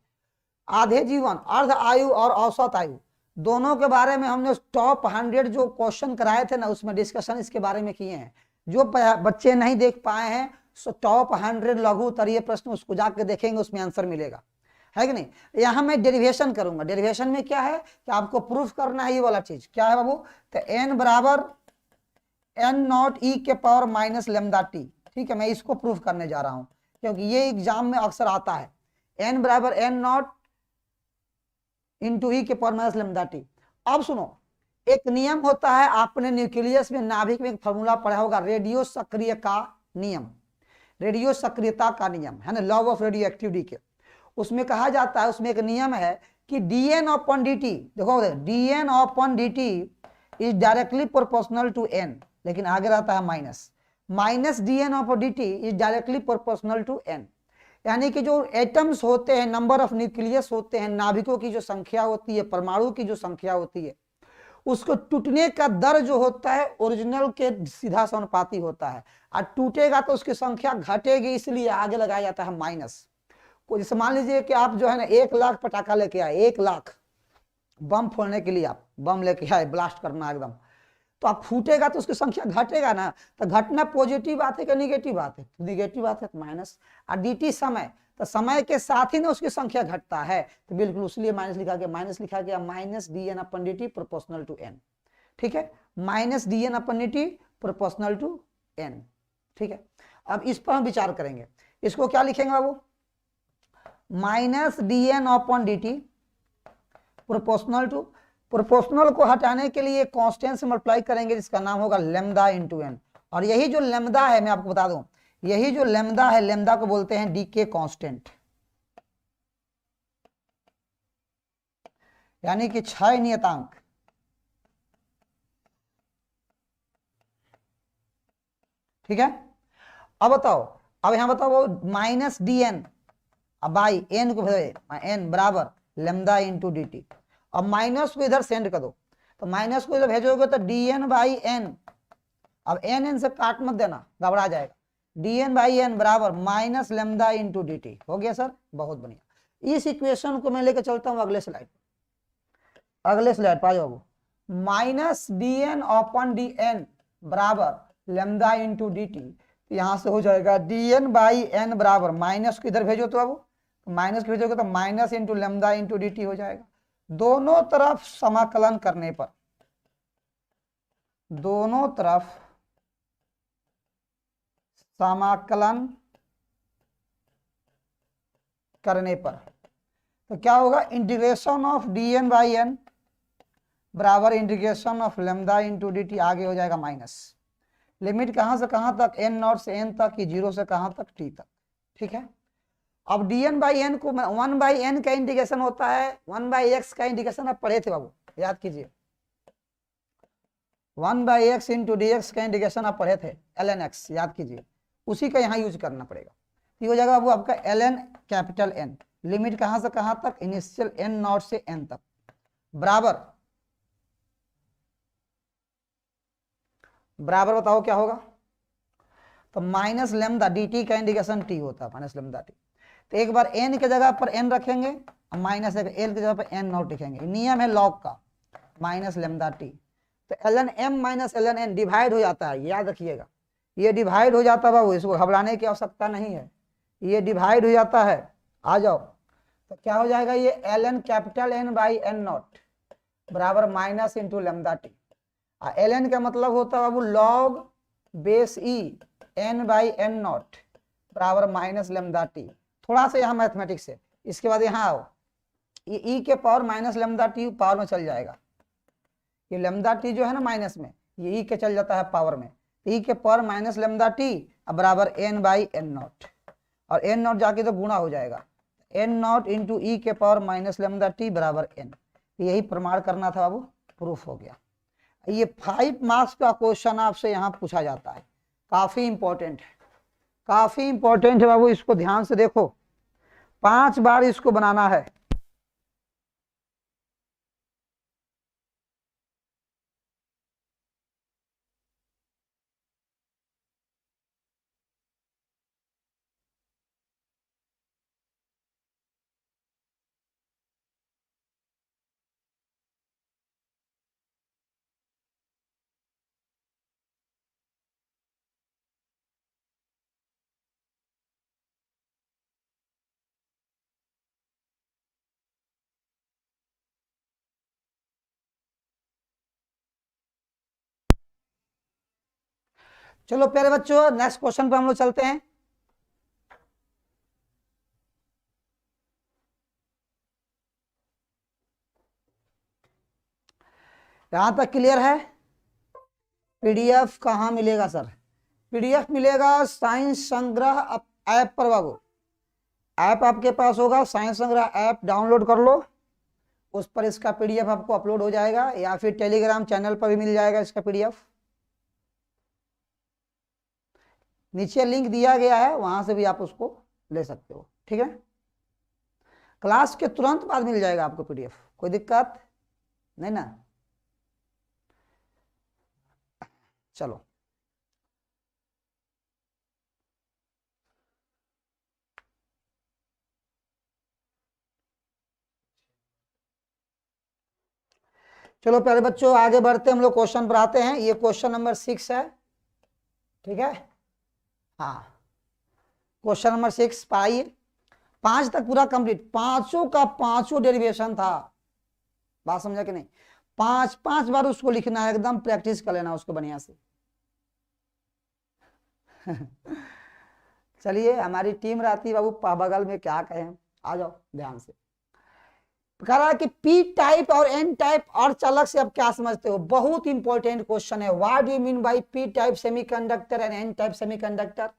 आधे जीवन, अर्ध आयु और औसत आयु, दोनों के बारे में हमने टॉप 100 जो क्वेश्चन कराए थे ना, उसमें डिस्कशन इसके बारे में किए हैं। जो बच्चे नहीं देख पाए हैं सो टॉप 100 लघु उत्तरीय प्रश्न उसको जाके देखेंगे, उसमें आंसर मिलेगा, है कि नहीं। यहाँ मैं डेरिवेशन करूंगा। डेरिवेशन में क्या है कि आपको प्रूफ करना है ये वाला चीज। क्या है बाबू? तो n बराबर n नॉट e के पावर माइनस लेमदा टी। ठीक है, मैं इसको प्रूफ करने जा रहा हूं क्योंकि ये एग्जाम में अक्सर आता है। n बराबर n नॉट इंटू ई के पावर माइनस लेमदा टी। अब सुनो, एक नियम होता है, आपने न्यूक्लियस में नाभिक में एक फॉर्मूला पढ़ा होगा, रेडियो सक्रिय का नियम, रेडियो सक्रियता का नियम है ना, लॉ ऑफ रेडियो एक्टिविटी के। उसमें कहा जाता है, उसमें एक नियम है कि dn अपॉन dt, देखो dn upon dt is directly proportional to n, लेकिन आगे रहता है minus, minus dn upon dt is directly proportional to n। यानी कि जो एटम्स होते हैं, नंबर ऑफ न्यूक्लियस होते हैं, नाभिकों की जो संख्या होती है, परमाणु की जो संख्या होती है, उसको टूटने का दर जो होता है ओरिजिनल के सीधा समानुपाती होता है, और टूटेगा तो उसकी संख्या घटेगी, इसलिए आगे लगाया जाता है माइनस। जैसे मान लीजिए कि आप जो है ना 1 लाख पटाखा लेके आए, 1 लाख बम फोड़ने के लिए आप बम लेके आए, ब्लास्ट करना एकदम, तो आप फूटेगा तो उसकी संख्या घटेगा ना। तो घटना पॉजिटिव बात है कि नेगेटिव बात है? तो नेगेटिव बात है, तो माइनस। और dt समय, तो समय के साथ ही ना उसकी संख्या घटता है, तो बिल्कुल इसलिए माइनस लिखा गया। माइनस लिखा गया minus dn upon dt proportional to n। ठीक है, minus dn upon dt proportional to n। ठीक है, अब इस पर हम विचार करेंगे। इसको क्या लिखेंगे बाबू? Minus dn upon dt proportional to, proportional को हटाने के लिए कांस्टेंट से मल्टीप्लाई करेंगे जिसका नाम होगा लेमदा इंटू n। और यही जो लेमदा है, मैं आपको बता दूं, यही जो लेमदा है, लेमदा को बोलते हैं डीके कांस्टेंट, यानी कि क्षय नियतांक। ठीक है, अब बताओ, अब यहां बताओ माइनस dn अब बाई n को n बराबर लेमदा इंटू डी टी। अब माइनस को इधर सेंड कर दो, तो माइनस को इधर भेजोगे तो dn बाई n, अब n से काट मत देना, घबरा जाएगा। dn बाई n बराबर minus lambda into D T. हो गया सर, बहुत बढ़िया। इस इक्वेशन को मैं लेकर चलता हूँ अगले स्लाइड, अगले स्लाइड पर आ जाओ। माइनस dn अपॉन dn बराबर लेमदा इंटू डी टी। यहां से हो जाएगा dn बाई n बराबर, माइनस को इधर भेजो तो अब माइनस को भेजोगे तो minus into lambda into D T हो जाएगा। दोनों तरफ समाकलन करने पर, दोनों तरफ समाकलन करने पर तो क्या होगा? Integration of dn by n बराबर integration of lambda into D T, आगे हो जाएगा माइनस। लिमिट कहां से कहां तक? n नॉट से n तक, कि 0 से कहां तक? t तक। ठीक है, अब dn बाई n को 1 बाई n का इंटीग्रेशन होता है, 1 बाई x का इंटीग्रेशन आप पढ़े थे बाबू, याद कीजिए। 1 by x into D x का इंटीग्रेशन आप पढ़े थे, ln x, याद कीजिए। उसी का यहाँ यूज करना पड़ेगा। ये हो जाएगा बाबू आपका ln कैपिटल N, लिमिट कहां से कहां तक? इनिशियल n नॉट से n तक, बराबर बराबर बताओ क्या होगा? तो माइनस लेमदा dt का इंटीग्रेशन t होता है, माइनस लेमदा t। तो एक बार n के जगह पर n रखेंगे, माइनस l की जगह पर n नॉट लिखेंगे, नियम है लॉग का, माइनस लेमदा t। तो ln m minus ln n divide हो जाता है, याद रखिएगा, ये डिवाइड हो जाता है बाबू, इसको घबराने की आवश्यकता नहीं है, ये डिवाइड हो जाता है। आ जाओ, तो क्या हो जाएगा? ये ln capital N by n naught बराबर minus into lambda t। ln का मतलब होता है बाबू log base e n by n naught बराबर माइनस लेमदा t। थोड़ा सा यहाँ मैथमेटिक्स है, इसके बाद यहाँ आओ, ये e के power minus lambda t power में चल जाएगा, ये लेमदा t जो है ना माइनस में, ये e के चल जाता है पावर में, e के पावर माइनस लेमदा t बराबर n बाई n नॉट, और n नॉट जाके तो गुणा हो जाएगा, n नॉट इंटू e के पावर माइनस लेमदा t बराबर n। यही प्रमाण करना था बाबू, प्रूफ हो गया। ये 5 मार्क्स का क्वेश्चन आपसे यहाँ पूछा जाता है, काफी इंपॉर्टेंट है, काफी इंपॉर्टेंट है बाबू, इसको ध्यान से देखो। 5 बार इसको बनाना है। चलो प्यारे बच्चों, नेक्स्ट क्वेश्चन पे हम लोग चलते हैं। यहां तक क्लियर है? पीडीएफ कहाँ मिलेगा सर? पीडीएफ मिलेगा साइंस संग्रह ऐप पर बाबू। ऐप आपके पास होगा, साइंस संग्रह ऐप डाउनलोड कर लो, उस पर इसका पीडीएफ आपको अपलोड हो जाएगा, या फिर टेलीग्राम चैनल पर भी मिल जाएगा इसका पीडीएफ। नीचे लिंक दिया गया है, वहां से भी आप उसको ले सकते हो, ठीक है। क्लास के तुरंत बाद मिल जाएगा आपको पीडीएफ, कोई दिक्कत नहीं ना। चलो चलो प्यारे बच्चों, आगे बढ़ते हम लोग क्वेश्चन पर आते हैं। ये क्वेश्चन नंबर 6 है, ठीक है। हाँ, क्वेश्चन नंबर 6 पाइए। 5 तक पूरा कंप्लीट, पांचों का पांचों डेरिवेशन था। बात समझा कि नहीं? 5 बार उसको लिखना है, एकदम प्रैक्टिस कर लेना उसको बढ़िया से। चलिए, हमारी टीम रहती बाबू बगल में, क्या कहें, आ जाओ ध्यान से। कह रहा है कि पी टाइप और एन टाइप अर्धचालक से आप क्या समझते हो? बहुत इंपॉर्टेंट क्वेश्चन है। What do you mean by P type semiconductor and N type semiconductor?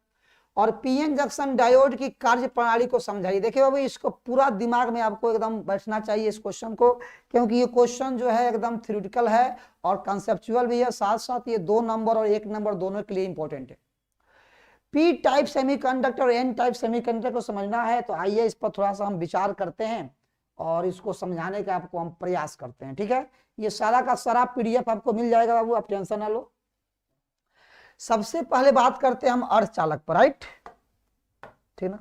और पीएन जंक्शन डायोड की कार्य प्रणाली को समझाइए। देखिए बाबू, इसको पूरा दिमाग में आपको एकदम बैठना चाहिए इस क्वेश्चन को, क्योंकि ये क्वेश्चन जो है एकदम थ्योरेटिकल है और कंसेप्चुअल भी है, साथ साथ ये 2 नंबर और 1 नंबर दोनों के लिए इंपॉर्टेंट है। पी टाइप सेमीकंडक्टर और एन टाइप सेमीकंडक्टर को समझना है, तो आइए इस पर थोड़ा सा हम विचार करते हैं और इसको समझाने का आपको हम प्रयास करते हैं, ठीक है। ये सारा का सारा पीडीएफ आपको मिल जाएगा बाबू, आप टेंशन ना लो। सबसे पहले बात करते हैं हम अर्धचालक पर, राइट, ठीक ना।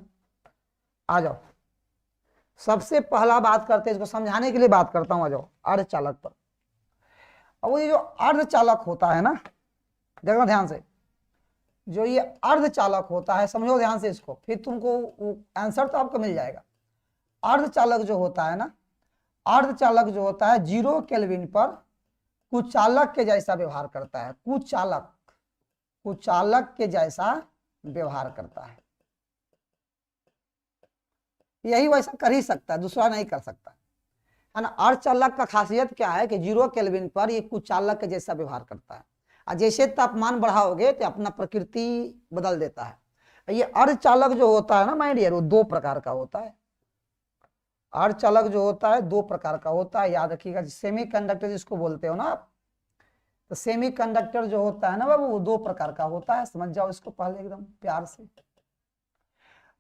आ जाओ, सबसे पहला बात करते हैं, इसको समझाने के लिए बात करता हूं, आ जाओ अर्धचालक पर। अब ये जो अर्धचालक होता है ना, देखना ध्यान से, जो ये अर्धचालक होता है, समझो ध्यान से इसको, फिर तुमको आंसर तो आपको मिल जाएगा। अर्धचालक जो होता है ना, अर्धचालक जो होता है 0 केल्विन पर कुचालक के जैसा व्यवहार करता है। कुचालक के जैसा व्यवहार करता है। यही वैसा कर ही सकता है, दूसरा नहीं कर सकता है ना। अर्धचालक का खासियत क्या है कि 0 केल्विन पर ये कुचालक के जैसा व्यवहार करता है, और जैसे तापमान बढ़ाओगे तो अपना प्रकृति बदल देता है। ये अर्धचालक जो होता है ना माय डियर, वो 2 प्रकार का होता है। अर्धचालक जो होता है 2 प्रकार का होता है, याद रखिएगा। सेमीकंडक्टर जिसको बोलते हो ना आप, तो सेमीकंडक्टर जो होता है ना बाबू, वो 2 प्रकार का होता है, समझ जाओ इसको पहले एकदम प्यार से।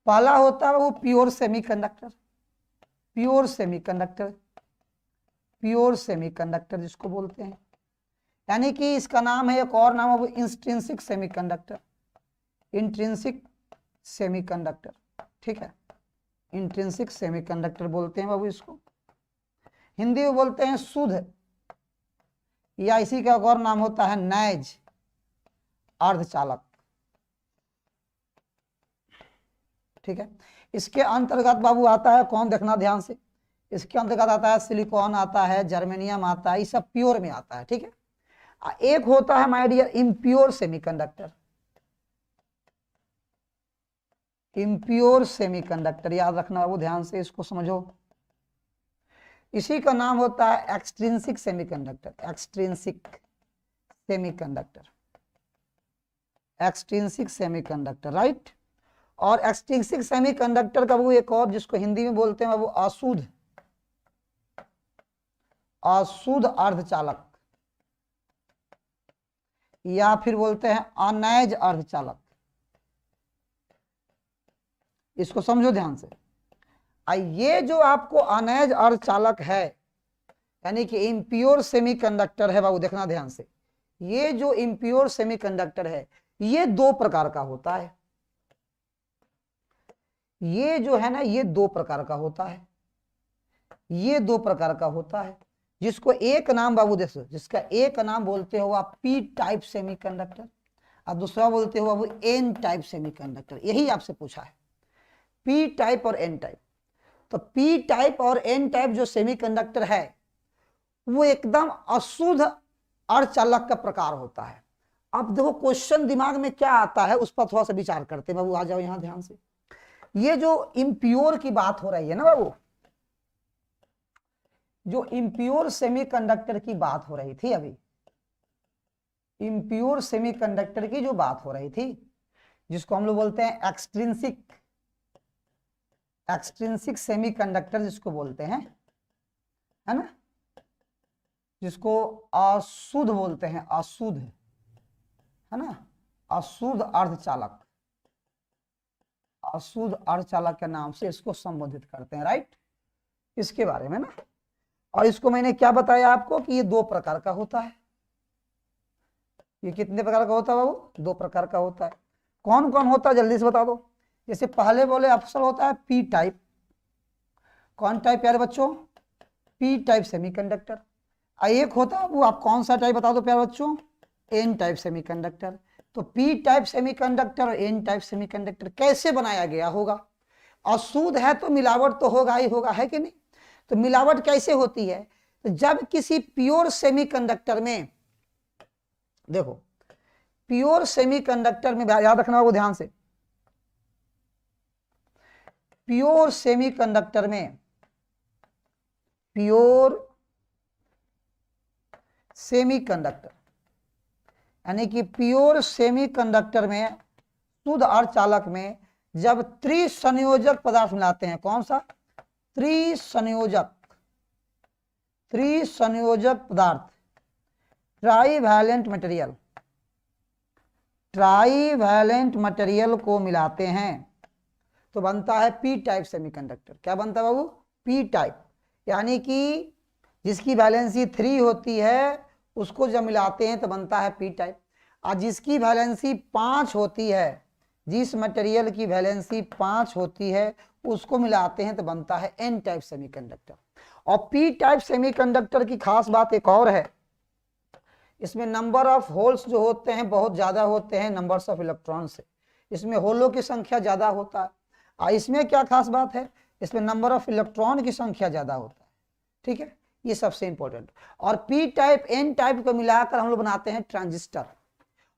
पहला होता है वो pure semiconductor, pure semiconductor, pure semiconductor जिसको बोलते हैं, यानी कि इसका नाम है, एक और नाम है वो इंट्रिंसिक सेमीकंडक्टर, इंट्रिंसिक सेमीकंडक्टर, ठीक है। इंट्रिंसिक सेमीकंडक्टर बोलते हैं बाबू इसको, हिंदी में बोलते हैं शुद्ध, या इसी का एक और नाम होता है नैज अर्धचालक, ठीक है। इसके अंतर्गत बाबू आता है कौन, देखना ध्यान से, इसके अंतर्गत आता है सिलिकॉन, आता है जर्मेनियम, आता है, ये सब प्योर में आता है, ठीक है। एक होता है my dear impure semiconductor, impure semiconductor, याद रखना बाबू ध्यान से, इसको समझो। इसी का नाम होता है extrinsic semiconductor, extrinsic semiconductor, extrinsic semiconductor, right. और एक्सट्रिंसिक सेमीकंडक्टर का वो एक और, जिसको हिंदी में बोलते हैं वो अशुद्ध, अशुद्ध अर्धचालक, या फिर बोलते हैं अनैज अर्धचालक। इसको समझो ध्यान से, ये जो आपको अनैज अर्धचालक है यानी कि इम्प्योर सेमीकंडक्टर है बाबू, देखना ध्यान से, ये जो इम्प्योर सेमीकंडक्टर है ये दो प्रकार का होता है। ये जो है ना ये दो प्रकार का होता है, ये दो प्रकार का होता है, जिसको एक नाम बाबू देखो, जिसका एक नाम बोलते हो आप पी टाइप सेमीकंडक्टर और दूसरा बोलते हो बाबू एन टाइप सेमीकंडक्टर। यही आपसे पूछा है, पी टाइप और एन टाइप। तो पी टाइप और एन टाइप जो सेमीकंडक्टर है वो एकदम अशुद्ध अर्धचालक का प्रकार होता है। अब देखो क्वेश्चन दिमाग में क्या आता है उस पर थोड़ा सा विचार करते हैं बाबू। आ जाओ यहां ध्यान से, ये जो इम्प्योर की बात हो रही है ना बाबू, जो इम्प्योर सेमीकंडक्टर की बात हो रही थी अभी, इम्प्योर सेमीकंडक्टर की जो बात हो रही थी जिसको हम लोग बोलते हैं एक्सट्रिंसिक सेमीकंडक्टर जिसको बोलते हैं, है ना, जिसको अशुद्ध बोलते हैं, अशुद्ध, है ना, अशुद्ध अर्धचालक, अशुद्ध अर्धचालक के नाम से इसको संबोधित करते हैं, राइट, इसके बारे में ना। और इसको मैंने क्या बताया आपको कि ये दो प्रकार का होता है। ये कितने प्रकार का होता है बाबू? दो प्रकार का होता है। कौन कौन होता है जल्दी से बता दो। जैसे पहले बोले अफसर होता है पी टाइप, कौन टाइप प्यारे बच्चों? P type semiconductor. एक होता है वो, आप कौन सा टाइप बता दो प्यारे बच्चों? N type semiconductor. तो पी टाइप सेमीकंडक्टर और एन टाइप सेमीकंडक्टर कैसे बनाया गया होगा? अशुद्ध है तो मिलावट तो होगा ही होगा, है कि नहीं? तो मिलावट कैसे होती है? तो जब किसी प्योर सेमीकंडक्टर में, देखो प्योर सेमीकंडक्टर में याद रखना वो ध्यान से, प्योर सेमीकंडक्टर में, प्योर सेमीकंडक्टर यानी कि प्योर सेमीकंडक्टर में, शुद्ध अर्धचालक में जब त्रिसंयोजक पदार्थ मिलाते हैं, कौन सा? त्रिसंयोजक पदार्थ, ट्राईवैलेंट मटेरियल, ट्राईवैलेंट मटेरियल को मिलाते हैं तो बनता है पी टाइप सेमीकंडक्टर। क्या बनता है बाबू? P type. यानी कि जिसकी वैलेंसी 3 होती है उसको जब मिलाते हैं तो बनता है पी टाइप, और जिसकी वैलेंसी 5 होती है, जिस मटेरियल की वैलेंसी 5 होती है उसको मिलाते हैं तो बनता है एन टाइप सेमीकंडक्टर। और पी टाइप सेमीकंडक्टर की खास बात एक और है, इसमें नंबर ऑफ होल्स जो होते हैं बहुत ज्यादा होते हैं नंबर्स ऑफ इलेक्ट्रॉन से, इसमें होलों की संख्या ज्यादा होता है। और इसमें क्या खास बात है? इसमें नंबर ऑफ इलेक्ट्रॉन की संख्या ज्यादा होता है, ठीक है, ये सबसे इंपॉर्टेंट। और पी टाइप एन टाइप को मिलाकर हम लोग बनाते हैं ट्रांजिस्टर,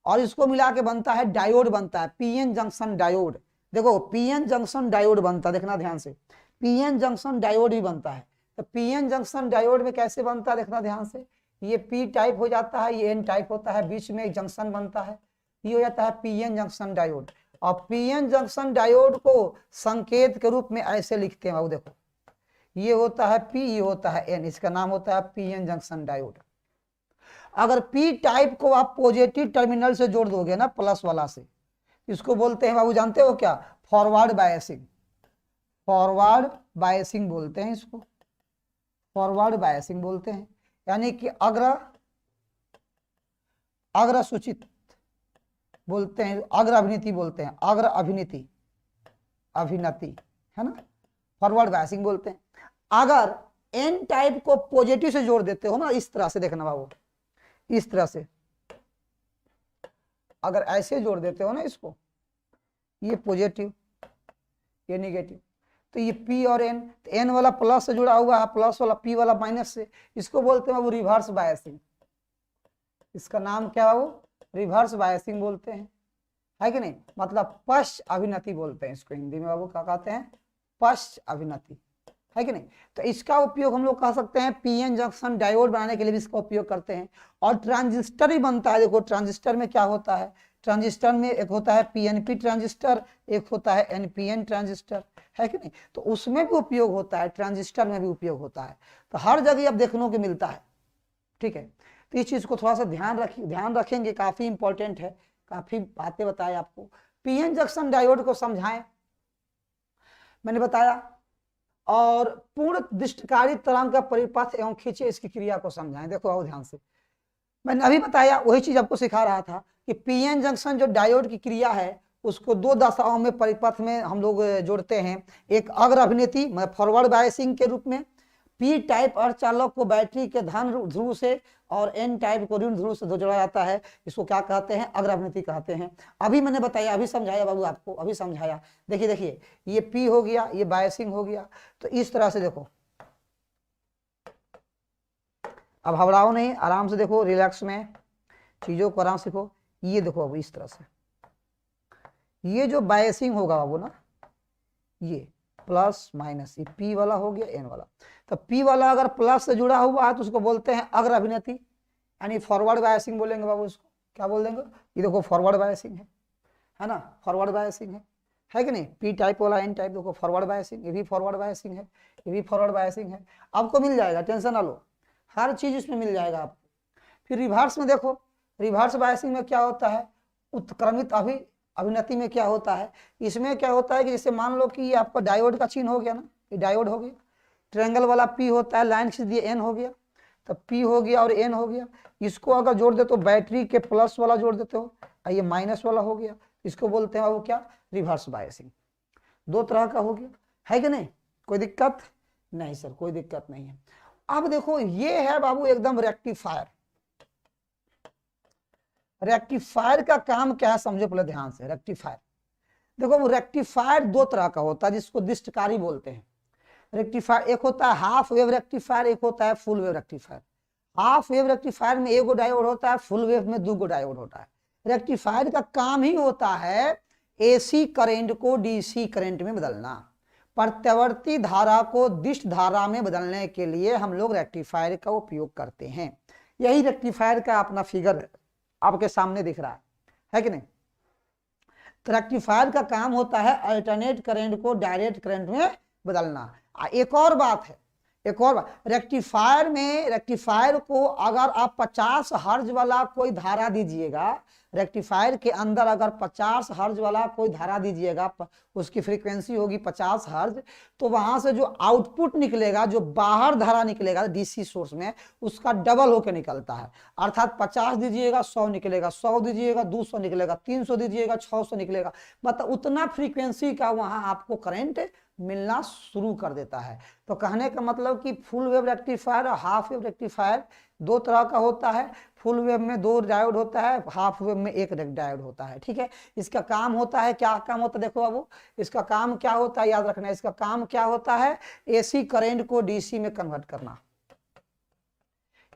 और इसको मिला के बनता है डायोड, बनता है पीएन जंक्शन डायोड। देखो पीएन जंक्शन डायोड बनता है, देखना ध्यान से, पीएन जंक्शन डायोड भी बनता है। तो पीएन जंक्शन डायोड में कैसे बनता है देखना ध्यान से, ये पी टाइप हो जाता है, ये एन टाइप होता है, बीच में एक जंक्शन बनता है, ये हो जाता है पीएन जंक्शन डायोड। और पीएन जंक्शन डायोड को संकेत के रूप में ऐसे लिखते हैं बाबू, देखो ये होता है पी, ये होता है एन, इसका नाम होता है पीएन जंक्शन डायोड। अगर पी टाइप को आप पॉजिटिव टर्मिनल से जोड़ दोगे ना, प्लस वाला से, इसको बोलते हैं बाबू जानते हो क्या? फॉरवर्ड बायसिंग, फॉरवर्ड बायसिंग बोलते हैं इसको, फॉरवर्ड बायसिंग बोलते हैं। यानी कि अग्र सूचित बोलते हैं, अग्र अभिनीति बोलते हैं, अग्र अभिनीति, अभिनति, है ना, फॉरवर्ड बायसिंग बोलते हैं। अगर एन टाइप को पॉजिटिव से जोड़ देते हो ना, इस तरह से देखना बाबू, इस तरह से अगर ऐसे जोड़ देते हो ना इसको, ये पॉजिटिव ये नेगेटिव, तो ये पी और एन, तो एन वाला प्लस से जुड़ा हुआ है, प्लस वाला पी वाला माइनस से, इसको बोलते हैं वो रिवर्स बायसिंग। इसका नाम क्या है वो? रिवर्स बायसिंग बोलते हैं, है कि नहीं? मतलब पश्च अभिनति बोलते हैं इसको, हिंदी में बाबू क्या कहते हैं? पश्च अभिनति, है कि नहीं? तो इसका उपयोग हम लोग कह सकते हैं पीएन जंक्शन डायोड बनाने के लिए भी इसका उपयोग करते हैं। और ट्रांजिस्टर भी बनता है। देखो ट्रांजिस्टर में क्या होता है, ट्रांजिस्टर में एक होता है पीएनपी ट्रांजिस्टर, एक होता है एनपीएन ट्रांजिस्टर, है कि नहीं? तो उसमें भी उपयोग होता है, ट्रांजिस्टर में भी उपयोग होता है। तो हर जगह अब देखने को मिलता है, ठीक है। तो इस चीज को थोड़ा सा ध्यान रखेंगे, काफी इंपॉर्टेंट है, काफी बातें बताए आपको। पीएन जंक्शन डायोड को समझाएं, मैंने बताया और पूर्ण दिष्टकारी तरंग का परिपथ एवं खींचे, इसकी क्रिया को समझाएं। देखो आओ ध्यान से, मैंने अभी बताया वही चीज आपको सिखा रहा था कि पीएन जंक्शन जो डायोड की क्रिया है उसको दो दशाओं में परिपथ में हम लोग जोड़ते हैं। एक अग्र अभिनेति मतलब फॉरवर्ड बायसिंग के रूप में, पी टाइप अर्धचालक को बैटरी के धन ध्रुव से और एन टाइप को ऋण ध्रुव से जोड़ा जाता है, इसको क्या कहते हैं, अग्र अभिनेति कहते हैं। अभी मैंने बताया, अभी समझाया बाबू आपको, अभी समझाया। देखिए देखिए, ये पी हो गया, ये बायसिंग हो गया। तो इस तरह से देखो, अब घबराओ नहीं, आराम से देखो, रिलैक्स में चीजों को आराम सीखो। ये देखो अब इस तरह से, ये जो बायसिंग होगा बाबू ना, ये प्लस माइनस, ये पी वाला हो गया, एन वाला। तो पी वाला अगर प्लस से जुड़ा हुआ है तो उसको बोलते हैं अग्र अभिनेति, यानी फॉरवर्ड बायसिंग बोलेंगे बाबू इसको। क्या बोल देंगे, ये देखो फॉरवर्ड बायसिंग है ना, फॉरवर्ड बायसिंग है कि नहीं। पी टाइप वाला एन टाइप देखो फॉरवर्ड बायसिंग, ये भी फॉरवर्ड बायसिंग है, ये भी फॉरवर्ड बायसिंग है। आपको मिल जाएगा, टेंशन ना लो, हर चीज इसमें मिल जाएगा आपको। फिर रिवर्स में देखो, रिवर्स बायसिंग में क्या होता है, उत्क्रमित अभिनति में क्या होता है, इसमें क्या होता है कि जैसे मान लो कि ये आपका डायोड का चिन्ह हो गया ना, ये डायोड हो गया, ट्रायंगल वाला पी होता है, लाइन खींच दिए एन हो गया, तो पी हो गया और एन हो गया। इसको अगर जोड़ दे तो बैटरी के प्लस वाला जोड़ देते हो, ये माइनस वाला हो गया, इसको बोलते हैं वो क्या, रिवर्स बायसिंग। दो तरह का हो गया, है कि नहीं, कोई दिक्कत नहीं सर, कोई दिक्कत नहीं है। अब देखो ये है बाबू एकदम रेक्टिफायर। रेक्टिफायर का काम क्या है समझो पहले ध्यान से। रेक्टिफायर देखो, वो रेक्टिफायर दो तरह का होता है जिसको दिष्टकारी बोलते हैं। रेक्टिफायर एक होता है हाफ वेव रेक्टिफायर, एक होता है full wave rectifier. Half wave rectifier में एगो डायोड होता है, फुल वेव में 2 गो डायोड होता है। रेक्टिफायर का काम ही होता है एसी करंट को डीसी करंट में बदलना। प्रत्यावर्ती धारा को दिष्ट धारा में बदलने के लिए हम लोग रेक्टिफायर का उपयोग करते हैं। यही रेक्टिफायर का अपना फिगर आपके सामने दिख रहा है कि नहीं। तो रेक्टिफायर का काम होता है अल्टरनेट करंट को डायरेक्ट करंट में बदलना। एक और बात है, एक और बात, रेक्टिफायर को अगर आप 50 हर्ज वाला कोई धारा दीजिएगा, रेक्टिफायर के अंदर अगर 50 हर्ज वाला कोई धारा दीजिएगा, उसकी फ्रीक्वेंसी होगी 50 हर्ज, तो वहां से जो आउटपुट निकलेगा, जो बाहर धारा निकलेगा डीसी सोर्स में, उसका डबल होकर निकलता है। अर्थात 50 दीजिएगा 100 निकलेगा, 100 दीजिएगा 200 निकलेगा, 300 दीजिएगा 600 निकलेगा। मतलब उतना फ्रीक्वेंसी का वहां आपको करंट मिलना शुरू कर देता है। तो कहने का मतलब कि फुल वेव रेक्टिफायर और हाफ वेव रेक्टिफायर दो तरह का होता है। फुल वेव में 2 डायोड होता है, हाफ वेव में 1 डायोड होता है, ठीक है। इसका काम होता है, क्या काम होता है देखो बाबू, इसका काम क्या होता है याद रखना है। इसका काम क्या होता है, एसी करंट को डीसी में कन्वर्ट करना,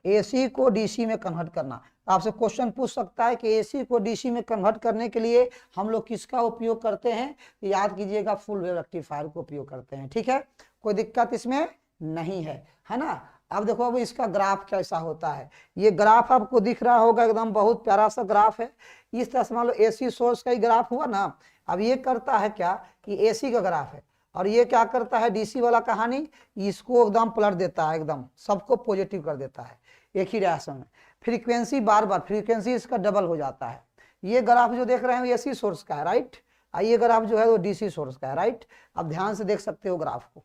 एसी को डीसी में कन्वर्ट करना। आपसे क्वेश्चन पूछ सकता है कि एसी को डीसी में कन्वर्ट करने के लिए हम लोग किसका उपयोग करते हैं, याद कीजिएगा फुल वेव रेक्टिफायर को उपयोग करते हैं, ठीक है। कोई दिक्कत इसमें नहीं है ना। अब देखो अब इसका ग्राफ कैसा होता है। ये ग्राफ आपको दिख रहा होगा, एकदम बहुत प्यारा सा ग्राफ है। इस तरह से मान लो एसी सोर्स का ही ग्राफ हुआ ना। अब ये करता है क्या कि एसी का ग्राफ है, और ये क्या करता है डीसी वाला कहानी, इसको एकदम पलट देता है, एकदम सबको पॉजिटिव कर देता है एक ही डायरेक्शन में। फ्रीक्वेंसी बार बार फ्रीक्वेंसी इसका डबल हो जाता है। ये ग्राफ जो देख रहे हैं एसी सोर्स का है, राइट। ये ग्राफ जो है वो डीसी सोर्स का है, राइट। अब ध्यान से देख सकते हो ग्राफ को,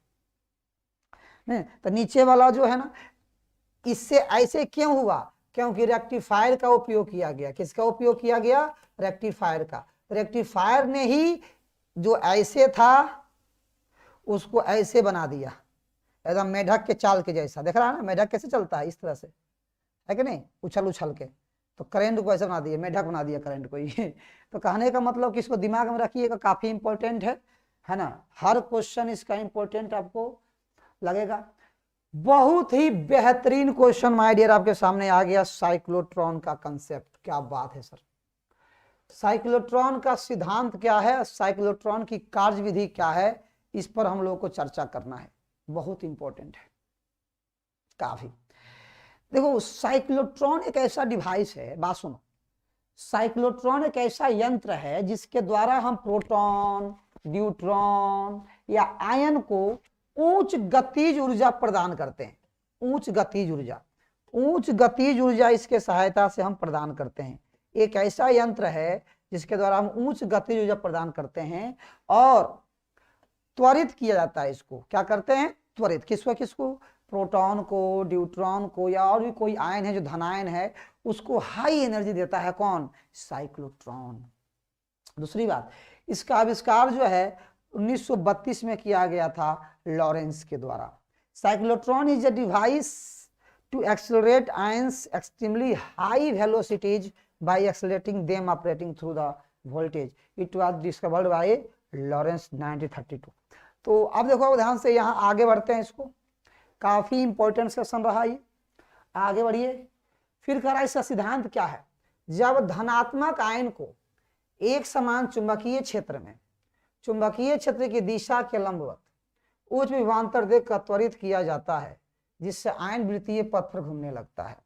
नहीं तो नीचे वाला जो है ना, इससे ऐसे क्यों हुआ, क्योंकि रेक्टिफायर का उपयोग किया गया। किसका उपयोग किया गया, रेक्टिफायर का। रेक्टिफायर ने ही जो ऐसे था उसको ऐसे बना दिया, एकदम मेढक के चाल के जैसा। देख रहा है ना मेढक कैसे चलता है, इस तरह से, है कि नहीं, उछल उछल के। तो करंट को ऐसे बना दिया, मेढक बना दिया करंट को ये। तो कहने का मतलब कि इसको दिमाग में रखिएगा, काफी इंपॉर्टेंट है ना। हर क्वेश्चन इसका इंपॉर्टेंट आपको लगेगा। बहुत ही बेहतरीन क्वेश्चन माय डियर आपके सामने आ गया, साइक्लोट्रॉन का कंसेप्ट। क्या बात है सर, साइक्लोट्रॉन का सिद्धांत क्या है, साइक्लोट्रॉन की कार्यविधि क्या है, इस पर हम लोगों को चर्चा करना है। बहुत इंपॉर्टेंट है काफी। देखो साइक्लोट्रॉन एक ऐसा डिवाइस है, बात सुनो, साइक्लोट्रॉन एक ऐसा यंत्र है जिसके द्वारा हम प्रोटॉन, न्यूट्रॉन या आयन को उच्च गतिज ऊर्जा प्रदान करते हैं। उच्च गतिज ऊर्जा इसके सहायता से हम प्रदान करते हैं। एक ऐसा यंत्र है जिसके द्वारा हम उच्च गतिज ऊर्जा प्रदान करते हैं। और त्वरित किया जाता है। इसको क्या करते हैं? त्वरित। किसको किसको? प्रोटॉन को, ड्यूट्रॉन को, या और भी कोई आयन है जो धनायन है, उसको हाई एनर्जी देता है कौन? साइक्लोट्रॉन। दूसरी बात, इसका आविष्कार जो है 1932 में किया गया था लॉरेंस के द्वारा। Cyclotron is a device to accelerate ions extremely high velocities by accelerating them operating through the voltage. It was discovered by Lawrence 1932। तो अब देखो ध्यान से, यहाँ आगे बढ़ते हैं। इसको काफी इंपॉर्टेंट सेशन रहा ये, आगे बढ़िए। फिर कह रहा है इसका सिद्धांत क्या है? जब धनात्मक आयन को एक समान चुंबकीय क्षेत्र में चुंबकीय क्षेत्र की दिशा के लंबवत उच्च विभवांतर देकर त्वरित किया जाता है, जिससे आयन वृत्तीय पथ पर घूमने लगता है।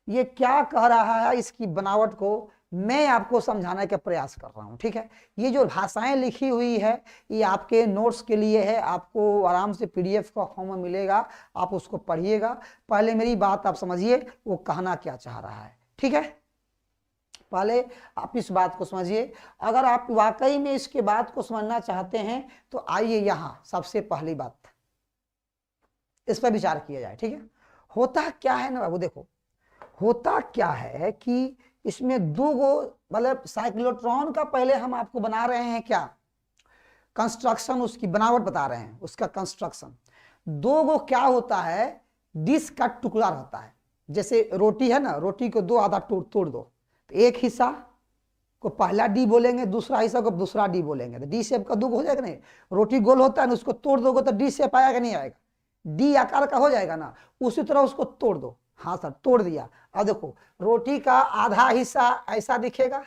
ये क्या कह रहा है, इसकी बनावट को मैं आपको समझाने का प्रयास कर रहा हूं, ठीक है। ये जो भाषाएं लिखी हुई है ये आपके नोट्स के लिए है, आपको आराम से पीडीएफ का फॉर्म में मिलेगा, आप उसको पढ़िएगा। पहले मेरी बात आप समझिए वो कहना क्या चाह रहा है, ठीक है। पहले आप इस बात को समझिए। अगर आप वाकई में इसके बात को समझना चाहते हैं तो आइए यहाँ सबसे पहली बात इस पर विचार किया जाए, ठीक है। होता क्या है ना बाबू, देखो होता क्या है कि इसमें दो गो, मतलब साइक्लोट्रॉन का पहले हम आपको बना रहे हैं क्या, कंस्ट्रक्शन, उसकी बनावट बता रहे हैं, उसका कंस्ट्रक्शन। दो गो क्या होता है, डिस्क का टुकड़ा रहता है। जैसे रोटी है ना, रोटी को दो आधा तोड़ दो, तो एक हिस्सा को पहला डी बोलेंगे, दूसरा हिस्सा को दूसरा डी बोलेंगे, तो डी शेप का दो हो जाएगा नहीं। रोटी गोल होता है ना, उसको तोड़ दोगे तो डी शेप आएगा नहीं आएगा, डी आकार का हो जाएगा ना। उसी तरह उसको तोड़ दो। हाँ सर, तोड़ दिया। अब देखो रोटी का आधा हिस्सा ऐसा दिखेगा,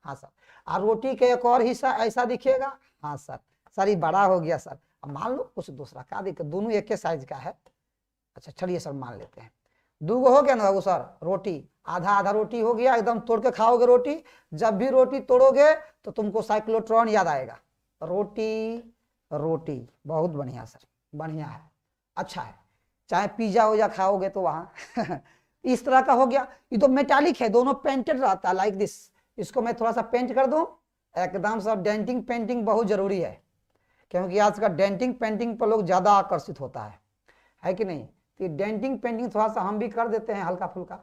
हाँ सर, और रोटी का एक और हिस्सा ऐसा दिखेगा, हाँ सर। सर ये बड़ा हो गया सर। अब मान लो कुछ दूसरा, क्या दिक्कत, दोनों एक के साइज का है। अच्छा चलिए सर मान लेते हैं, दो हो गया ना बाबू सर, रोटी आधा आधा रोटी हो गया, एकदम तोड़ के खाओगे रोटी। जब भी रोटी तोड़ोगे तो तुमको साइक्लोट्रॉन याद आएगा। रोटी रोटी, बहुत बढ़िया सर, बढ़िया है, अच्छा है। चाहे पिज्जा वोजा खाओगे तो वहां इस तरह का हो गया। ये तो मेटालिक है, दोनों पेंटेड रहता है लाइक दिस। इसको मैं थोड़ा सा पेंट कर दूं, एकदम सा डेंटिंग पेंटिंग बहुत जरूरी है, क्योंकि आज का डेंटिंग पेंटिंग पर लोग ज्यादा आकर्षित होता है कि नहीं। तो डेंटिंग पेंटिंग थोड़ा सा हम भी कर देते हैं हल्का फुल्का,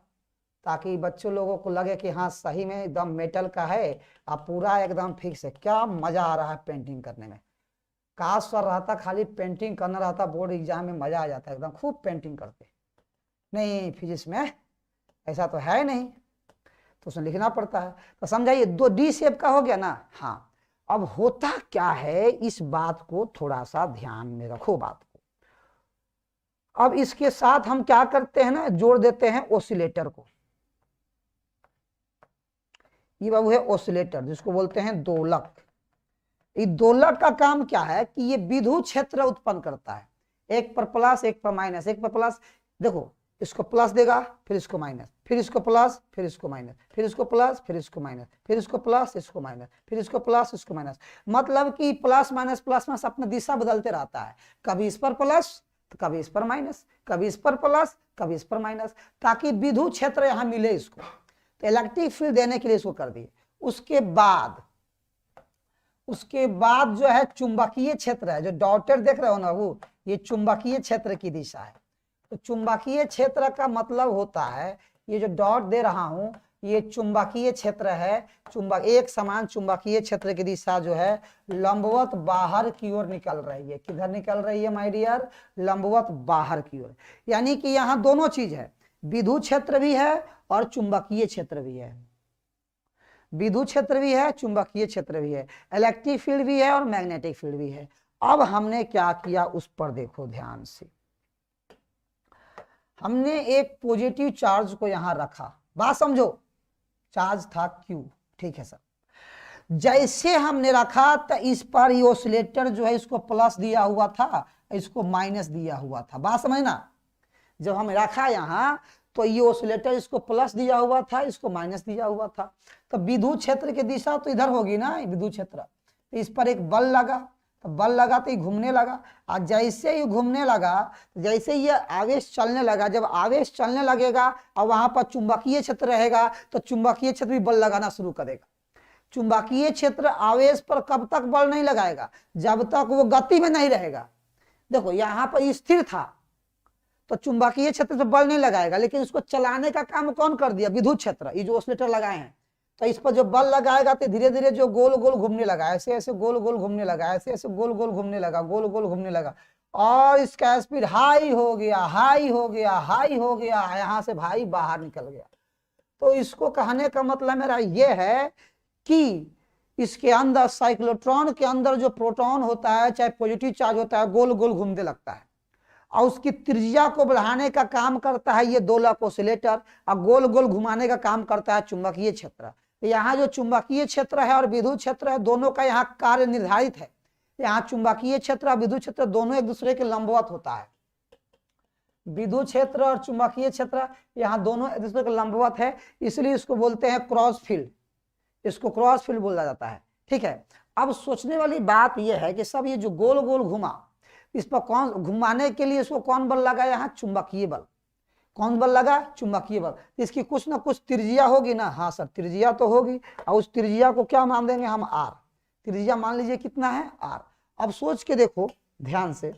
ताकि बच्चों लोगों को लगे कि हाँ सही में एकदम मेटल का है, अब पूरा एकदम फिक्स है। क्या मजा आ रहा है पेंटिंग करने में। काश सर रहता खाली पेंटिंग करना रहता, बोर्ड एग्जाम में मजा आ जाता है, एकदम खूब पेंटिंग करते। नहीं, फिजिक्स में ऐसा तो है नहीं, तो उसमें लिखना पड़ता है। तो समझाइए, दो डी शेप का हो गया ना। हाँ, अब होता क्या है, इस बात को थोड़ा सा ध्यान में रखो बात को। अब इसके साथ हम क्या करते हैं ना, जोड़ देते हैं ऑसिलेटर को। ये बाबू है ऑसिलेटर, जिसको बोलते हैं दोलक। इस दोलक का काम क्या है कि ये विद्युत क्षेत्र उत्पन्न करता है, एक पर प्लस एक पर माइनस, एक पर प्लस। देखो इसको प्लस देगा, फिर इसको माइनस, फिर इसको प्लस, फिर इसको माइनस, फिर इसको प्लस, फिर इसको माइनस, फिर इसको प्लस, इसको माइनस, फिर इसको प्लस, इसको माइनस। मतलब कि प्लस माइनस अपना दिशा बदलते रहता है, कभी इस पर प्लस तो कभी इस पर माइनस, कभी इस पर प्लस कभी इस पर माइनस, ताकि विद्युत क्षेत्र यहां मिले इसको। तो इलेक्ट्रिक फील्ड देने के लिए इसको कर दिए। उसके बाद जो है चुंबकीय क्षेत्र है, जो डॉटेड देख रहे हो ना वो, ये चुंबकीय क्षेत्र की दिशा है। तो चुंबकीय क्षेत्र का मतलब होता है, ये जो डॉट दे रहा हूं ये चुंबकीय क्षेत्र है। एक समान चुंबकीय क्षेत्र की दिशा जो है लंबवत बाहर की ओर निकल रही है। किधर निकल रही है माय डियर? लंबवत बाहर की ओर। यानी कि यहाँ दोनों चीज है, विद्युत क्षेत्र भी है और चुंबकीय क्षेत्र भी है। विद्युत क्षेत्र भी है, चुंबकीय क्षेत्र भी है, इलेक्ट्रिक फील्ड भी है और मैग्नेटिक फील्ड भी है। अब हमने क्या किया उस पर देखो ध्यान से। हमने एक पॉजिटिव चार्ज को यहां रखा, बात समझो, चार्ज था Q, ठीक है सर। जैसे हमने रखा तो इस पर ये ऑसिलेटर जो है इसको प्लस दिया हुआ था, इसको माइनस दिया हुआ था, बात समझना। जब हम रखा यहाँ तो ये ऑसिलेटर इसको प्लस दिया हुआ था, इसको माइनस दिया हुआ था। तो विद्युत क्षेत्र की दिशा तो इधर होगी ना, विद्युत क्षेत्र। तो इस पर एक बल लगा, तो बल लगा तो ये घूमने लगा, और जैसे ये घूमने लगा, जैसे ये आवेश चलने लगा, जब आवेश चलने लगेगा और वहां पर चुंबकीय क्षेत्र रहेगा तो चुंबकीय क्षेत्र भी बल लगाना शुरू करेगा। चुंबकीय क्षेत्र आवेश पर कब तक बल नहीं लगाएगा? जब तक वो गति में नहीं रहेगा। देखो यहां पर स्थिर था तो चुंबकीय क्षेत्र पे बल नहीं लगाएगा, लेकिन इसको चलाने का काम कौन कर दिया? विद्युत क्षेत्र। ये जो ऑसिलेटर लगाए हैं तो इस पर जो बल लगाएगा तो धीरे धीरे जो गोल गोल घूमने लगा, ऐसे ऐसे गोल गोल घूमने लगा, ऐसे ऐसे गोल गोल घूमने लगा, गोल गोल घूमने लगा, और इसका स्पीड हाई हो गया, हाई हो गया, हाई हो गया, यहां से भाई बाहर निकल गया। तो इसको कहने का मतलब मेरा यह है कि इसके अंदर साइक्लोट्रॉन के अंदर जो प्रोटॉन होता है, चाहे पॉजिटिव चार्ज होता है, गोल गोल घूमने लगता है और उसकी त्रिज्या को बढ़ाने का काम करता है ये दोलक ऑसिलेटर, और गोल गोल घुमाने का काम करता है चुंबकीय क्षेत्र। यहाँ जो चुंबकीय क्षेत्र है और विद्युत क्षेत्र है, दोनों का यहाँ कार्य निर्धारित है। यहाँ चुंबकीय क्षेत्र और विद्युत क्षेत्र दोनों एक दूसरे के लंबवत होता है। विद्युत क्षेत्र और चुंबकीय क्षेत्र यहाँ दोनों एक दूसरे के लंबवत है, इसलिए इसको बोलते हैं क्रॉस फील्ड। इसको क्रॉस फील्ड बोला जाता है। ठीक है, अब सोचने वाली बात यह है कि सब ये जो गोल गोल घुमा, इस पर कौन घुमाने के लिए इसको कौन बल लगा? यहाँ चुंबकीय बल। कौन बल लगा? चुंबकीय बल। इसकी कुछ ना कुछ त्रिज्या होगी ना? हाँ सर, त्रिज्या तो होगी, और उस त्रिज्या को क्या मान देंगे हम? आर। त्रिज्या मान लीजिए कितना है? आर। अब सोच के देखो ध्यान से,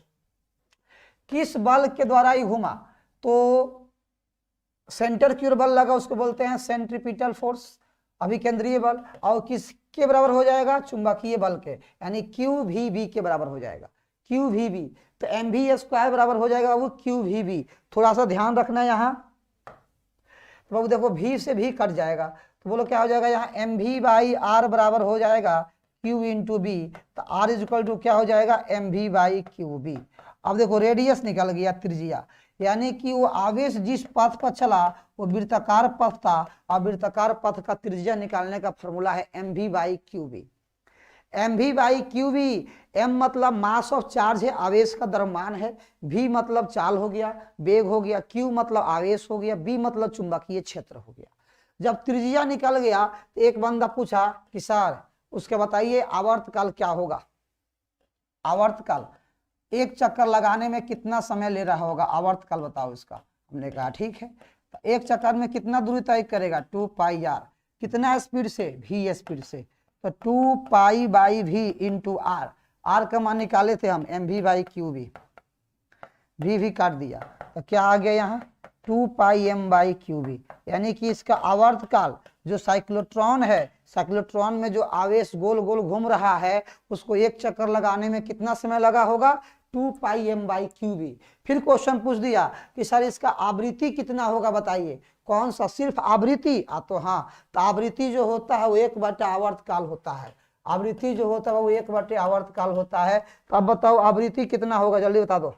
किस बल के द्वारा ये घुमा? तो सेंटर की ओर बल लगा, उसको बोलते हैं सेंट्रीपिटल फोर्स, अभिकेंद्रीय बल। और किसके बराबर हो जाएगा? चुंबकीय बल के, यानी क्यू वी बी के बराबर हो जाएगा। क्यू वी बी, तो एम वी स्क्वायर बराबर हो जाएगा वो क्यू वी बी। थोड़ा सा ध्यान रखना है यहाँ, तो बाबू देखो भी से भी कट जाएगा, तो बोलो क्या हो जाएगा? यहाँ एम वी बाई आर बराबर हो जाएगा क्यू इंटू बी, तो आर इज इक्वल टू क्या हो जाएगा? M V by Q B. अब देखो रेडियस निकल गया, त्रिज्या, यानी कि वो आवेश जिस पथ पर चला वो वृत्ताकार पथ था, और वृत्ताकार पथ का त्रिज्या निकालने का फॉर्मूला है M V by Q B. M V by Q B, M मतलब मास ऑफ चार्ज है, आवेश का द्रव्यमान है, वी मतलब चाल हो गया, वेग हो गया, क्यू मतलब आवेश हो गया, बी मतलब चुंबकीय क्षेत्र हो गया। जब त्रिज्या निकल गया तो एक बंदा पूछा कि सर उसके बताइए आवर्तकाल क्या होगा? आवर्तकाल एक चक्कर लगाने में कितना समय ले रहा होगा? आवर्तकाल बताओ इसका। हमने कहा ठीक है, तो एक चक्कर में कितना दूरी तय करेगा? 2 पाई आर। कितना स्पीड से? v स्पीड से, तो 2 pi by V into R. R का मान निकाले थे हम M V by Q B, भी काट दिया, तो क्या आ गया यहाँ? 2 pi M by Q B. यानी कि इसका आवर्तकाल जो साइक्लोट्रॉन है, साइक्लोट्रॉन में जो आवेश गोल गोल घूम रहा है, उसको एक चक्कर लगाने में कितना समय लगा होगा? 2 pi M by Q B. फिर क्वेश्चन पूछ दिया कि सर इसका आवृत्ति कितना होगा बताइए? कौन सा? सिर्फ आवृत्ति? तो हाँ, तो आवृत्ति जो होता है वो 1/, आवर्तकाल होता है। आवृत्ति जो होता है वो 1/, आवर्तकाल होता है। तो अब बताओ आवृत्ति कितना होगा, जल्दी बता दो।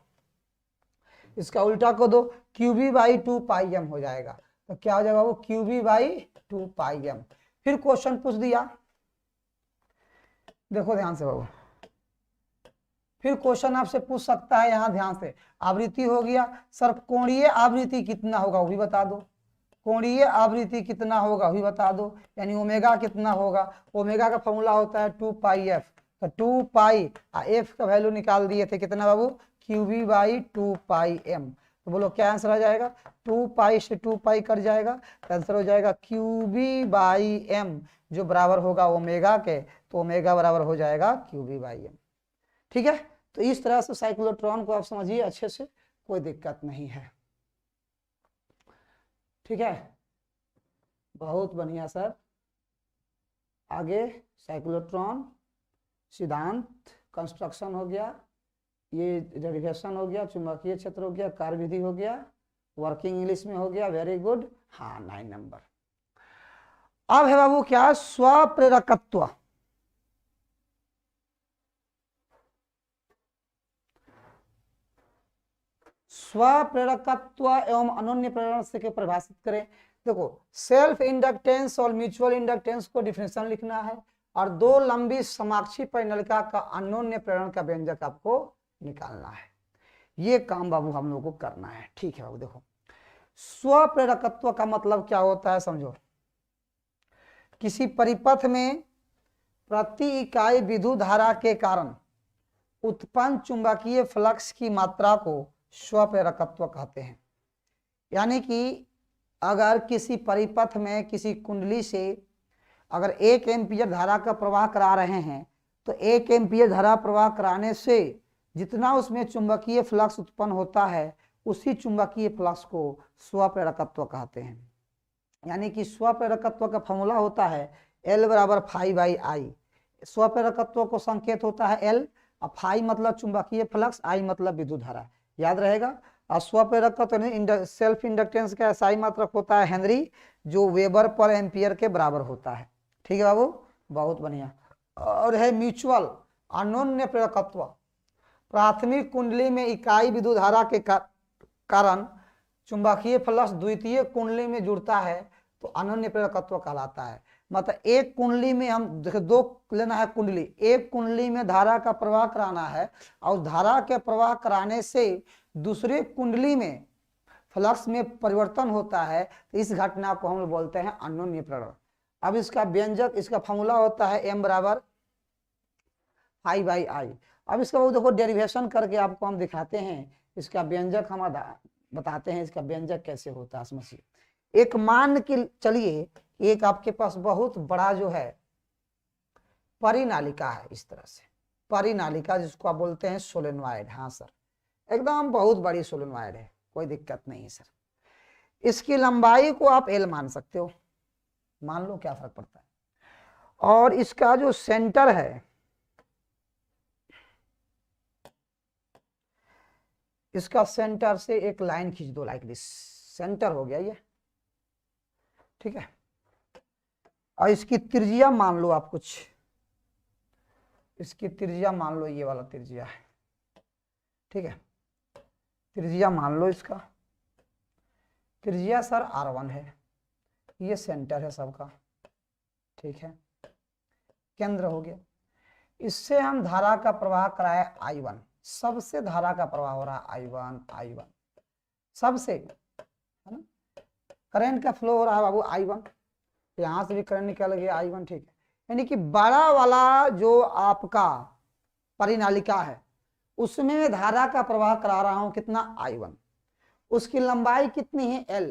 इसका उल्टा को दो, Q B by 2 pi M हो जाएगा। तो क्या हो जाएगा? वो Q B by 2 pi M. फिर क्वेश्चन पूछ दिया, देखो ध्यान से बाबू, फिर क्वेश्चन आपसे पूछ सकता है यहाँ ध्यान से, आवृत्ति हो गया, सर कोणीय आवृत्ति कितना होगा वो भी बता दो। कोणीय आवृत्ति कितना होगा वो भी बता दो, यानी ओमेगा कितना होगा? ओमेगा का फॉर्मूला होता है 2 पाई एफ, तो 2 पाई एफ का वैल्यू निकाल दिए थे कितना बाबू? Q B by 2 pi M. तो बोलो क्या आंसर आ जाएगा? 2 पाई से 2 पाई कट जाएगा, तो आंसर हो जाएगा क्यू बी बाई एम, जो बराबर होगा ओमेगा के, तो ओमेगा बराबर हो जाएगा क्यू बी बाई एम। ठीक है, तो इस तरह से साइक्लोट्रॉन को आप समझिए अच्छे से, कोई दिक्कत नहीं है। ठीक है, बहुत बढ़िया सर। आगे साइक्लोट्रॉन सिद्धांत, कंस्ट्रक्शन हो गया, ये डेरिवेशन हो गया, चुंबकीय क्षेत्र हो गया, कार्यविधि हो गया, वर्किंग इंग्लिश में हो गया, वेरी गुड। हाँ 9 नंबर। अब है बाबू क्या? स्वप्रेरकत्व। स्वप्रेरकत्व एवं अनन्य प्रेरण से परिभाषित करें। देखो सेल्फ इंडक्टेंस और म्यूचुअल इंडक्टेंस को डिफिनेशन लिखना है, और 2 लंबी समाक्षी परिनलिका का अनन्य प्रेरण का व्यंजक आपको निकालना है। ये काम बाबू हम लोग को करना है। ठीक है बाबू, देखो स्वप्रेरकत्व का मतलब क्या होता है समझो। किसी परिपथ में प्रति इकाई विद्युत धारा के कारण उत्पन्न चुंबकीय फ्लक्स की मात्रा को स्वप्रेरकत्व कहते हैं। यानी कि अगर किसी परिपथ में किसी कुंडली से अगर 1 एम्पियर धारा का प्रवाह करा रहे हैं तो 1 एम्पियर धारा प्रवाह कराने से जितना उसमें चुंबकीय फ्लक्स उत्पन्न होता है उसी चुंबकीय फ्लक्स को स्वप्रेरकत्व कहते हैं। यानी कि स्वप्रेरकत्व का फॉर्मूला होता है L बराबर फाई बाई आई। स्वप्रेरकत्व को संकेत होता है L, और फाई मतलब चुंबकीय फ्लक्स, आई मतलब विद्युत धारा, याद रहेगा। और स्वप्रेरकत्व सेल्फ इंडक्टेंस का SI मात्रक होता है हेनरी, जो वेबर पर एम्पियर के बराबर होता है। ठीक है बाबू, बहुत बढ़िया। और है म्यूचुअल अनोन्य प्रेरकत्व। प्राथमिक कुंडली में इकाई विद्युत धारा के कारण चुंबकीय फ्लक्स द्वितीय कुंडली में जुड़ता है तो अनोन्य प्रेरकत्व कहलाता है। मतलब एक कुंडली में हम दो लेना है कुंडली, एक कुंडली में धारा का प्रवाह कराना है और धारा के प्रवाह कराने से दूसरे कुंडली में फ्लक्स में परिवर्तन होता है तो इस घटना को हम बोलते हैं अनोन्य प्रेरण। अब इसका व्यंजक, इसका फॉर्मूला होता है M बराबर फाई बाई आई। अब इसका वो देखो डेरिवेशन करके आपको हम दिखाते हैं, इसका व्यंजक हम बताते हैं इसका व्यंजक कैसे होता है। समझिए, एक मान के चलिए एक आपके पास बहुत बड़ा जो है परिनालिका है, इस तरह से परिनालिका जिसको आप बोलते हैं सोलेनॉइड। हाँ सर, एकदम बहुत बड़ी सोलेनॉइड है, कोई दिक्कत नहीं है सर। इसकी लंबाई को आप L मान सकते हो, मान लो, क्या फर्क पड़ता है। और इसका जो सेंटर है, इसका सेंटर से एक लाइन खींच दो, लाइक दिस, सेंटर हो गया ये, ठीक है। और इसकी त्रिज्या मान लो आप कुछ, इसकी त्रिज्या मान लो ये वाला त्रिज्या है, ठीक है। त्रिज्या मान लो, इसका त्रिज्या सर R1 है, ये सेंटर है सबका, ठीक है, केंद्र हो गया। इससे हम धारा का प्रवाह कराए I1, सबसे धारा का प्रवाह हो रहा है I1 सबसे, है ना। करंट का फ्लो हो रहा है बाबू I1, यहां से भी करंट निकल गया I1, ठीक है। यानी कि बड़ा वाला जो आपका परिनालिका है उसमें धारा का प्रवाह करा रहा हूं कितना I1, उसकी लंबाई कितनी है L,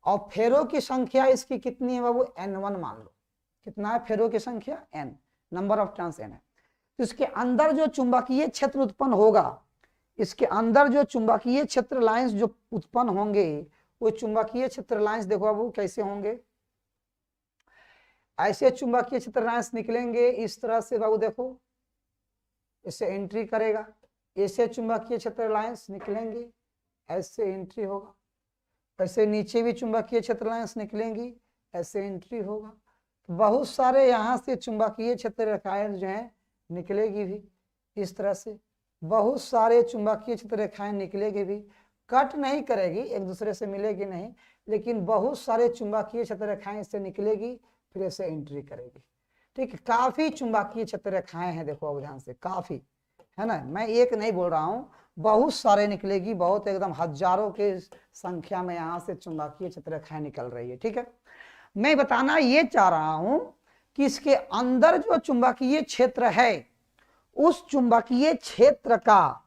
और फेरों की संख्या इसकी कितनी है बाबू N1 मान लो। कितना है फेरों की संख्या N, number of turns N है। तो इसके अंदर जो चुंबकीय क्षेत्र उत्पन्न होगा, इसके अंदर जो चुंबकीय क्षेत्र लाइंस जो उत्पन्न होंगे, वो चुंबकीय क्षेत्र लाइंस देखो बाबू कैसे होंगे, ऐसे चुंबकीय क्षेत्र लाइंस निकलेंगे इस तरह से बाबू, देखो इससे एंट्री करेगा, ऐसे चुंबकीय क्षेत्र लाइंस निकलेंगे, ऐसे एंट्री होगा, ऐसे नीचे भी चुंबकीय क्षेत्र लाइंस निकलेंगी, ऐसे एंट्री होगा। तो बहुत सारे यहाँ से चुंबकीय क्षेत्र रेखाएं जो है निकलेगी भी इस तरह से, बहुत सारे चुंबकीय क्षेत्र रेखाएं निकलेगी भी, कट नहीं करेगी, एक दूसरे से मिलेगी नहीं, लेकिन बहुत सारे चुंबकीय क्षेत्र रेखाएं इससे निकलेगी, फिर ऐसे एंट्री करेगी, ठीक है। काफी चुंबकीय क्षेत्र रेखाएं हैं, देखो अब ध्यान से, काफी है ना, मैं एक नहीं बोल रहा हूं, बहुत सारे निकलेगी, बहुत एकदम हजारों के संख्या में यहाँ से चुंबकीय क्षेत्र रेखाएं निकल रही है, ठीक है। मैं बताना ये चाह रहा हूं कि इसके अंदर जो चुंबकीय क्षेत्र है, उस चुंबकीय क्षेत्र का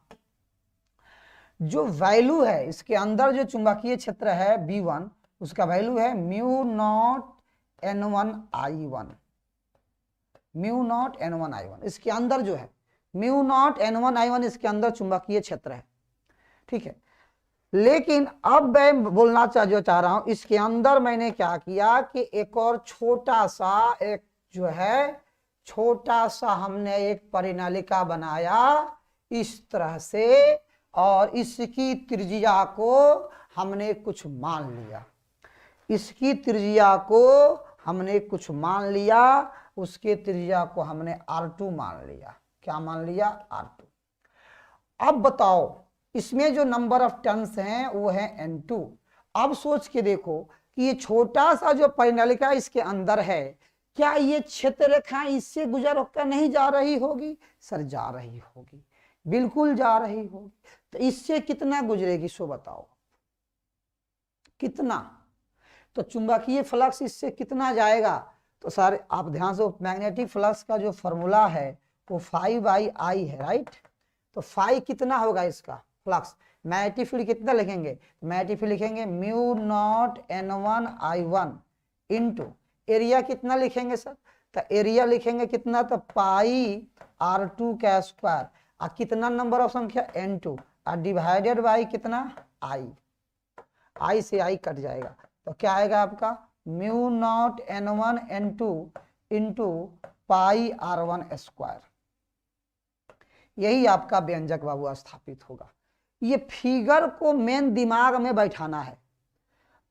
जो वैल्यू है, इसके अंदर जो चुंबकीय क्षेत्र है V1, उसका वैल्यू है mu naught N1I1, mu naught N1I1। इसके अंदर जो है म्यू नॉट N1I1, इसके अंदर चुंबकीय क्षेत्र है, ठीक है। लेकिन अब मैं बोलना चाह रहा हूं, इसके अंदर मैंने क्या किया कि एक और छोटा सा, एक जो है छोटा सा हमने एक परिनालिका बनाया इस तरह से, और इसकी त्रिज्या को हमने कुछ मान लिया, इसकी त्रिज्या को हमने कुछ मान लिया, उसके त्रिज्या को हमने R2 मान लिया। क्या मान लिया? R2। अब बताओ इसमें जो नंबर ऑफ टर्न्स हैं वो है N2। अब सोच के देखो कि ये छोटा सा जो परिनालिका इसके अंदर है, क्या ये क्षेत्र रेखाएं इससे गुजर होकर नहीं जा रही होगी? सर जा रही होगी, बिल्कुल जा रही होगी। तो इससे कितना गुजरेगी सो बताओ, कितना? तो चुंबकीय फ्लक्स इससे कितना जाएगा? तो सर आप ध्यान से, मैग्नेटिक फ्लक्स का जो फॉर्मूला है वो 5I है, राइट। तो 5 कितना होगा इसका फ्लक्स? मैग्नेटिक फील्ड कितना लिखेंगे? मैग्नेटिक फील्ड लिखेंगे mu naught N1I1 into area कितना लिखेंगे सर? तो एरिया लिखेंगे कितना, तो पाई R2 का स्क्वायर, और कितना नंबर ऑफ संख्या N2, और डिवाइडेड बाई कितना I से I कट जाएगा, तो क्या आएगा आपका mu naught N1 N2 into pi R1 square. यही आपका व्यंजक बाबू स्थापित होगा। ये फिगर को मेन दिमाग में बैठाना है।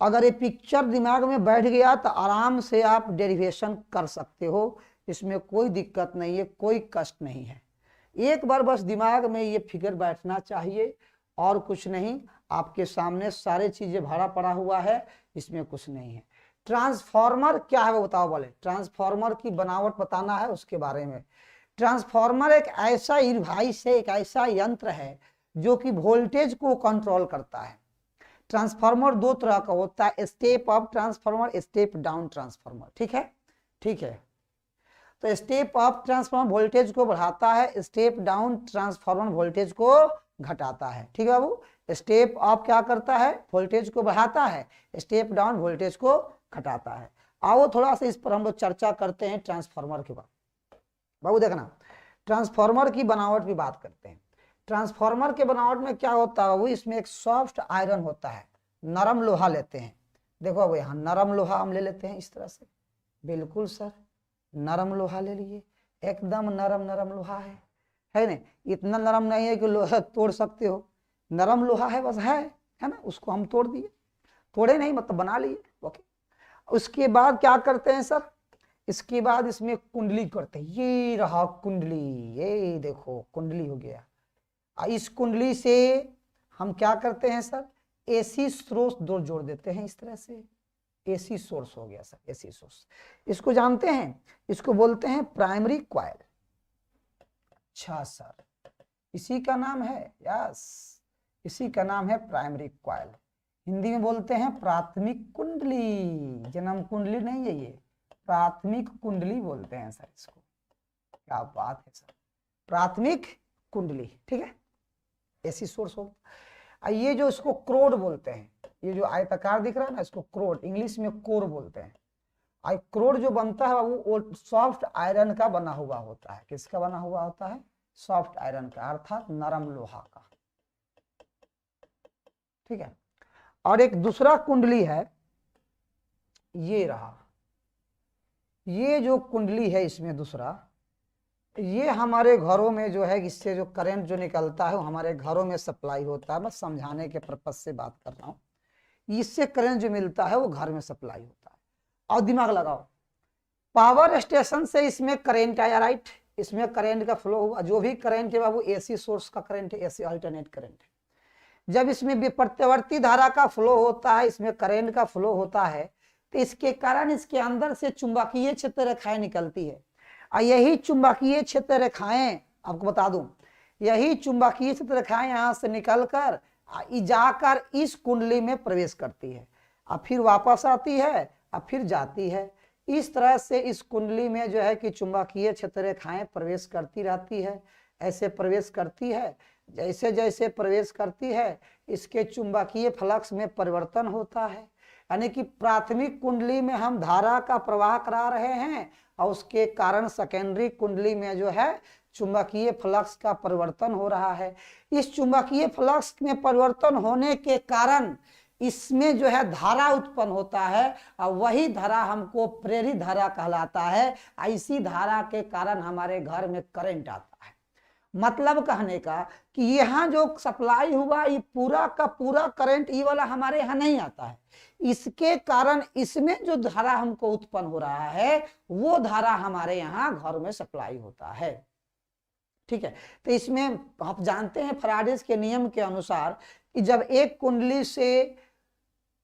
अगर ये पिक्चर दिमाग में बैठ गया तो आराम से आप डेरिवेशन कर सकते हो, इसमें कोई दिक्कत नहीं है, कोई कष्ट नहीं है। एक बार बस दिमाग में ये फिगर बैठना चाहिए, और कुछ नहीं। आपके सामने सारे चीजें भरा पड़ा हुआ है, इसमें कुछ नहीं है। ट्रांसफॉर्मर क्या है वो बताओ, बोले ट्रांसफॉर्मर की बनावट बताना है उसके बारे में। ट्रांसफॉर्मर एक ऐसा डिवाइस है, एक ऐसा यंत्र है जो कि वोल्टेज को कंट्रोल करता है। ट्रांसफार्मर दो तरह का होता है, step up transformer, step down transformer. ठीक है, ठीक है। तो स्टेप अप ट्रांसफार्मर वोल्टेज को बढ़ाता है, स्टेप डाउन ट्रांसफार्मर वोल्टेज को घटाता है। ठीक है बाबू, स्टेप अप क्या करता है, वोल्टेज को बढ़ाता है, स्टेप डाउन वोल्टेज को घटाता है। आओ थोड़ा सा इस पर हम लोग चर्चा करते हैं ट्रांसफार्मर के बाद। बाबू देखना, ट्रांसफार्मर की बनावट की बात करते हैं। ट्रांसफार्मर के बनावट में क्या होता है बाबू, इसमें एक सॉफ्ट आयरन होता है, नरम लोहा लेते हैं। देखो बाबू यहाँ नरम लोहा हम ले लेते हैं इस तरह से, बिल्कुल सर नरम लोहा ले लिए, एकदम नरम नरम लोहा है ना। इतना नरम नहीं है कि लोहा तोड़ सकते हो, नरम लोहा है बस, है ना। उसको हम तोड़ दिए, तोड़े नहीं मतलब बना लिए, ओके। उसके बाद क्या करते हैं सर, इसके बाद इसमें कुंडली करते हैं। ये रहा कुंडली, ये देखो कुंडली हो गया। इस कुंडली से हम क्या करते हैं सर, एसी सोर्स दो जोड़ देते हैं इस तरह से, एसी सोर्स हो गया सर, एसी सोर्स। इसको जानते हैं, इसको बोलते हैं प्राइमरी कॉइल। अच्छा सर, इसी का नाम है, यस इसी का नाम है प्राइमरी कॉइल। हिंदी में बोलते हैं प्राथमिक कुंडली, जन्म कुंडली नहीं है ये, प्राथमिक कुंडली बोलते हैं सर इसको। क्या बात है सर, प्राथमिक कुंडली, ठीक है, एसी सोर्स हो। ये जो इसको क्रोड बोलते हैं, ये जो आयताकार दिख रहा है ना, इसको क्रोड, इंग्लिश में कोर बोलते हैं। क्रोड जो बनता है वो सॉफ्ट आयरन का बना हुआ होता है। किसका बना हुआ होता है, सॉफ्ट आयरन का, अर्थात नरम लोहा का। ठीक है, और एक दूसरा कुंडली है, ये रहा, ये जो कुंडली है इसमें दूसरा, ये हमारे घरों में जो है, इससे जो करंट जो निकलता है वो हमारे घरों में सप्लाई होता है। मैं समझाने के पर्पज से बात कर रहा हूँ। इससे करंट जो मिलता है वो घर में सप्लाई होता है। और दिमाग लगाओ, पावर स्टेशन से इसमें करंट आया, राइट, इसमें करंट का फ्लो हुआ। जो भी करंट है बाबू एसी सोर्स का करंट है, एसी अल्टरनेट करंट है। जब इसमें विपरीतवर्ती धारा का फ्लो होता है, इसमें करंट का फ्लो होता है, तो इसके कारण इसके अंदर से चुंबकीय क्षेत्र रेखाएं निकलती है। और यही चुंबकीय क्षेत्र रेखाएं, आपको बता दूं, यही चुंबकीय क्षेत्र रेखाएं यहां से निकलकर जाकर इस कुंडली में प्रवेश करती है, और फिर वापस आती है और फिर जाती है। इस तरह से इस कुंडली में जो है कि चुंबकीय क्षेत्र रेखाएं प्रवेश करती रहती है। ऐसे प्रवेश करती है, जैसे जैसे प्रवेश करती है इसके चुंबकीय फ्लक्स में परिवर्तन होता है। यानी कि प्राथमिक कुंडली में हम धारा का प्रवाह करा रहे हैं, और उसके कारण सेकेंडरी कुंडली में जो है चुंबकीय फ्लक्स का परिवर्तन हो रहा है। इस चुंबकीय फ्लक्स में परिवर्तन होने के कारण इसमें जो है धारा उत्पन्न होता है, और वही धारा हमको प्रेरित धारा कहलाता है। इसी धारा के कारण हमारे घर में करंट आता है। मतलब कहने का कि यहाँ जो सप्लाई हुआ ये पूरा का पूरा करंट ये वाला हमारे यहाँ नहीं आता है। इसके कारण इसमें जो धारा हमको उत्पन्न हो रहा है वो धारा हमारे यहाँ घर में सप्लाई होता है। ठीक है, तो इसमें आप जानते हैं फैराडेज के नियम के अनुसार कि जब एक कुंडली से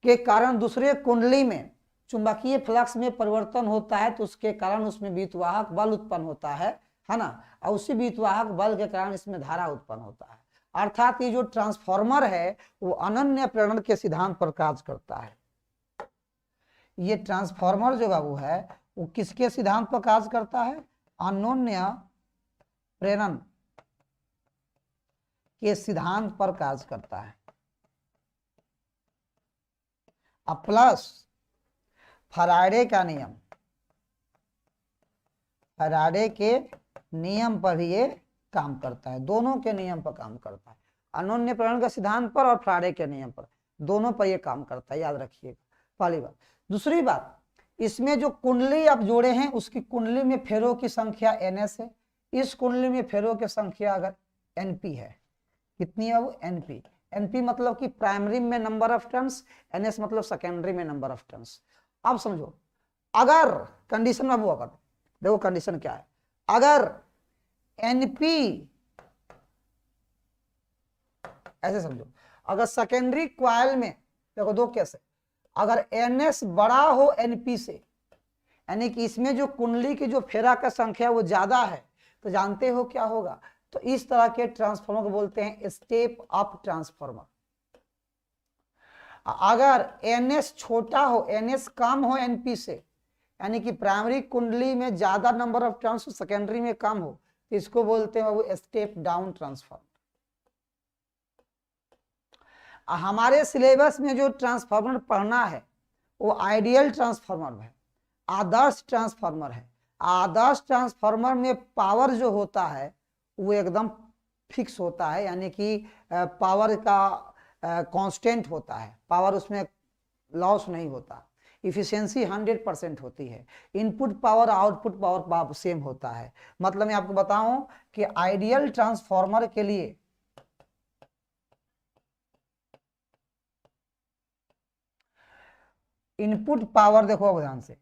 के कारण दूसरे कुंडली में चुंबकीय फ्लक्स में परिवर्तन होता है, तो उसके कारण उसमें विद्युतवाहक बल उत्पन्न होता है ना, और उसी विद्युतवाहक बल के कारण इसमें धारा उत्पन्न होता है। अर्थात ये जो ट्रांसफार्मर है वो अनन्य प्रेरण के सिद्धांत पर कार्य करता है। ये ट्रांसफार्मर जो बाबू है वो किसके सिद्धांत पर कार्य करता है, अनन्य प्रेरण के सिद्धांत पर कार्य करता है। अब प्लस फैराडे का नियम, फैराडे के नियम पर ही ये काम करता है, दोनों के नियम पर काम करता है, अनोन्य प्रेरण के सिद्धांत पर और फैराडे के नियम पर, दोनों पर ये काम करता है, याद रखिएगा पहली बात। दूसरी बात, इसमें जो कुंडली आप जोड़े हैं उसकी कुंडली में फेरों की संख्या ns है, इस कुंडली में फेरों की संख्या अगर np है, कितनी है वो np, np मतलब कि प्राइमरी में नंबर ऑफ टर्न्स, ns मतलब सेकेंडरी में नंबर ऑफ टर्न्स। अब समझो, अगर कंडीशन में वो, अगर देखो कंडीशन क्या है, अगर np, ऐसे समझो, अगर सेकेंडरी क्वाइल में देखो दो केस है, अगर ns बड़ा हो np से, यानी कि इसमें जो कुंडली की जो फेरा का संख्या वो ज्यादा है, तो जानते हो क्या होगा, तो इस तरह के ट्रांसफार्मर को बोलते हैं स्टेप अप ट्रांसफार्मर। अगर ns छोटा हो, ns कम हो np से, यानी कि प्राइमरी कुंडली में ज्यादा नंबर ऑफ टर्न्स, सेकेंडरी में कम हो, तो इसको बोलते हैं वो स्टेप डाउन ट्रांसफार्मर। हमारे सिलेबस में जो ट्रांसफार्मर पढ़ना है वो आइडियल ट्रांसफार्मर है, आदर्श ट्रांसफार्मर है। आदर्श ट्रांसफार्मर में पावर जो होता है वो एकदम फिक्स होता है, यानी कि पावर का कांस्टेंट होता है, पावर उसमें लॉस नहीं होता, इफिशियंसी 100% होती है, input power output power same होता है। मतलब मैं आपको बताऊं कि आइडियल ट्रांसफार्मर के लिए इनपुट पावर, देखो अब ध्यान से,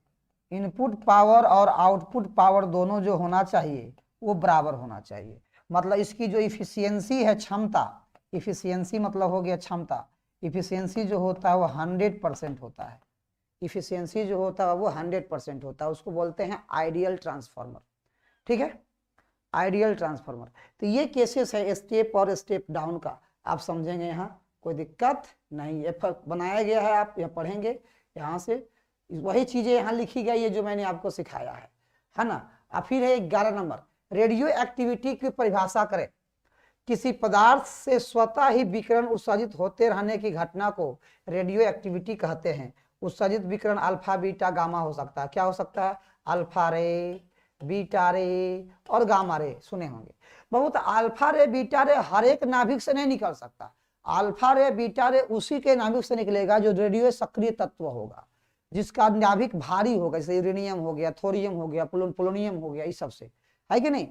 इनपुट पावर और आउटपुट पावर दोनों जो होना चाहिए वो बराबर होना चाहिए। मतलब इसकी जो इफिशियंसी है, क्षमता, इफिशियंसी मतलब हो गया क्षमता, इफिशियंसी जो होता है वो 100% होता है, इफिशियंसी जो होता है वो 100% होता है, उसको बोलते हैं आइडियल ट्रांसफार्मर। ठीक है, आइडियल ट्रांसफार्मर। तो ये केसेस है स्टेप और स्टेप डाउन का, आप समझेंगे, यहाँ कोई दिक्कत नहीं है, बनाया गया है, आप यहाँ पढ़ेंगे, यहाँ से वही चीजें यहाँ लिखी गई है जो मैंने आपको सिखाया है ना। अब फिर है 11 नंबर, रेडियो एक्टिविटी की परिभाषा करें। किसी पदार्थ से स्वतः ही विकिरण उत्सर्जित होते रहने की घटना को रेडियो एक्टिविटी कहते हैं। उत्सर्जित विकिरण अल्फा बीटा गामा हो सकता है, क्या हो सकता है, अल्फा रे, बीटा रे और गामा रे, सुने होंगे बहुत। अल्फा रे बीटा रे हर एक नाभिक से नहीं निकल सकता, अल्फा रे बीटा रे उसी के नाभिक से निकलेगा जो रेडियो सक्रिय तत्व होगा, जिसका नाभिक भारी होगा, जैसे यूरेनियम हो गया, थोरियम हो गया, पोलोनियम हो गया, इस सब से, है कि नहीं।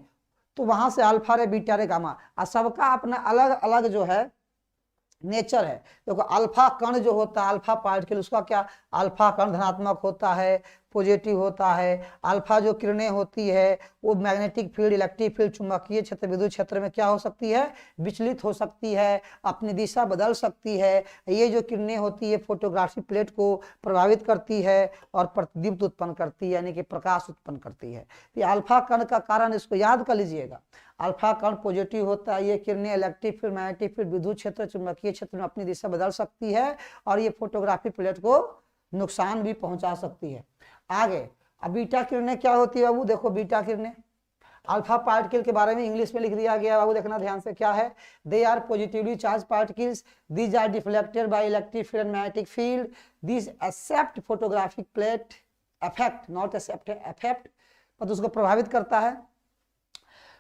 तो वहां से अल्फा रे बीटा रे गामा, और सबका अपना अलग अलग जो है नेचर है। देखो अल्फा कण जो होता है, अल्फा पार्टिकल, उसका क्या, अल्फा कण धनात्मक होता है, पॉजिटिव होता है। अल्फा जो किरणें होती है वो मैग्नेटिक फील्ड, इलेक्ट्रिक फील्ड, चुंबकीय क्षेत्र, विद्युत क्षेत्र में क्या हो सकती है, विचलित हो सकती है, अपनी दिशा बदल सकती है। ये जो किरणें होती है फोटोग्राफी प्लेट को प्रभावित करती है और प्रतिदीप्त उत्पन्न करती है, यानी कि प्रकाश उत्पन्न करती है। तो अल्फा कण का कारण इसको याद कर लीजिएगा, अल्फा कण पॉजिटिव होता है, ये किरणें इलेक्ट्रिक फील्ड, मैग्नेटिक फील्ड, विद्युत क्षेत्र, चुंबकीय क्षेत्र में अपनी दिशा बदल सकती है और ये फोटोग्राफी प्लेट को नुकसान भी पहुंचा सकती है। आगे अब बीटा किरणें क्या होती है बाबू, देखो बीटा किरणें, अल्फा पार्टिकल के बारे में इंग्लिश में लिख दिया गया बाबू, देखना ध्यान से, क्या है, they are positively charged particles, these are deflected by electric field, magnetic field, these except photographic plate affect, not except, affect मतलब उसको प्रभावित करता है।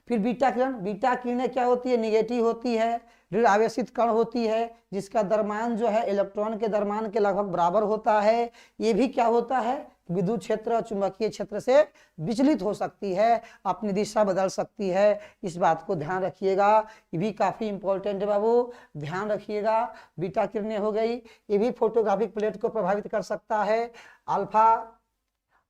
फिर बीटा किरण, बीटा किरणें क्या होती है, निगेटिव होती है, ऋण आवेशित कण होती है, जिसका द्रव्यमान जो है इलेक्ट्रॉन के द्रव्यमान के लगभग बराबर होता है। ये भी क्या होता है, विद्युत क्षेत्र और चुंबकीय क्षेत्र से विचलित हो सकती है, अपनी दिशा बदल सकती है। इस बात को ध्यान रखिएगा, ये भी काफी इंपॉर्टेंट है बाबू, ध्यान रखिएगा। बीटा किरणें हो गई, ये भी फोटोग्राफिक प्लेट को प्रभावित कर सकता है। अल्फा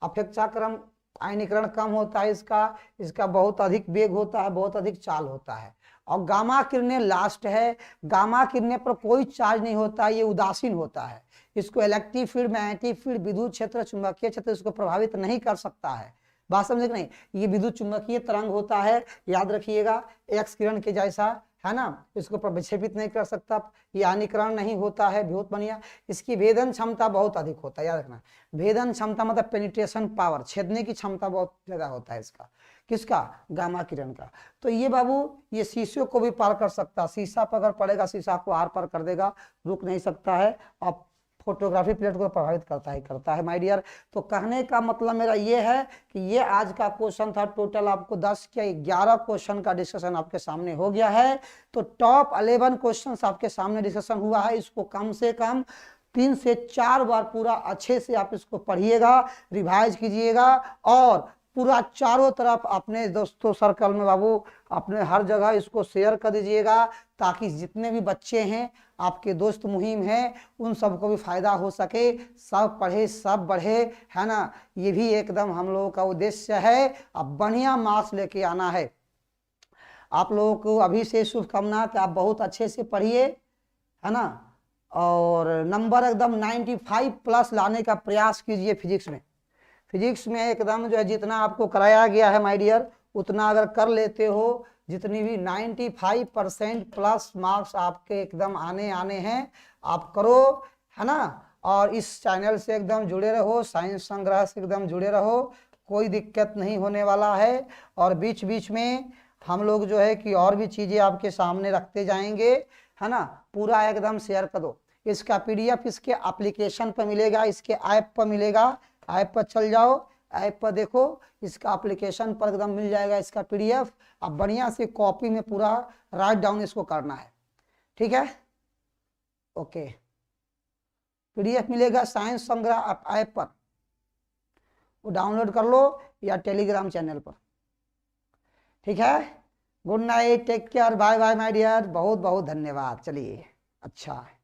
अपेक्षाक्रम आयनीकरण कम होता है इसका बहुत अधिक वेग होता है, बहुत अधिक चाल होता है। और गामा किरणें लास्ट है, गामा किरणें पर कोई चार्ज नहीं होता, ये उदासीन होता है, इसको इलेक्ट्रिक फील्ड, मैग्नेटिक फील्ड, विद्युत क्षेत्र, चुंबकीय क्षेत्र इसको प्रभावित नहीं कर सकता है। बात समझे कि नहीं, ये विद्युत चुंबकीय तरंग होता है, याद रखिएगा, एक्स किरण के जैसा है ना, इसको विक्षेपित नहीं कर सकता, ये हानिकरण नहीं होता है, बहुत बढ़िया। इसकी भेदन क्षमता बहुत अधिक होता है, याद रखना, भेदन क्षमता मतलब पेनिट्रेशन पावर, छेदने की क्षमता बहुत ज्यादा होता है इसका, किसका, गामा किरण का। तो ये बाबू ये शीशे को भी पार कर सकता है, शीशा पर अगर पड़ेगा शीशा को आर पार कर देगा, रुक नहीं सकता है। अब फोटोग्राफी पीरियड को प्रभावित करता है माय डियर। तो कहने का मतलब मेरा ये है कि ये आज का क्वेश्चन था। टोटल आपको 10 या 11 क्वेश्चन का डिस्कशन आपके सामने हो गया है। तो टॉप 11 क्वेश्चन आपके सामने डिस्कशन हुआ है। इसको कम से कम 3 से 4 बार पूरा अच्छे से आप इसको पढ़िएगा, रिवाइज कीजिएगा और पूरा चारों तरफ अपने दोस्तों सर्कल में बाबू अपने हर जगह इसको शेयर कर दीजिएगा, ताकि जितने भी बच्चे हैं आपके दोस्त मुहिम हैं उन सबको भी फायदा हो सके, सब पढ़े सब बढ़े, है ना। ये भी एकदम हम लोगों का उद्देश्य है। अब बढ़िया मार्क्स लेके आना है। आप लोगों को अभी से शुभकामना कि आप बहुत अच्छे से पढ़िए, है ना, और नंबर एकदम 95 प्लस लाने का प्रयास कीजिए फिजिक्स में। फिजिक्स में एकदम जो है जितना आपको कराया गया है माय डियर, उतना अगर कर लेते हो, जितनी भी 95% प्लस मार्क्स आपके एकदम आने हैं, आप करो, है ना। और इस चैनल से एकदम जुड़े रहो, साइंस संग्रह से एकदम जुड़े रहो, कोई दिक्कत नहीं होने वाला है। और बीच बीच में हम लोग जो है कि और भी चीज़ें आपके सामने रखते जाएंगे, है ना। पूरा एकदम शेयर कर दो। इसका PDF इसके एप्लीकेशन पर मिलेगा, इसके ऐप पर मिलेगा। ऐप पर चल जाओ, ऐप पर देखो, इसका एप्लीकेशन पर एकदम मिल जाएगा इसका PDF। अब बढ़िया से कॉपी में पूरा राइट डाउन इसको करना है, ठीक है। ओके, PDF मिलेगा साइंस संग्रह ऐप पर, वो डाउनलोड कर लो या टेलीग्राम चैनल पर, ठीक है। Good night, take care, bye bye my dear, बहुत बहुत धन्यवाद। चलिए, अच्छा है।